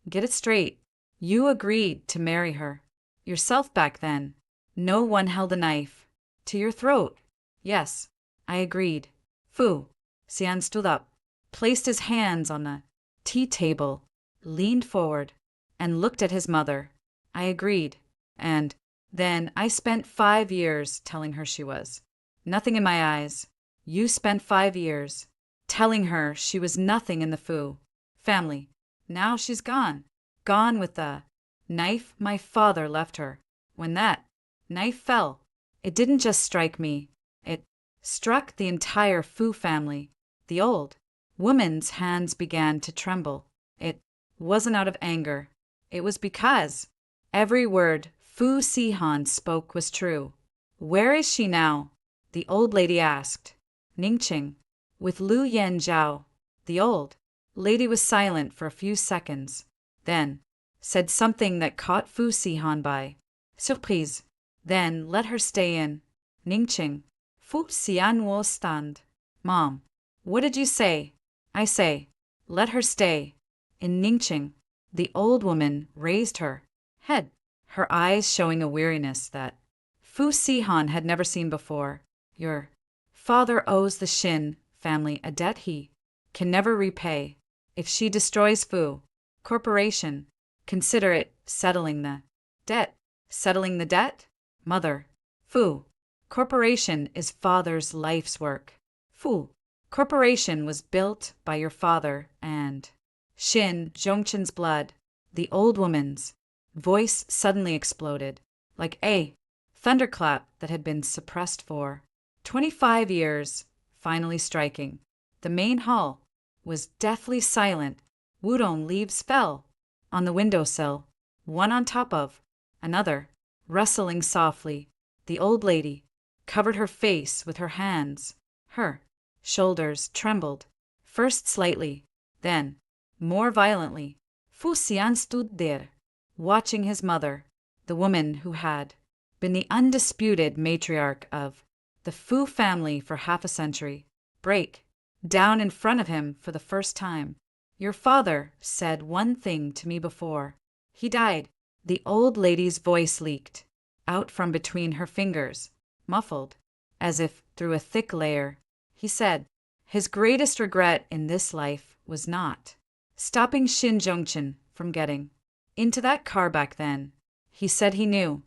get it straight. You agreed to marry her yourself back then. No one held a knife to your throat. Yes, I agreed. Fu Sian stood up, placed his hands on the tea table, leaned forward, and looked at his mother. I agreed. And then I spent 5 years telling her she was nothing in my eyes. You spent 5 years telling her she was nothing in the Fu family. Now she's gone. Gone with the knife my father left her. When that knife fell, it didn't just strike me. It struck the entire Fu family. The old woman's hands began to tremble. It wasn't out of anger. It was because every word Fu Sihan spoke was true. Where is she now? The old lady asked. Ningqing, with Lu Yan Zhao. The old lady was silent for a few seconds, then said something that caught Fu Sihan by surprise. Then let her stay in Ningqing. Fu Sian will stand. Mom, what did you say? I say, let her stay in Ningqing. The old woman raised her head, her eyes showing a weariness that Fu Sihan had never seen before. Your father owes the Shin family a debt he can never repay. If she destroys Fu Corporation, consider it settling the debt. Settling the debt? Mother, Fu Corporation is father's life's work. Fu Corporation was built by your father and Shin Zhongchun's blood. The old woman's voice suddenly exploded, like a thunderclap that had been suppressed for 25 years, finally striking. The main hall was deathly silent. Wudong leaves fell on the windowsill, one on top of another, rustling softly. The old lady covered her face with her hands. Her shoulders trembled, first slightly, then more violently. Fu Xian stood there, watching his mother, the woman who had been the undisputed matriarch of the Fu family for half a century, break down in front of him for the first time. Your father said one thing to me before he died. The old lady's voice leaked out from between her fingers, muffled, as if through a thick layer. He said his greatest regret in this life was not stopping Shin Zhongchen from getting into that car back then. He said he knew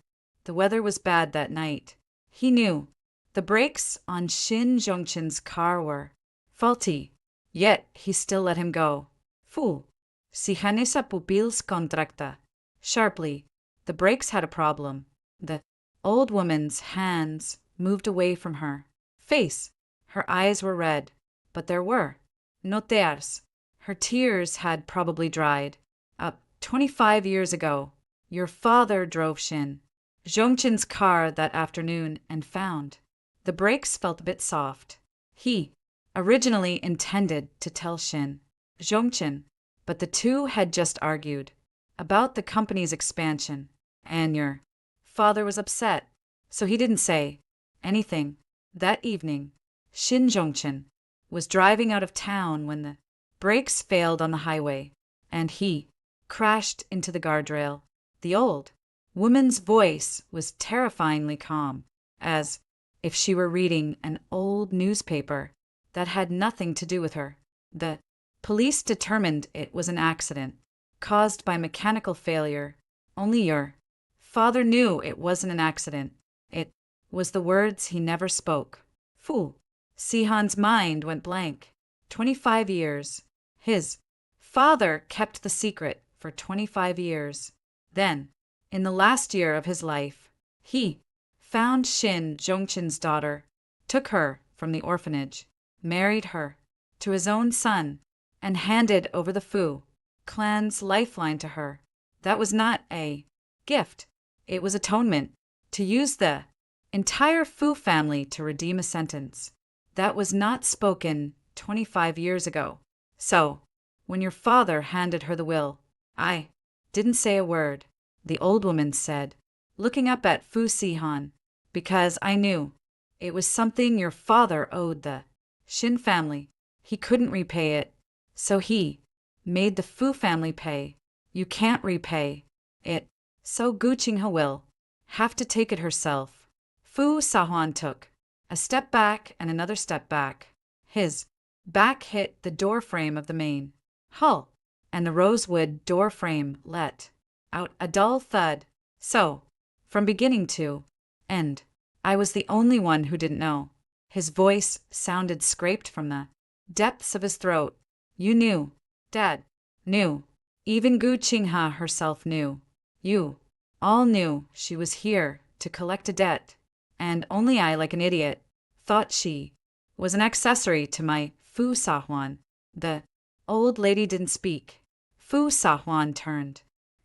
the weather was bad that night. He knew the brakes on Shin Zhongchen's car were faulty, yet he still let him go. Fu, si Hanesa pupils contracta. Sharply, the brakes had a problem. The old woman's hands moved away from her face. Her eyes were red, but there were no tears. Her tears had probably dried up 25 years ago. Your father drove Shin Zhongchen's car that afternoon and found the brakes felt a bit soft. He originally intended to tell Shin Zhongchen, but the two had just argued about the company's expansion, and your father was upset, so he didn't say anything. That evening, Shin Zhongchen was driving out of town when the brakes failed on the highway, and he crashed into the guardrail. The old woman's voice was terrifyingly calm, as if she were reading an old newspaper that had nothing to do with her. The police determined it was an accident caused by mechanical failure. Only your father knew it wasn't an accident. It was the words he never spoke. Fu Sihan's mind went blank. 25 years. His father kept the secret for 25 years. Then, in the last year of his life, he found Shin Zhongchen's daughter, took her from the orphanage, married her to his own son, and handed over the Fu clan's lifeline to her. That was not a gift. It was atonement, to use the entire Fu family to redeem a sentence that was not spoken 25 years ago. So, when your father handed her the will, I didn't say a word, the old woman said, looking up at Fu Sihan, because I knew it was something your father owed the Shin family. He couldn't repay it, so he made the Fu family pay. You can't repay it, so Gu Qinghe will have to take it herself. Fu Sahuan took a step back and another step back. His back hit the door frame of the main hull, and the rosewood door frame let out a dull thud. So, from beginning to end, I was the only one who didn't know. His voice sounded scraped from the depths of his throat. You knew. Dad knew. Even Gu Qinghe herself knew. You all knew she was here to collect a debt, and only I, like an idiot, thought she was an accessory to my Fu Sahuan. The old lady didn't speak. Fu Sahuan turned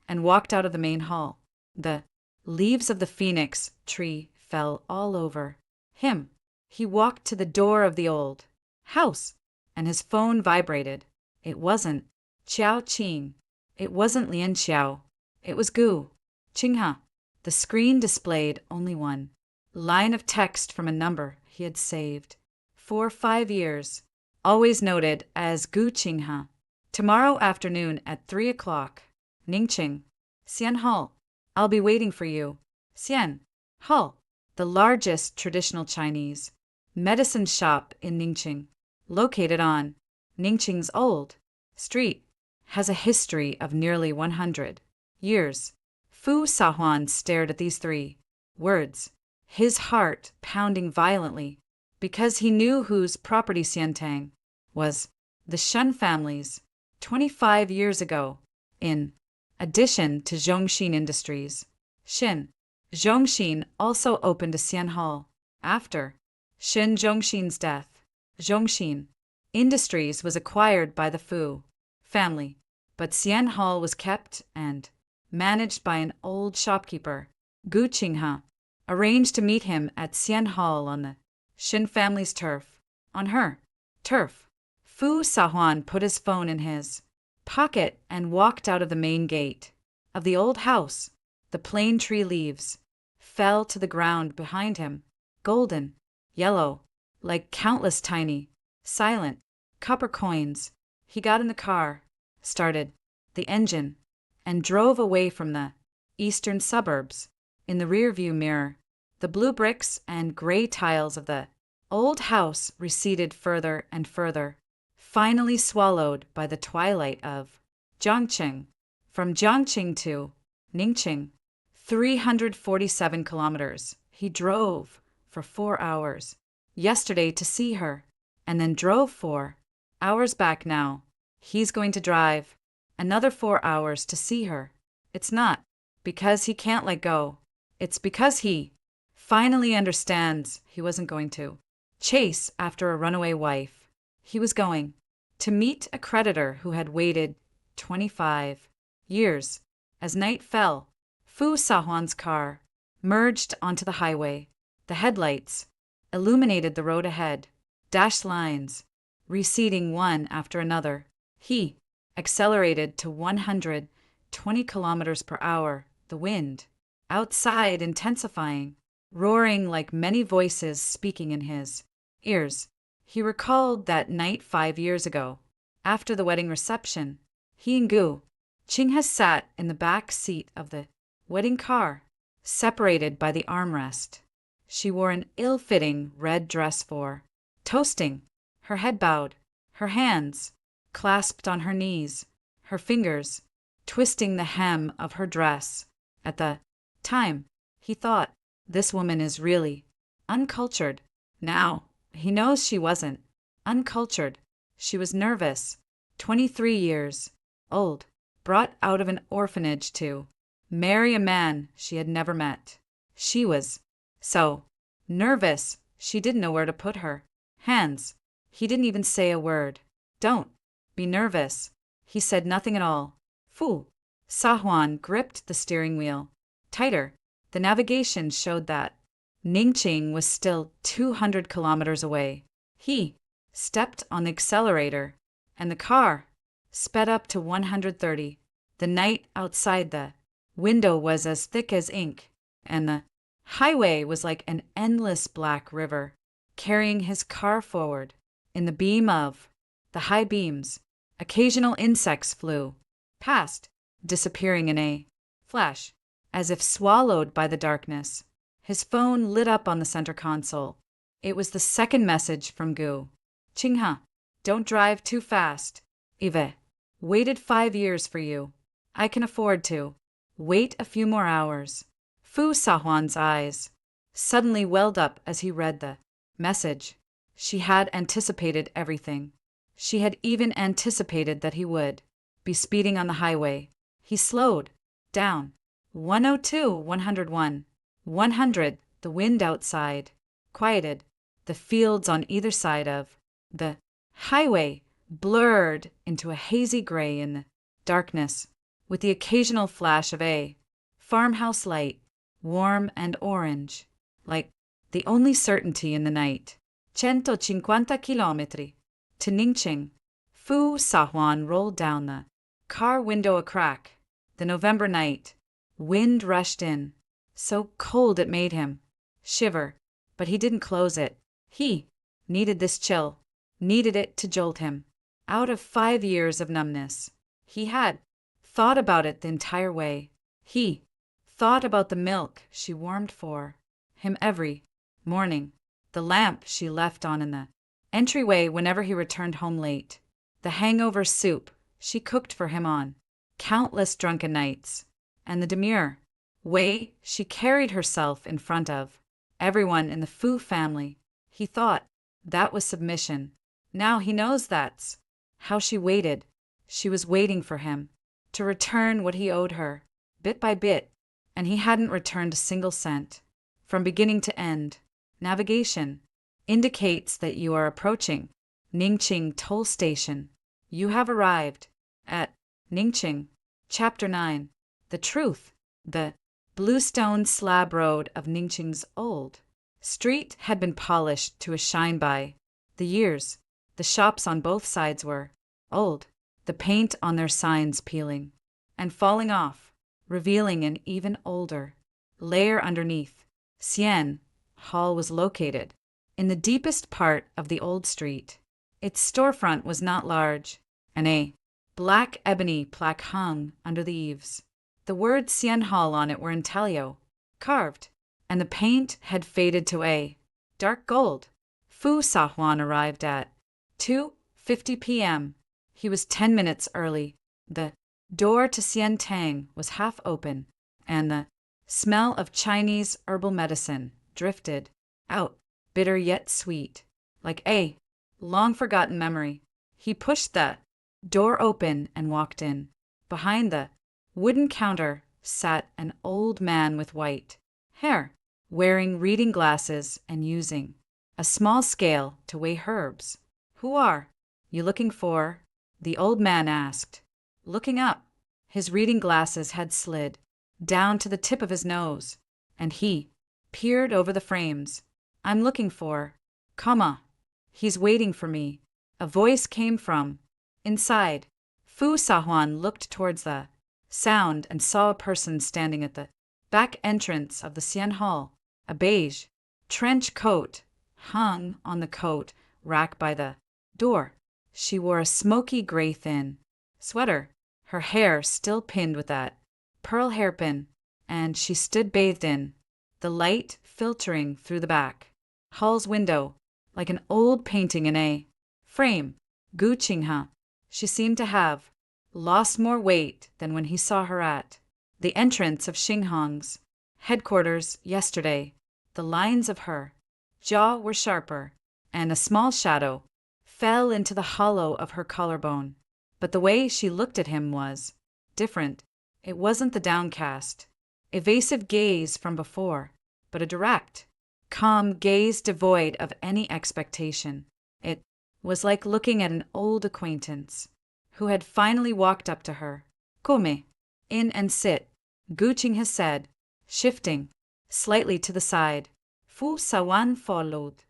and walked out of the main hall. The leaves of the phoenix tree fell all over him. He walked to the door of the old house, and his phone vibrated. It wasn't Qiao Qing. It wasn't Lian Xiao. It was Gu Qinghe. The screen displayed only one line of text from a number he had saved for 5 years, always noted as Gu Qinghe. Tomorrow afternoon at 3 o'clock. Ningqing. Xian Hall. I'll be waiting for you. Xian Hall, the largest traditional Chinese medicine shop in Ningqing, located on Ningqing's old street, has a history of nearly 100 years. Fu Sahuan stared at these 3 words, his heart pounding violently, because he knew whose property Xiantang was. The Shun family's. 25 years ago, in addition to Zhongxin Industries, Shin Zhongxin also opened a Xian Hall. After Shin Zhongxin's death, Zhongxin Industries was acquired by the Fu family, but Xian Hall was kept and managed by an old shopkeeper. Gu Qinghe arranged to meet him at Xian Hall on the Shin family's turf. On her turf. Fu Sahuan put his phone in his pocket and walked out of the main gate. of the old house. The plane tree leaves fell to the ground behind him, golden, yellow, like countless tiny, silent, copper coins. He got in the car, started the engine, and drove away from the eastern suburbs. In the rearview mirror, the blue bricks and gray tiles of the old house receded further and further, finally swallowed by the twilight of Jiangqing. From Jiangqing to Ningqing, 347 kilometers. He drove for 4 hours yesterday to see her, and then drove 4 hours back now. He's going to drive another 4 hours to see her. It's not because he can't let go. It's because he finally understands he wasn't going to chase after a runaway wife. He was going to meet a creditor who had waited 25 years. As night fell, Fu Sahuan's car merged onto the highway. The headlights illuminated the road ahead, dashed lines receding one after another. He accelerated to 120 kilometers per hour, the wind outside intensifying, roaring like many voices speaking in his ears. He recalled that night 5 years ago. After the wedding reception, he and Gu Qing has sat in the back seat of the wedding car, separated by the armrest. She wore an ill-fitting red dress for toasting, her head bowed, her hands clasped on her knees, her fingers twisting the hem of her dress. At the time, he thought, this woman is really uncultured. Now, he knows she wasn't uncultured. She was nervous, 23 years old, brought out of an orphanage to marry a man she had never met. She was so nervous she didn't know where to put her hands. He didn't even say a word. Don't be nervous. He said nothing at all. Fu Sahuan gripped the steering wheel tighter. The navigation showed that Ningqing was still 200 kilometers away. He stepped on the accelerator, and the car sped up to 130. The night outside the window was as thick as ink, and the highway was like an endless black river, carrying his car forward. In the beam of the high beams, occasional insects flew past, disappearing in a flash, as if swallowed by the darkness. His phone lit up on the center console. It was the second message from Gu Qingha. Don't drive too fast. Eve waited 5 years for you. I can afford to wait a few more hours. Fu Sahuan's eyes suddenly welled up as he read the message. She had anticipated everything. She had even anticipated that he would be speeding on the highway. He slowed down. 102, 101, 100. The wind outside quieted. The fields on either side of the highway blurred into a hazy gray in the darkness, with the occasional flash of a farmhouse light, warm and orange, like the only certainty in the night. 150 chilometri to Ningqing. Fu Sahuan rolled down the car window a crack. The November night wind rushed in, so cold it made him shiver, but he didn't close it. He needed this chill, needed it to jolt him out of 5 years of numbness. He had thought about it the entire way. He thought about the milk she warmed for him every morning, the lamp she left on in the entryway whenever he returned home late, the hangover soup she cooked for him on countless drunken nights, and the demure way she carried herself in front of everyone in the Fu family. He thought that was submission. Now he knows that's how she waited. She was waiting for him to return what he owed her, bit by bit, and he hadn't returned a single cent. From beginning to end, navigation indicates that you are approaching Ningqing toll station. You have arrived at Ningqing. Chapter 9. The Truth. The bluestone slab road of Ningqing's old street had been polished to a shine by the years. The shops on both sides were old, the paint on their signs peeling and falling off. revealing an even older layer underneath. Xian Hall was located in the deepest part of the old street. Its storefront was not large, and a black ebony plaque hung under the eaves. The words Xian Hall on it were in Talio, carved, and the paint had faded to a dark gold. Fu Sahuan arrived at 2:50 p.m. He was 10 minutes early. The door to Xian Tang was half open, and the smell of Chinese herbal medicine drifted out, bitter yet sweet, like a long-forgotten memory. He pushed the door open and walked in. Behind the wooden counter sat an old man with white hair, wearing reading glasses and using a small scale to weigh herbs. "Who are you looking for?" the old man asked. Looking up, his reading glasses had slid down to the tip of his nose, and he peered over the frames. "I'm looking for, he's waiting for me," a voice came from inside. Fu Sahuan looked towards the sound and saw a person standing at the back entrance of the Xian Hall. A beige trench coat hung on the coat rack by the door. She wore a smoky gray thin sweater, her hair still pinned with that pearl hairpin, and she stood bathed in the light filtering through the back hall's window like an old painting in a frame. Gu Qinghe. She seemed to have lost more weight than when he saw her at the entrance of Xinghong's headquarters yesterday. The lines of her jaw were sharper, and a small shadow fell into the hollow of her collarbone. But the way she looked at him was different. It wasn't the downcast, evasive gaze from before, but a direct, calm gaze devoid of any expectation. It was like looking at an old acquaintance who had finally walked up to her. "Come in and sit," Gu Qinghe said, shifting slightly to the side. Fu Sawan followed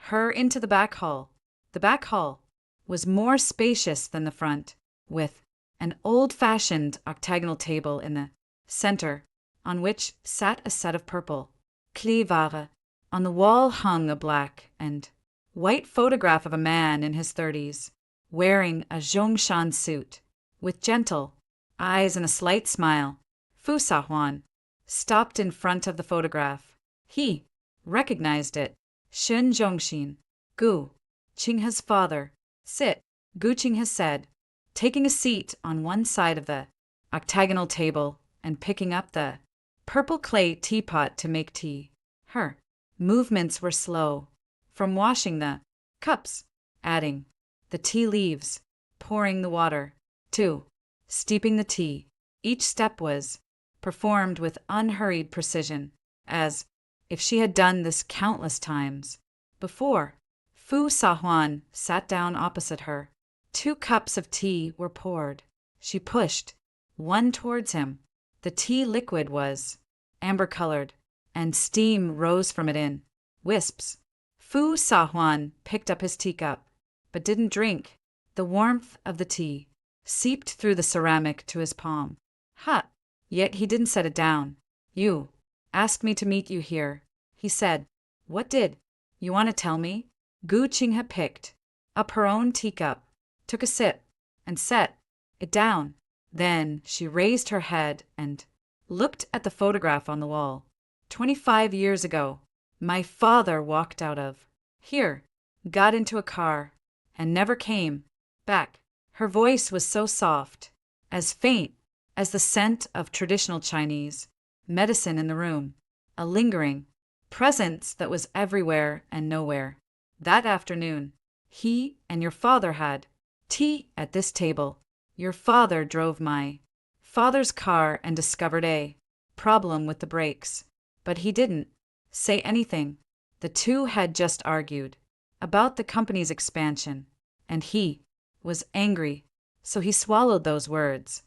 her into the back hall. The back hall was more spacious than the front, with an old-fashioned octagonal table in the center, on which sat a set of purple clivare. On the wall hung a black and white photograph of a man in his 30s, wearing a Zhongshan suit, with gentle eyes and a slight smile. Fu Sahuan stopped in front of the photograph. He recognized it. Shun Zhongxin, Gu Qinghe's father. "Sit," Gu Qinghe said, taking a seat on one side of the octagonal table and picking up the purple clay teapot to make tea. Her movements were slow, from washing the cups, adding the tea leaves, pouring the water, to steeping the tea. Each step was performed with unhurried precision, as if she had done this countless times before. Fu Sahuan sat down opposite her. 2 cups of tea were poured. She pushed one towards him. The tea liquid was amber-colored, and steam rose from it in wisps. Fu Sahuan picked up his teacup, but didn't drink. The warmth of the tea seeped through the ceramic to his palm. Hot, yet he didn't set it down. "You asked me to meet you here," he said. "What did you want to tell me?" Gu Qinghe picked up her own teacup, took a sip, and set it down. Then she raised her head and looked at the photograph on the wall. 25 years ago, my father walked out of here, got into a car, and never came back. Her voice was so soft, as faint as the scent of traditional Chinese medicine in the room, a lingering presence that was everywhere and nowhere. "That afternoon, he and your father had tea at this table. Your father drove my father's car and discovered a problem with the brakes, but he didn't say anything. The two had just argued about the company's expansion, and he was angry, so he swallowed those words."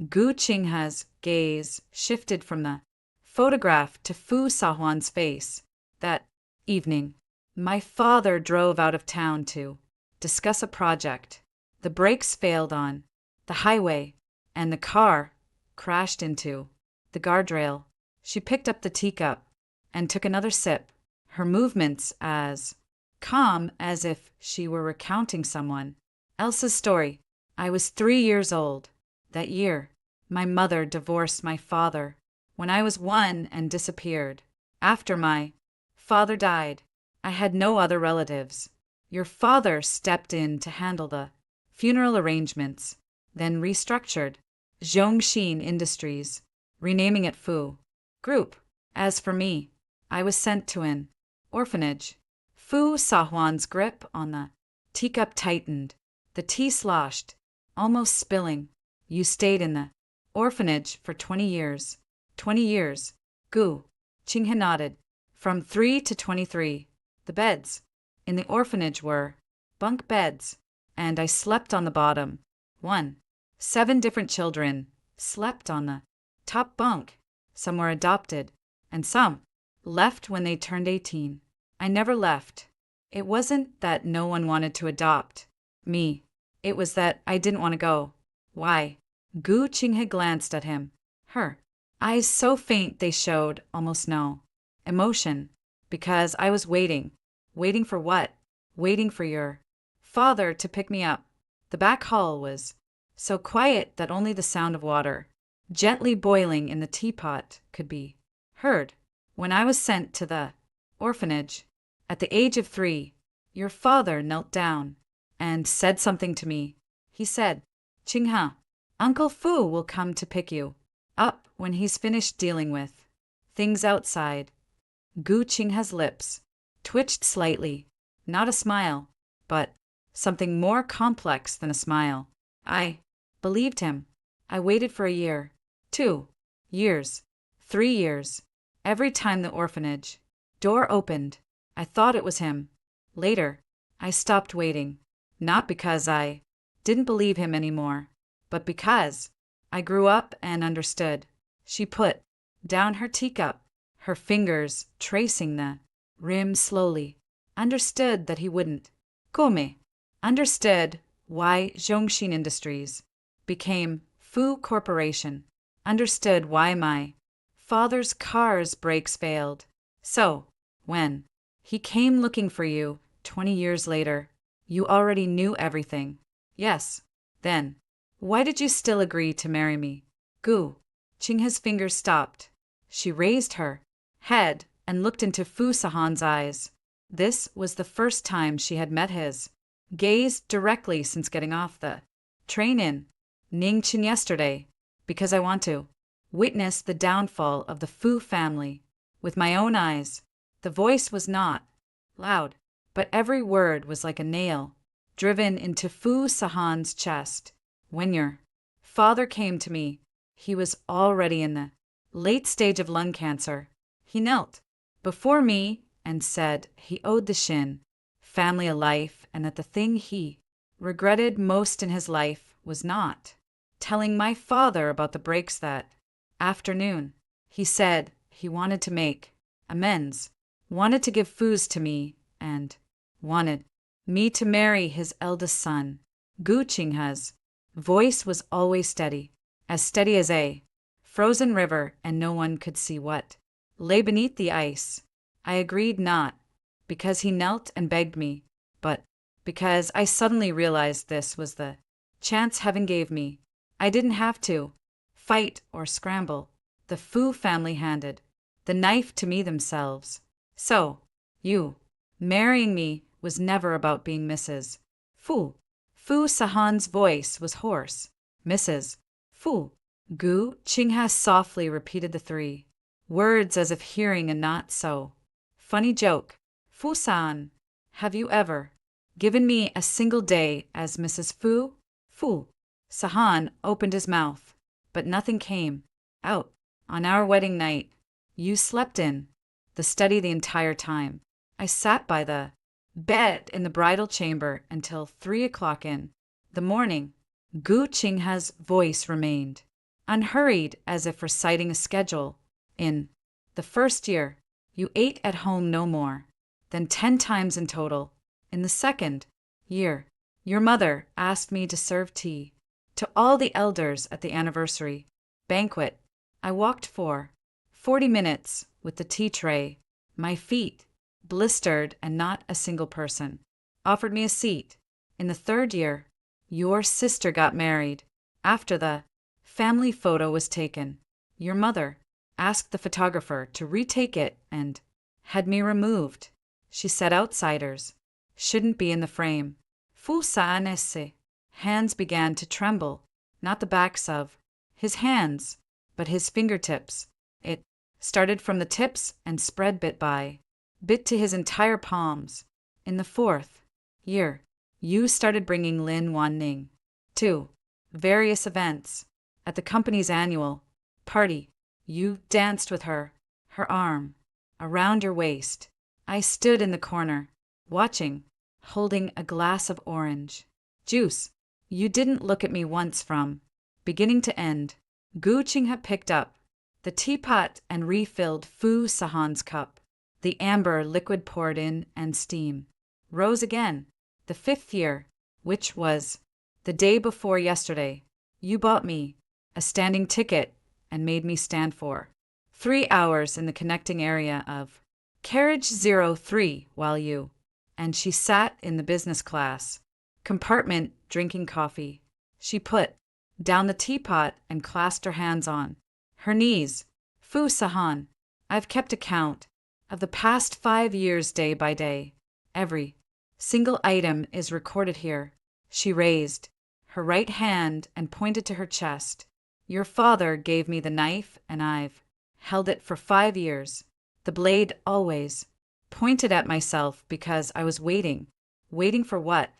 Gu Qinghe's gaze shifted from the photograph to Fu Sahuan's face. "That evening, my father drove out of town to discuss a project. The brakes failed on the highway, and the car crashed into the guardrail. She picked up the teacup and took another sip, her movements as calm as if she were recounting someone else's story. I was 3 years old. That year, my mother divorced my father when I was 1 and disappeared. After my father died, I had no other relatives. Your father stepped in to handle the funeral arrangements, then restructured Zhongxin Industries, renaming it Fu Group. As for me, I was sent to an orphanage. Fu Sahuan's grip on the teacup tightened. The tea sloshed, almost spilling. You stayed in the orphanage for 20 years. 20 years. Gu. Qinghe nodded. From 3 to 23. The beds in the orphanage were bunk beds, and I slept on the bottom. 1. 7 different children slept on the top bunk. Some were adopted, and some left when they turned 18. I never left. It wasn't that no one wanted to adopt me. It was that I didn't want to go. Why? Gu Qinghe glanced at him. Her eyes so faint they showed almost no emotion. Because I was waiting. Waiting for what? Waiting for your father to pick me up. The back hall was so quiet that only the sound of water gently boiling in the teapot could be heard. When I was sent to the orphanage at the age of 3, your father knelt down and said something to me. He said, Qinghe, Uncle Fu will come to pick you up when he's finished dealing with things outside. Gu Qinghe's lips twitched slightly. Not a smile, but something more complex than a smile. I believed him. I waited for a year, 2 years, 3 years. Every time the orphanage door opened, I thought it was him. Later, I stopped waiting. Not because I didn't believe him anymore, but because I grew up and understood. She put down her teacup, her fingers tracing the rim slowly. Understood that he wouldn't. Come. Understood why Zhongxin Industries became Fu Corporation. Understood why my father's car's brakes failed. So, when he came looking for you 20 years later, you already knew everything. Yes. Then, why did you still agree to marry me? Gu. Qinghe's fingers stopped. She raised her head and looked into Fu Sahan's eyes. This was the first time she had met his gaze directly since getting off the train in Ningqin yesterday. Because I want to witness the downfall of the Fu family with my own eyes. The voice was not loud, but every word was like a nail driven into Fu Sahan's chest. When your father came to me, he was already in the late stage of lung cancer. He knelt before me and said he owed the Shin family a life and that the thing he regretted most in his life was not telling my father about the breaks that afternoon. He said he wanted to make amends, wanted to give Fu's to me, and wanted me to marry his eldest son. Gu Qinghe's voice was always steady as a frozen river, and no one could see what lay beneath the ice. I agreed not because he knelt and begged me, but because I suddenly realized this was the chance heaven gave me. I didn't have to fight or scramble. The Fu family handed the knife to me themselves. So, you marrying me was never about being Mrs. Fu. Fu Sahan's voice was hoarse. Mrs. Fu. Gu Qinghe softly repeated the 3 words as if hearing a not so funny joke. Fu San, have you ever given me a single day as Mrs. Fu? Fu Sahan opened his mouth, but nothing came out. On our wedding night, you slept in the study the entire time. I sat by the bed in the bridal chamber until 3 o'clock in the morning. Gu Qinghe's voice remained unhurried as if reciting a schedule. In the first year, you ate at home no more than 10 times in total. In the second year, your mother asked me to serve tea to all the elders at the anniversary banquet. I walked for 40 minutes with the tea tray, my feet blistered, and not a single person offered me a seat. In the third year, your sister got married. After the family photo was taken, your mother asked the photographer to retake it and had me removed. She said outsiders shouldn't be in the frame. Fu saanesse. Hands began to tremble, not the backs of his hands, but his fingertips. It started from the tips and spread bit by bit to his entire palms. In the fourth year, you started bringing Lin Wan Ning to various events. At the company's annual party, you danced with her, her arm around your waist. I stood in the corner, watching, holding a glass of orange juice. You didn't look at me once from beginning to end. Gu Qinghe picked up the teapot and refilled Fu Sahan's cup. The amber liquid poured in and steam rose again. The fifth year, which was the day before yesterday, you bought me a standing ticket and made me stand for 3 hours in the connecting area of carriage 03 while you and she sat in the business class compartment drinking coffee. She put down the teapot and clasped her hands on her knees. Fu Sahan, I've kept account of the past 5 years day by day. Every single item is recorded here. She raised her right hand and pointed to her chest. Your father gave me the knife and I've held it for 5 years. The blade always pointed at myself because I was waiting. Waiting for what?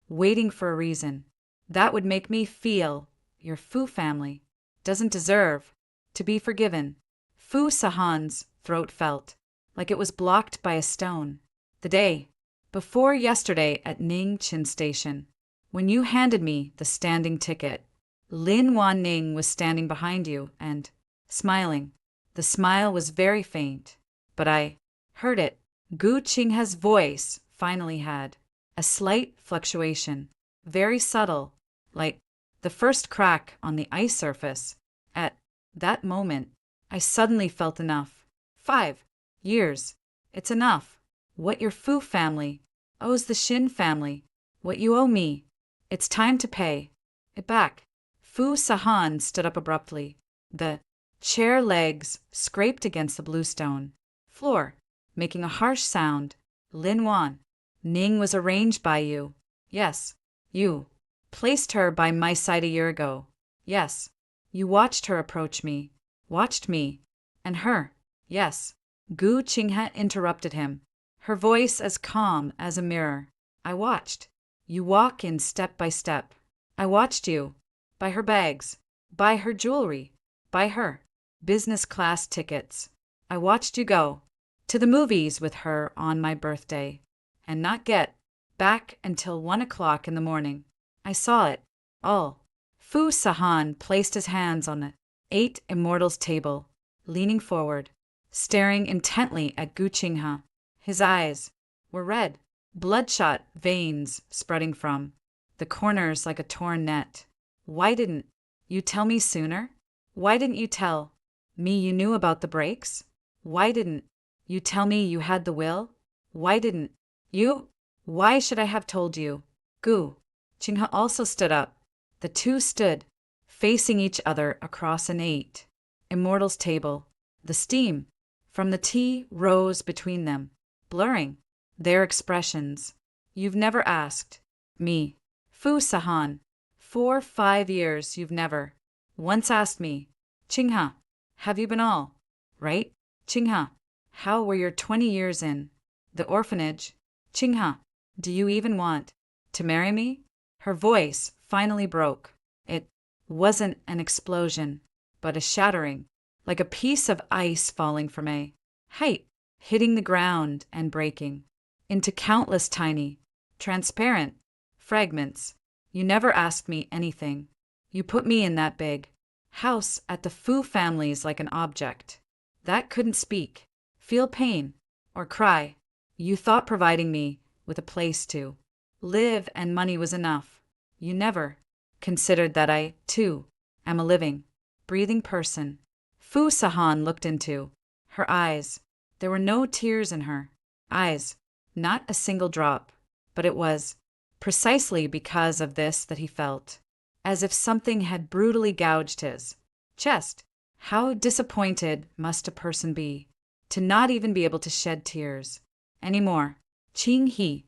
Waiting for a reason. That would make me feel your Fu family doesn't deserve to be forgiven. Fu Sahan's throat felt like it was blocked by a stone. The day before yesterday at Ning Chin Station, when you handed me the standing ticket, Lin Wan Ning was standing behind you and smiling. The smile was very faint, but I heard it. Gu Qinghe's voice finally had a slight fluctuation, very subtle, like the first crack on the ice surface. At that moment, I suddenly felt enough. 5 years. It's enough. What your Fu family owes the Shin family, what you owe me, it's time to pay it back. Fu Sahan stood up abruptly. The chair legs scraped against the bluestone floor, making a harsh sound. Lin Wan Ning was arranged by you. Yes. You placed her by my side a year ago. Yes. You watched her approach me. Watched me. And her. Yes. Gu Qinghe interrupted him, her voice as calm as a mirror. I watched you walk in step by step. I watched you buy her bags, buy her jewelry, buy her business class tickets. I watched you go to the movies with her on my birthday and not get back until 1 o'clock in the morning. I saw it all. Fu Sahan placed his hands on the 8 Immortals table, leaning forward, staring intently at Gu Qinghe. His eyes were red, bloodshot veins spreading from the corners like a torn net. Why didn't you tell me sooner? Why didn't you tell me you knew about the breaks? Why didn't you tell me you had the will? Why didn't you? Why should I have told you? Gu Qinghe also stood up. The two stood facing each other across an 8 Immortals table. The steam from the tea rose between them, blurring their expressions. You've never asked me, Fu Sahan. For 5 years you've never once asked me, Qinghe, have you been all right? Qinghe, how were your 20 years in the orphanage? Qinghe, do you even want to marry me? Her voice finally broke. It wasn't an explosion, but a shattering, like a piece of ice falling from a height, hitting the ground and breaking into countless tiny, transparent fragments. You never asked me anything. You put me in that big house at the Fu family's like an object that couldn't speak, feel pain, or cry. You thought providing me with a place to live and money was enough. You never considered that I, too, am a living, breathing person. Fu Sahan looked into her eyes. There were no tears in her eyes, not a single drop, but it was precisely because of this that he felt as if something had brutally gouged his chest. How disappointed must a person be to not even be able to shed tears anymore? Ching he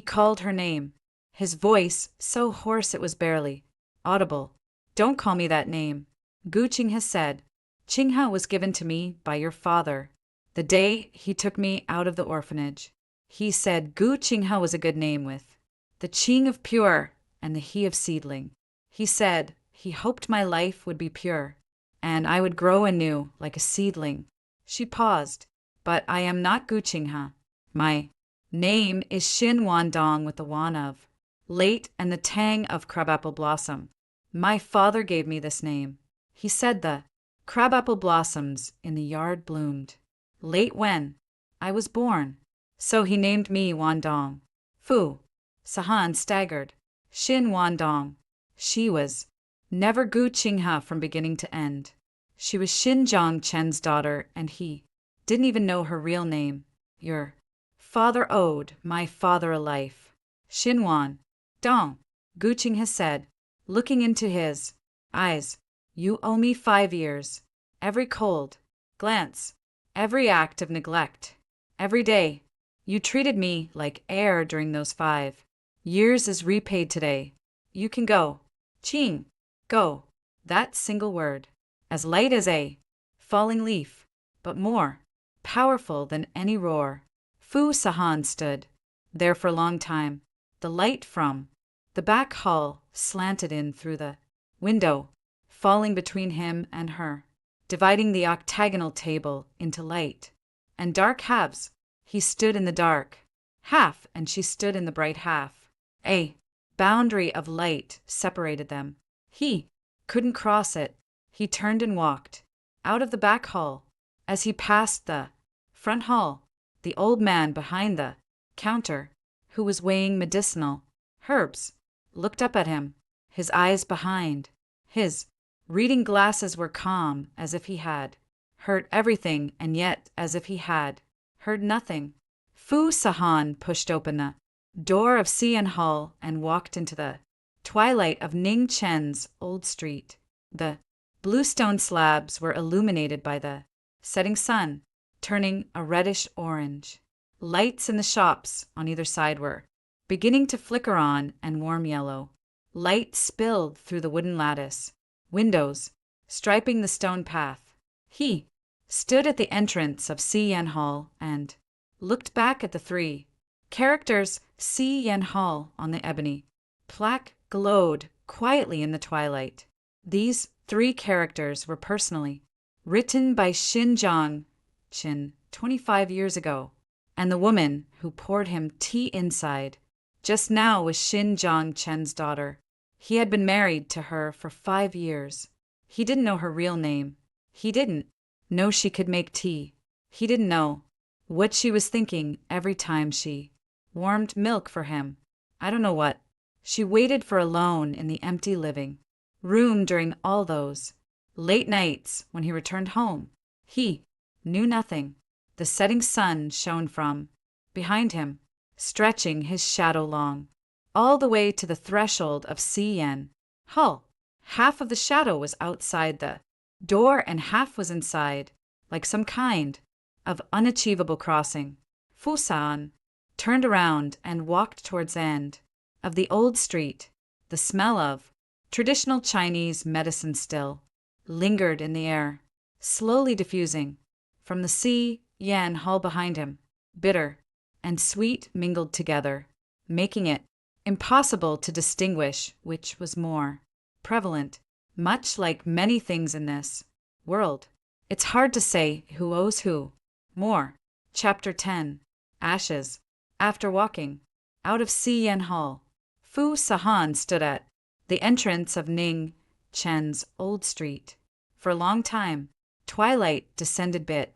called her name, his voice so hoarse it was barely audible. Don't call me that name, Gu Qinghe said. Qinghe was given to me by your father the day he took me out of the orphanage. He said Gu Qinghe was a good name with the Qing of pure and the he of seedling. He said he hoped my life would be pure, and I would grow anew like a seedling. She paused. But I am not Gu Qinghe. My name is Xin Wandong with the wan of late and the tang of crabapple blossom. My father gave me this name. He said the crabapple blossoms in the yard bloomed late when I was born. So he named me Wandong. Fu Sahan staggered. Xin Wandong. She was never Gu Qinghe from beginning to end. She was Xinjiang Chen's daughter, and he didn't even know her real name. Your father owed my father a life. Xinwan Dong, Gu Qinghe said, looking into his eyes. You owe me 5 years. Every cold glance, every act of neglect, every day you treated me like air during those 5 years is repaid today. You can go. Qing, go. That single word, as light as a falling leaf, but more powerful than any roar. Fu Sahan stood there for a long time. The light from the back hall slanted in through the window, falling between him and her, dividing the octagonal table into light and dark halves. He stood in the dark half, and she stood in the bright half. A boundary of light separated them. He couldn't cross it. He turned and walked out of the back hall. As he passed the front hall, the old man behind the counter, who was weighing medicinal herbs, looked up at him, his eyes behind his reading glasses were calm, as if he had heard everything and yet as if he had heard nothing. Fu Sahan pushed open the door of Xian Hall and walked into the twilight of Ning Chen's old street. The bluestone slabs were illuminated by the setting sun, turning a reddish orange. Lights in the shops on either side were beginning to flicker on and warm yellow. Light spilled through the wooden lattice windows, striping the stone path. He stood at the entrance of Xian Hall and looked back at the 3 characters. Xian Hall on the ebony plaque glowed quietly in the twilight. These 3 characters were personally written by Xinjiang Qin 25 years ago, and the woman who poured him tea inside just now was Xinjiang Chen's daughter. He had been married to her for 5 years. He didn't know her real name. He didn't know she could make tea. He didn't know what she was thinking every time she warmed milk for him. I don't know what she waited for alone in the empty living room during all those late nights when he returned home. He knew nothing. The setting sun shone from behind him, stretching his shadow long, all the way to the threshold of Xian Hall. Half of the shadow was outside the door and half was inside, like some kind of unachievable crossing. Fu San turned around and walked towards the end of the old street. The smell of traditional Chinese medicine still lingered in the air, slowly diffusing from the Xian Hall behind him. Bitter and sweet mingled together, making it impossible to distinguish which was more prevalent. Much like many things in this world, it's hard to say who owes who more. Chapter 10. Ashes. After walking out of Xian Hall, Fu Sahan stood at the entrance of Ning Chen's old street. For a long time, twilight descended bit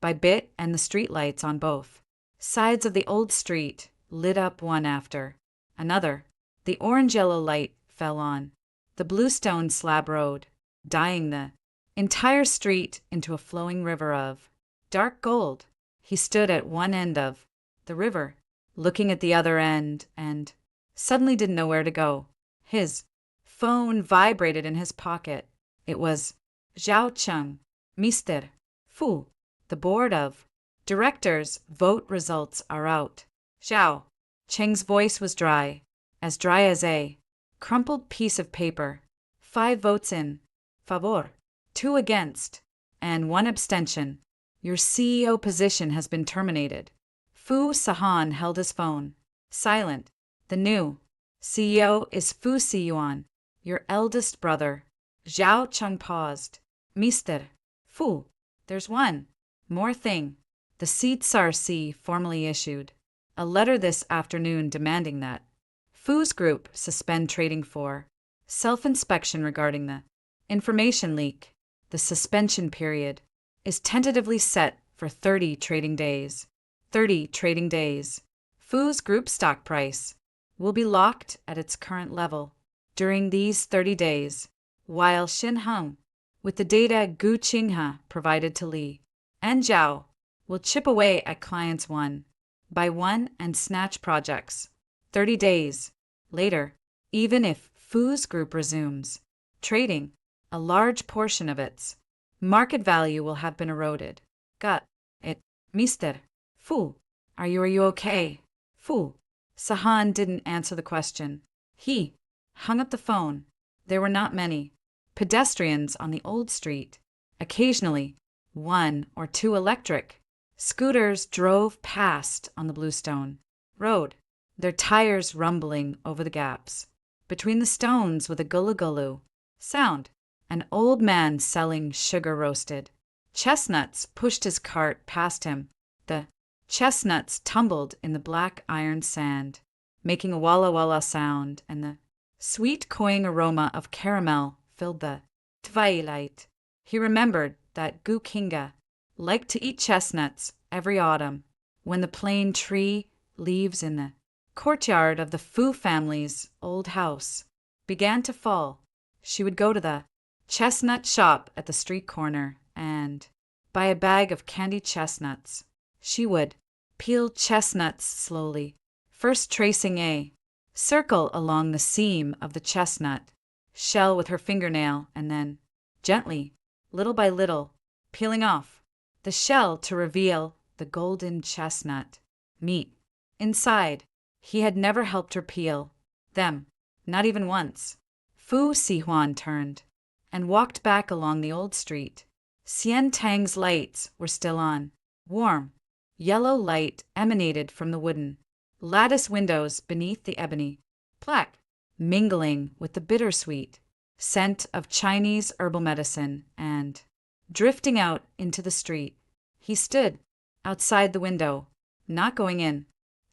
by bit, and the streetlights on both sides of the old street lit up one after another. The orange-yellow light fell on the bluestone slab road, dyeing the entire street into a flowing river of dark gold. He stood at one end of the river, looking at the other end, and suddenly didn't know where to go. His phone vibrated in his pocket. It was Zhao Cheng, Mr. Fu. The board of directors' vote results are out. Zhao Cheng's voice was dry as a crumpled piece of paper. 5 votes in favor, 2 against, and 1 abstention. Your CEO position has been terminated. Fu Sahan held his phone, silent. The new CEO is Fu Siyuan, your eldest brother. Zhao Cheng paused. Mr. Fu, there's one more thing. The CSRC formally issued a letter this afternoon demanding that Fu's group suspend trading for self-inspection regarding the information leak. The suspension period is tentatively set for 30 trading days. 30 trading days. Fu's group stock price will be locked at its current level during these 30 days, while Xin Heng, with the data Gu Qinghe provided to Li and Zhao, will chip away at clients one by one and snatch projects. 30 days later, even if Fu's group resumes trading, a large portion of its market value will have been eroded. Got it, Mr. Fu. Are you okay? Fu Sahan didn't answer the question. He hung up the phone. There were not many pedestrians on the old street. Occasionally, 1 or 2 electric scooters drove past on the bluestone road, their tires rumbling over the gaps between the stones with a gullu-gullu sound. An old man selling sugar-roasted chestnuts pushed his cart past him. The chestnuts tumbled in the black iron sand, making a walla walla sound, and the sweet cloying aroma of caramel filled the twilight. He remembered that Gu Qinghe liked to eat chestnuts every autumn when the plane tree leaves in the courtyard of the Fu family's old house began to fall. She would go to the chestnut shop at the street corner and buy a bag of candied chestnuts. She would peel chestnuts slowly, first tracing a circle along the seam of the chestnut shell with her fingernail, and then gently, little by little, peeling off the shell to reveal the golden chestnut meat inside. He had never helped her peel them, not even once. Fu Sihuan turned and walked back along the old street. Xian Tang's lights were still on. Warm, yellow light emanated from the wooden lattice windows beneath the ebony plaque, mingling with the bittersweet scent of Chinese herbal medicine and drifting out into the street. He stood outside the window, not going in.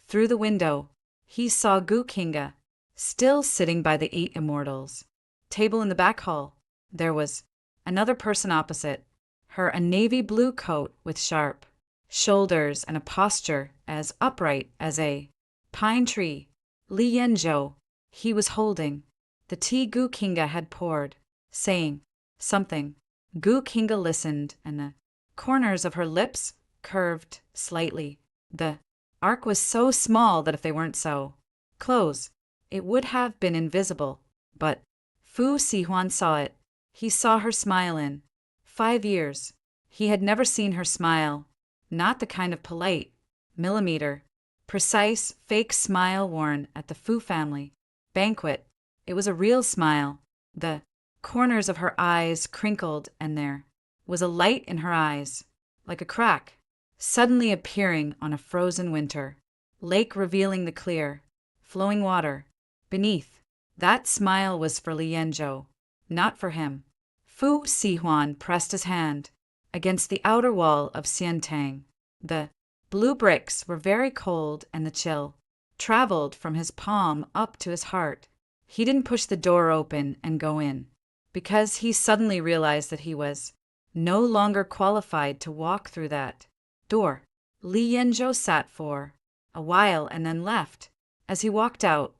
Through the window, he saw Gu Qinghe still sitting by the 8 immortals table in the back hall. There was another person opposite, her a navy blue coat with sharp shoulders and a posture as upright as a pine tree. Li Yanzhou. He was holding the tea Gu Qinghe had poured, saying something. Gu Qinghe listened, and the corners of her lips curved slightly. The arc was so small that if they weren't so close, it would have been invisible. But Fu Sihuan saw it. He saw her smile in 5 years. He had never seen her smile, not the kind of polite, millimeter, precise, fake smile worn at the Fu family banquet. It was a real smile. The corners of her eyes crinkled, and there was a light in her eyes, like a crack, suddenly appearing on a frozen winter lake, revealing the clear, flowing water beneath. That smile was for Li Yanzhou, not for him. Fu Sihuan pressed his hand against the outer wall of Xiantang. The blue bricks were very cold, and the chill traveled from his palm up to his heart. He didn't push the door open and go in, because he suddenly realized that he was no longer qualified to walk through that door. Li Yanzhou sat for a while and then left. As he walked out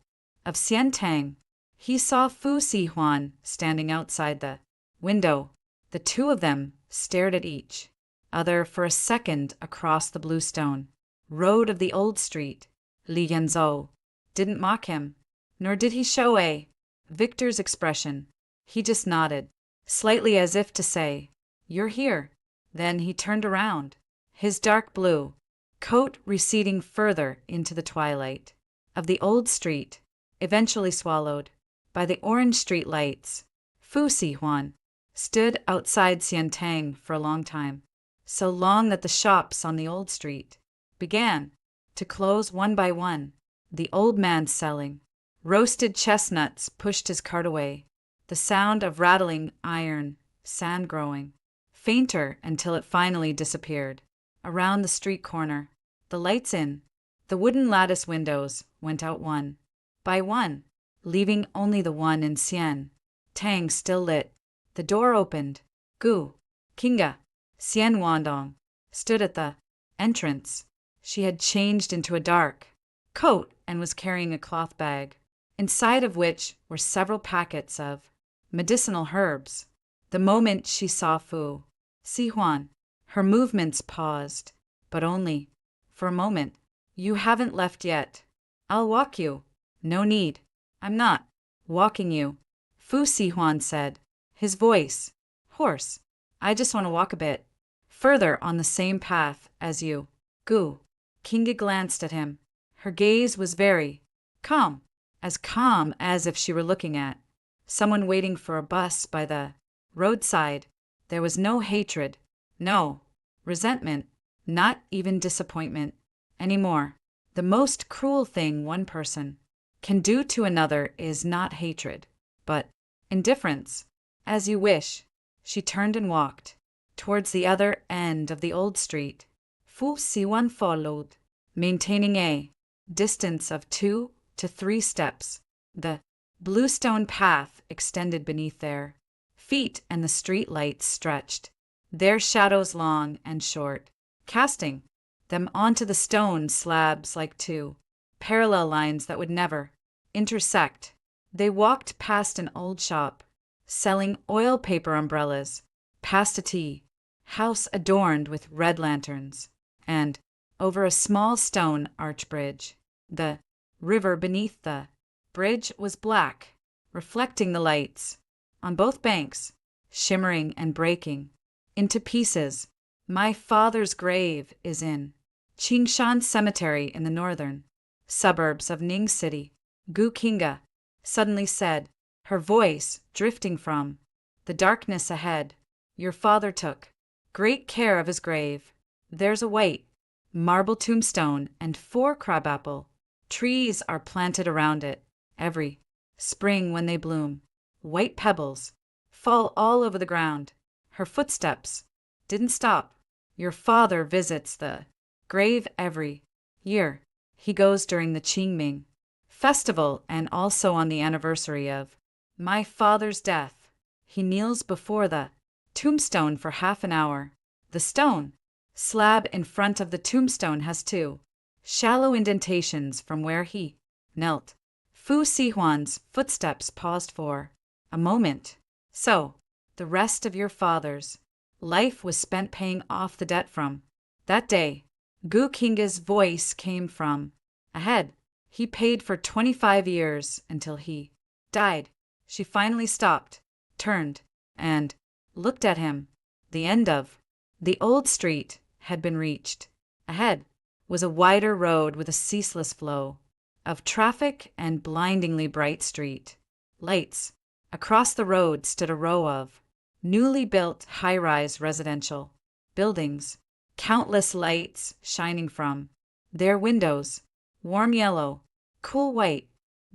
of Xiantang, he saw Fu Sihuan standing outside the window, The two of them stared at each other for a second across the blue stone road of the old street. Li Yanzhou didn't mock him, nor did he show a victor's expression. He just nodded, slightly as if to say, "You're here." Then he turned around, his dark blue coat receding further into the twilight of the old street, eventually swallowed by the orange street lights. Fu Sihuan stood outside Xiantang for a long time, so long that the shops on the old street began to close one by one. The old man selling roasted chestnuts pushed his cart away, the sound of rattling iron sand growing fainter until it finally disappeared. Around the street corner, the lights in the wooden lattice windows went out one by one, leaving only the one in Xian Tang still lit. The door opened. Gu Kinga Xian Wandong stood at the entrance. She had changed into a dark coat and was carrying a cloth bag, inside of which were several packets of medicinal herbs. The moment she saw Fu Sihuan, her movements paused, but only for a moment. "You haven't left yet. I'll walk you." "No need. I'm not walking you," Fu Sihuan said, his voice hoarse. "I just want to walk a bit further on the same path as you." Gu Kinga glanced at him. Her gaze was very calm as if she were looking at someone waiting for a bus by the roadside. There was no hatred, no resentment, not even disappointment anymore. The most cruel thing one person can do to another is not hatred, but indifference. "As you wish." She turned and walked towards the other end of the old street. Fu Sihuan followed, maintaining a distance of 2 to 3 steps. The bluestone path extended beneath their feet, and the street lights stretched their shadows long and short, casting them onto the stone slabs like two parallel lines that would never intersect. They walked past an old shop selling oil paper umbrellas, past a tea house adorned with red lanterns, and over a small stone arch bridge. The river beneath the bridge was black, reflecting the lights on both banks, shimmering and breaking into pieces. "My father's grave is in Qingshan Cemetery in the northern suburbs of Ning City," Gu Kinga suddenly said, her voice drifting from the darkness ahead. "Your father took great care of his grave. There's a white marble tombstone and 4 crabapple trees are planted around it. Every spring when they bloom, white pebbles fall all over the ground." Her footsteps didn't stop. "Your father visits the grave every year. He goes during the Qingming festival and also on the anniversary of my father's death. He kneels before the tombstone for half an hour. The stone slab in front of the tombstone has 2 shallow indentations from where he knelt." Fu Sihuan's footsteps paused for a moment. "So, the rest of your father's life was spent paying off the debt from that day." Gu Kinga's voice came from ahead. "He paid for 25 years until he died." She finally stopped, turned, and looked at him. The end of the old street had been reached. Ahead was a wider road with a ceaseless flow of traffic and blindingly bright street lights. Across the road stood a row of newly built high-rise residential buildings, countless lights shining from their windows, warm yellow, cool white,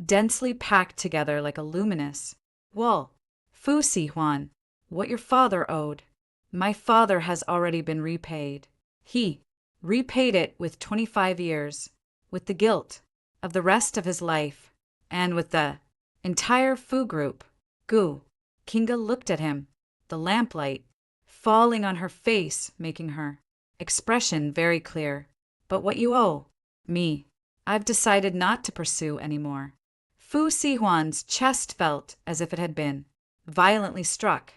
densely packed together like a luminous wall. "Fu Sihuan, what your father owed, my father has already been repaid. He repaid it with 25 years, with the guilt of the rest of his life, and with the entire Fu group." Gu Kinga looked at him, the lamplight falling on her face, making her expression very clear. "But what you owe me, I've decided not to pursue anymore." Fu Sihuan's chest felt as if it had been violently struck.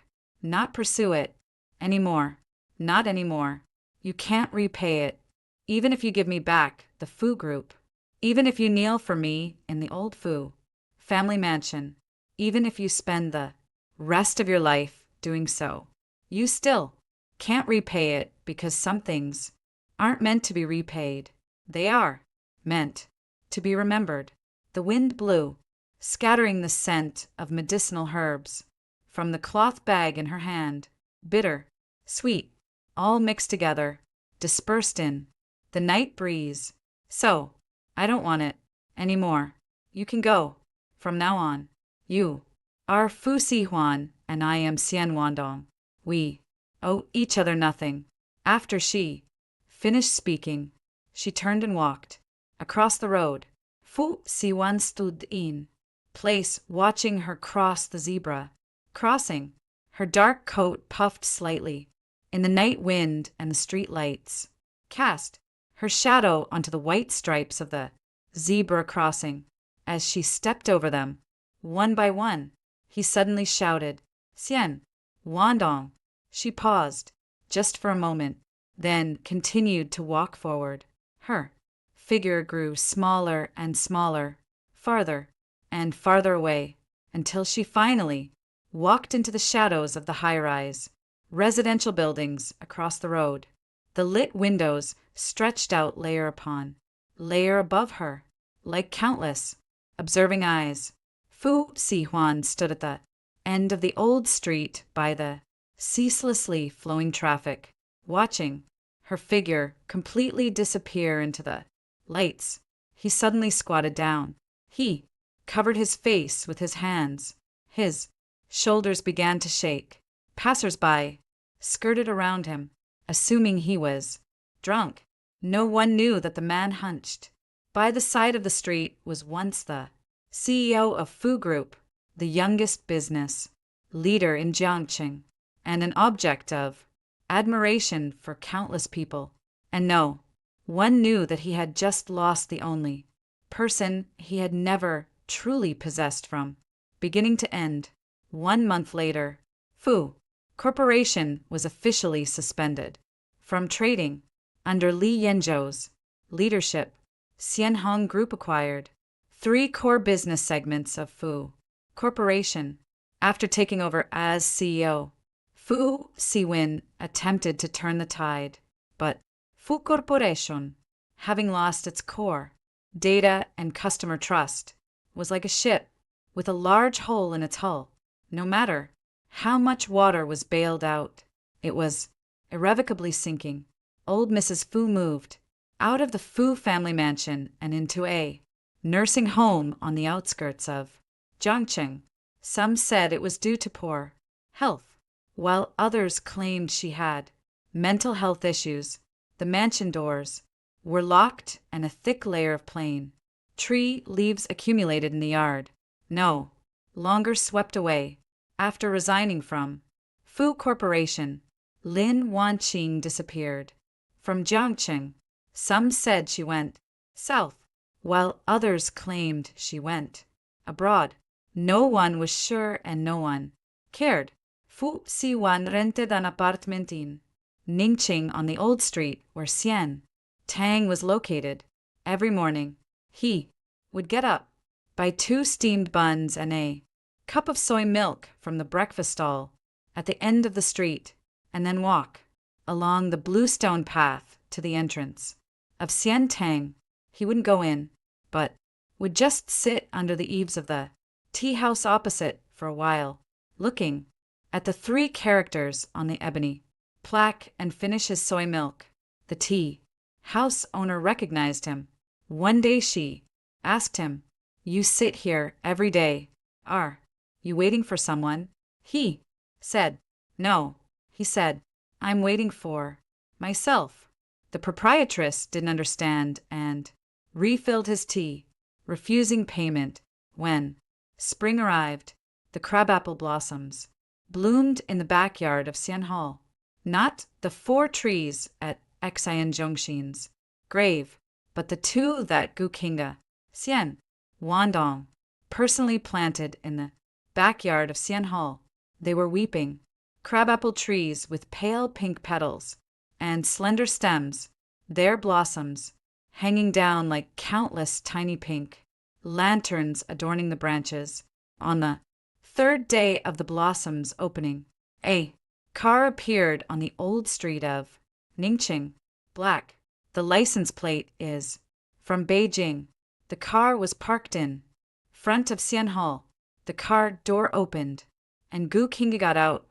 not pursue it. Anymore. Not anymore. You can't repay it. Even if you give me back the Fu group. Even if you kneel for me in the old Fu family mansion. Even if you spend the rest of your life doing so. You still can't repay it because some things aren't meant to be repaid. They are meant to be remembered. The wind blew, scattering the scent of medicinal herbs from the cloth bag in her hand. Bitter, sweet, all mixed together, dispersed in the night breeze. So, I don't want it anymore. You can go. From now on. You are Fu Si Huan and I am Xian Wandong. We owe each other nothing. After she finished speaking, she turned and walked across the road. Fu Si Huan stood in place, watching her cross the zebra. Crossing, her dark coat puffed slightly in the night wind, and the street lights cast her shadow onto the white stripes of the zebra crossing. As she stepped over them, one by one, he suddenly shouted, "Xian Wandong." She paused, just for a moment, then continued to walk forward. Her figure grew smaller and smaller, farther and farther away, until she finally walked into the shadows of the high-rise residential buildings across the road. The lit windows stretched out layer upon layer above her, like countless observing eyes. Fu Si Huan stood at the end of the old street by the ceaselessly flowing traffic, watching her figure completely disappear into the lights. He suddenly squatted down. He covered his face with his hands. His shoulders began to shake. Passers-by skirted around him, assuming he was drunk. No one knew that the man hunched by the side of the street was once the CEO of Fu Group, the youngest business leader in Jiangqing, and an object of admiration for countless people. And no one knew that he had just lost the only person he had never truly possessed from beginning to end. 1 month later, Fu Corporation was officially suspended from trading under Li Yanzhou's leadership. Xianhong Group acquired 3 core business segments of Fu Corporation. After taking over as CEO, Fu Siwin attempted to turn the tide, but Fu Corporation, having lost its core, data and customer trust, was like a ship with a large hole in its hull. No matter how much water was bailed out, it was irrevocably sinking. Old Mrs. Fu moved out of the Fu family mansion and into a nursing home on the outskirts of Jiangqing. Some said it was due to poor health, while others claimed she had mental health issues. The mansion doors were locked and a thick layer of plane tree leaves accumulated in the yard. No longer swept away. After resigning from Fu Corporation, Lin Wanqing disappeared from Jiangqing. Some said she went south, while others claimed she went abroad. No one was sure and no one cared. Fu Siwan rented an apartment in Ningqing on the old street where Xian Tang was located. Every morning, he would get up, buy 2 steamed buns and a cup of soy milk from the breakfast stall at the end of the street, and then walk along the bluestone path to the entrance of Xian Tang. He wouldn't go in, but would just sit under the eaves of the tea house opposite for a while, looking at the 3 characters on the ebony plaque and finish his soy milk. The tea house owner recognized him. One day she asked him, "You sit here every day. Are you waiting for someone?" He said, "No." He said, "I'm waiting for myself." The proprietress didn't understand and refilled his tea, refusing payment. When spring arrived, the crabapple blossoms bloomed in the backyard of Xian Hall. Not the 4 trees at Xian Zhongshin's grave, but the 2 that Gu Qingge, Xian Wandong, personally planted in the backyard of Xian Hall. They were weeping crabapple trees with pale pink petals and slender stems, their blossoms hanging down like countless tiny pink lanterns adorning the branches. On the third day of the blossoms opening, a car appeared on the old street of Ningqing. Black. The license plate is from Beijing. The car was parked in front of Xian Hall. The car door opened, and Gu Kinga got out.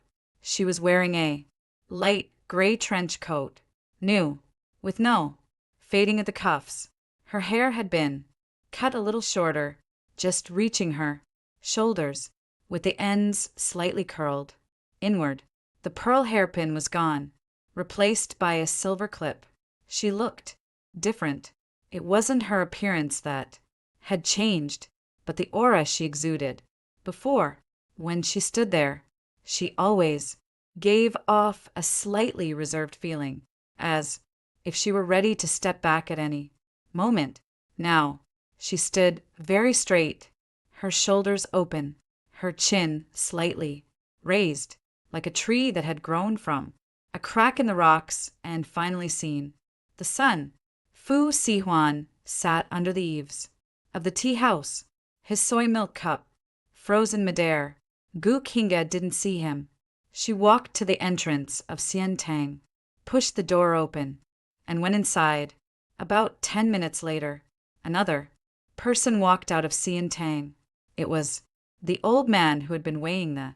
She was wearing a light gray trench coat, new, with no fading at the cuffs. Her hair had been cut a little shorter, just reaching her shoulders, with the ends slightly curled inward. The pearl hairpin was gone, replaced by a silver clip. She looked different. It wasn't her appearance that had changed, but the aura she exuded. Before, when she stood there, she always gave off a slightly reserved feeling, as if she were ready to step back at any moment. Now, she stood very straight, her shoulders open, her chin slightly raised, like a tree that had grown from a crack in the rocks and finally seen the sun. Fu Sihuan sat under the eaves of the tea house, his soy milk cup frozen midair. Gu Kinga didn't see him. She walked to the entrance of Xian Tang, pushed the door open, and went inside. About 10 minutes later, another person walked out of Xian Tang. It was the old man who had been weighing the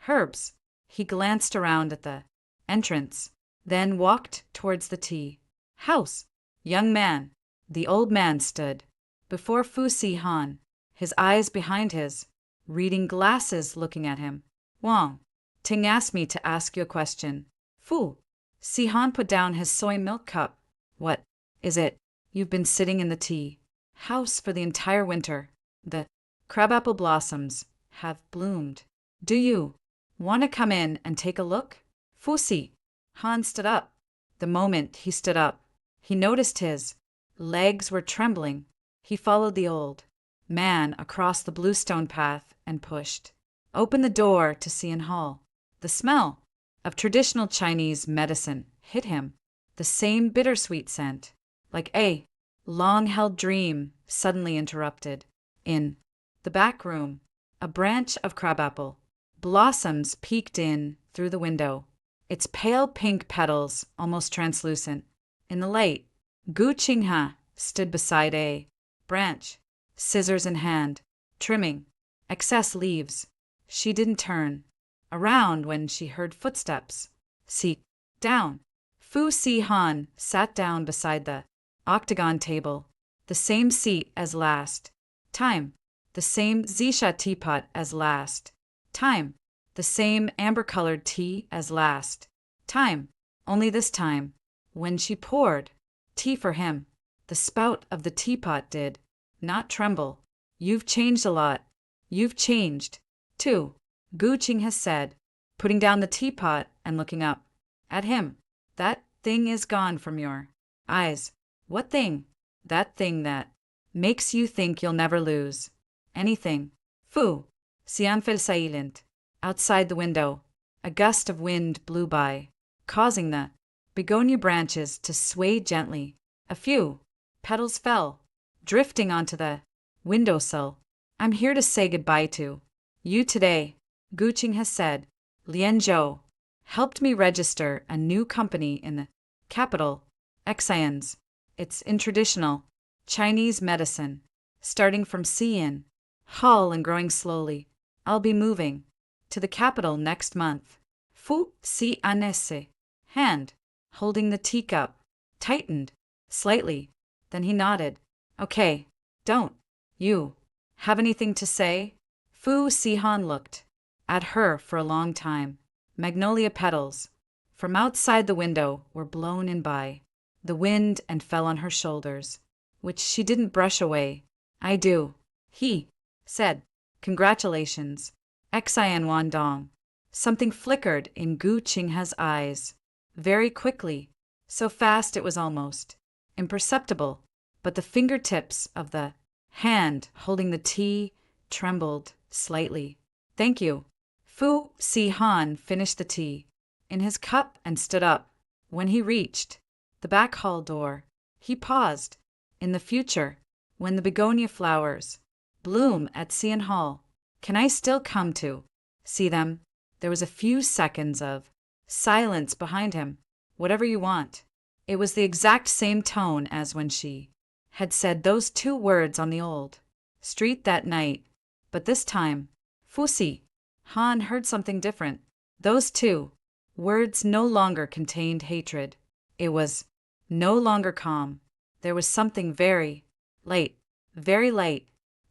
herbs. He glanced around at the entrance, then walked towards the tea house. Young man. The old man stood before Fu Sihan, his eyes behind his reading glasses looking at him. Wang Ting asked me to ask you a question. Fu Sihan put down his soy milk cup. What is it? You've been sitting in the tea house for the entire winter. The crabapple blossoms have bloomed. Do you want to come in and take a look? Fu Sihan stood up. The moment he stood up, he noticed his legs were trembling. He followed the old man across the bluestone path and pushed open the door to Xian Hall. The smell of traditional Chinese medicine hit him, the same bittersweet scent, like a long-held dream suddenly interrupted. In the back room, a branch of crabapple blossoms peeked in through the window, its pale pink petals almost translucent. In the light, Gu Qingha stood beside a branch, scissors in hand, trimming excess leaves. She didn't turn around when she heard footsteps. Sit down. Fu Sihan sat down beside the octagon table, the same seat as last time, the same Zisha teapot as last time, the same amber-colored tea as last time, only this time, when she poured tea for him, the spout of the teapot did not tremble. You've changed a lot. You've changed, too, Gu Qing has said, putting down the teapot and looking up at him. That thing is gone from your eyes. What thing? That thing that makes you think you'll never lose anything. Fu Xian fell silent. Outside the window, a gust of wind blew by, causing the begonia branches to sway gently. A few petals fell, drifting onto the windowsill. I'm here to say goodbye to you today, Gu Qing has said. Lian Zhou helped me register a new company in the capital, Xian's. It's in traditional Chinese medicine, starting from Xian Hall and growing slowly. I'll be moving to the capital next month. Fu Xian's hand, holding the teacup, tightened slightly. Then he nodded. Okay, don't you have anything to say? Fu Sihan looked at her for a long time. Magnolia petals from outside the window were blown in by the wind and fell on her shoulders, which she didn't brush away. I do, he said. Congratulations, Xian Wandong. Something flickered in Gu Qinghe's eyes. Very quickly, so fast it was almost imperceptible, but the fingertips of the hand holding the tea trembled slightly. Thank you. Fu Sihan finished the tea, in his cup and stood up. When he reached the back hall door, he paused. In the future, when the begonia flowers bloom at Cian Hall, can I still come to see them? There was a few seconds of silence behind him. Whatever you want. It was the exact same tone as when she had said those two words on the old street that night. But this time, Fusi Han heard something different. Those two words no longer contained hatred. It was no longer calm. There was something very light,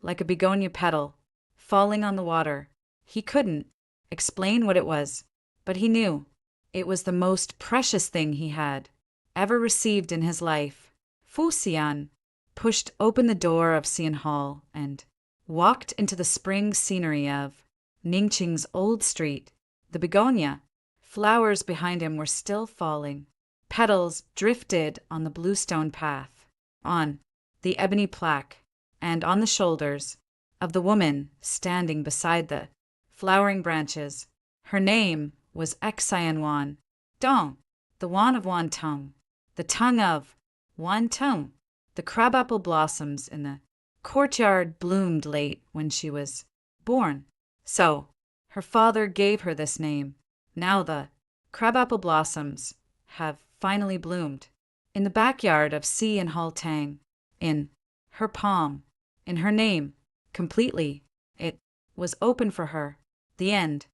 like a begonia petal, falling on the water. He couldn't explain what it was, but he knew it was the most precious thing he had ever received in his life. Fu Xian pushed open the door of Cian Hall and walked into the spring scenery of Ningqing's old street. The begonia flowers behind him were still falling. Petals drifted on the bluestone path, on the ebony plaque, and on the shoulders of the woman standing beside the flowering branches. Her name was Xian Wan Dong, the Wan of Wan Tongue, the tongue of Wan Tongue. The crabapple blossoms in the courtyard bloomed late when she was born, so her father gave her this name. Now the crabapple blossoms have finally bloomed. In the backyard of Cian Hall Tang, in her palm, in her name, completely, it was open for her. The end.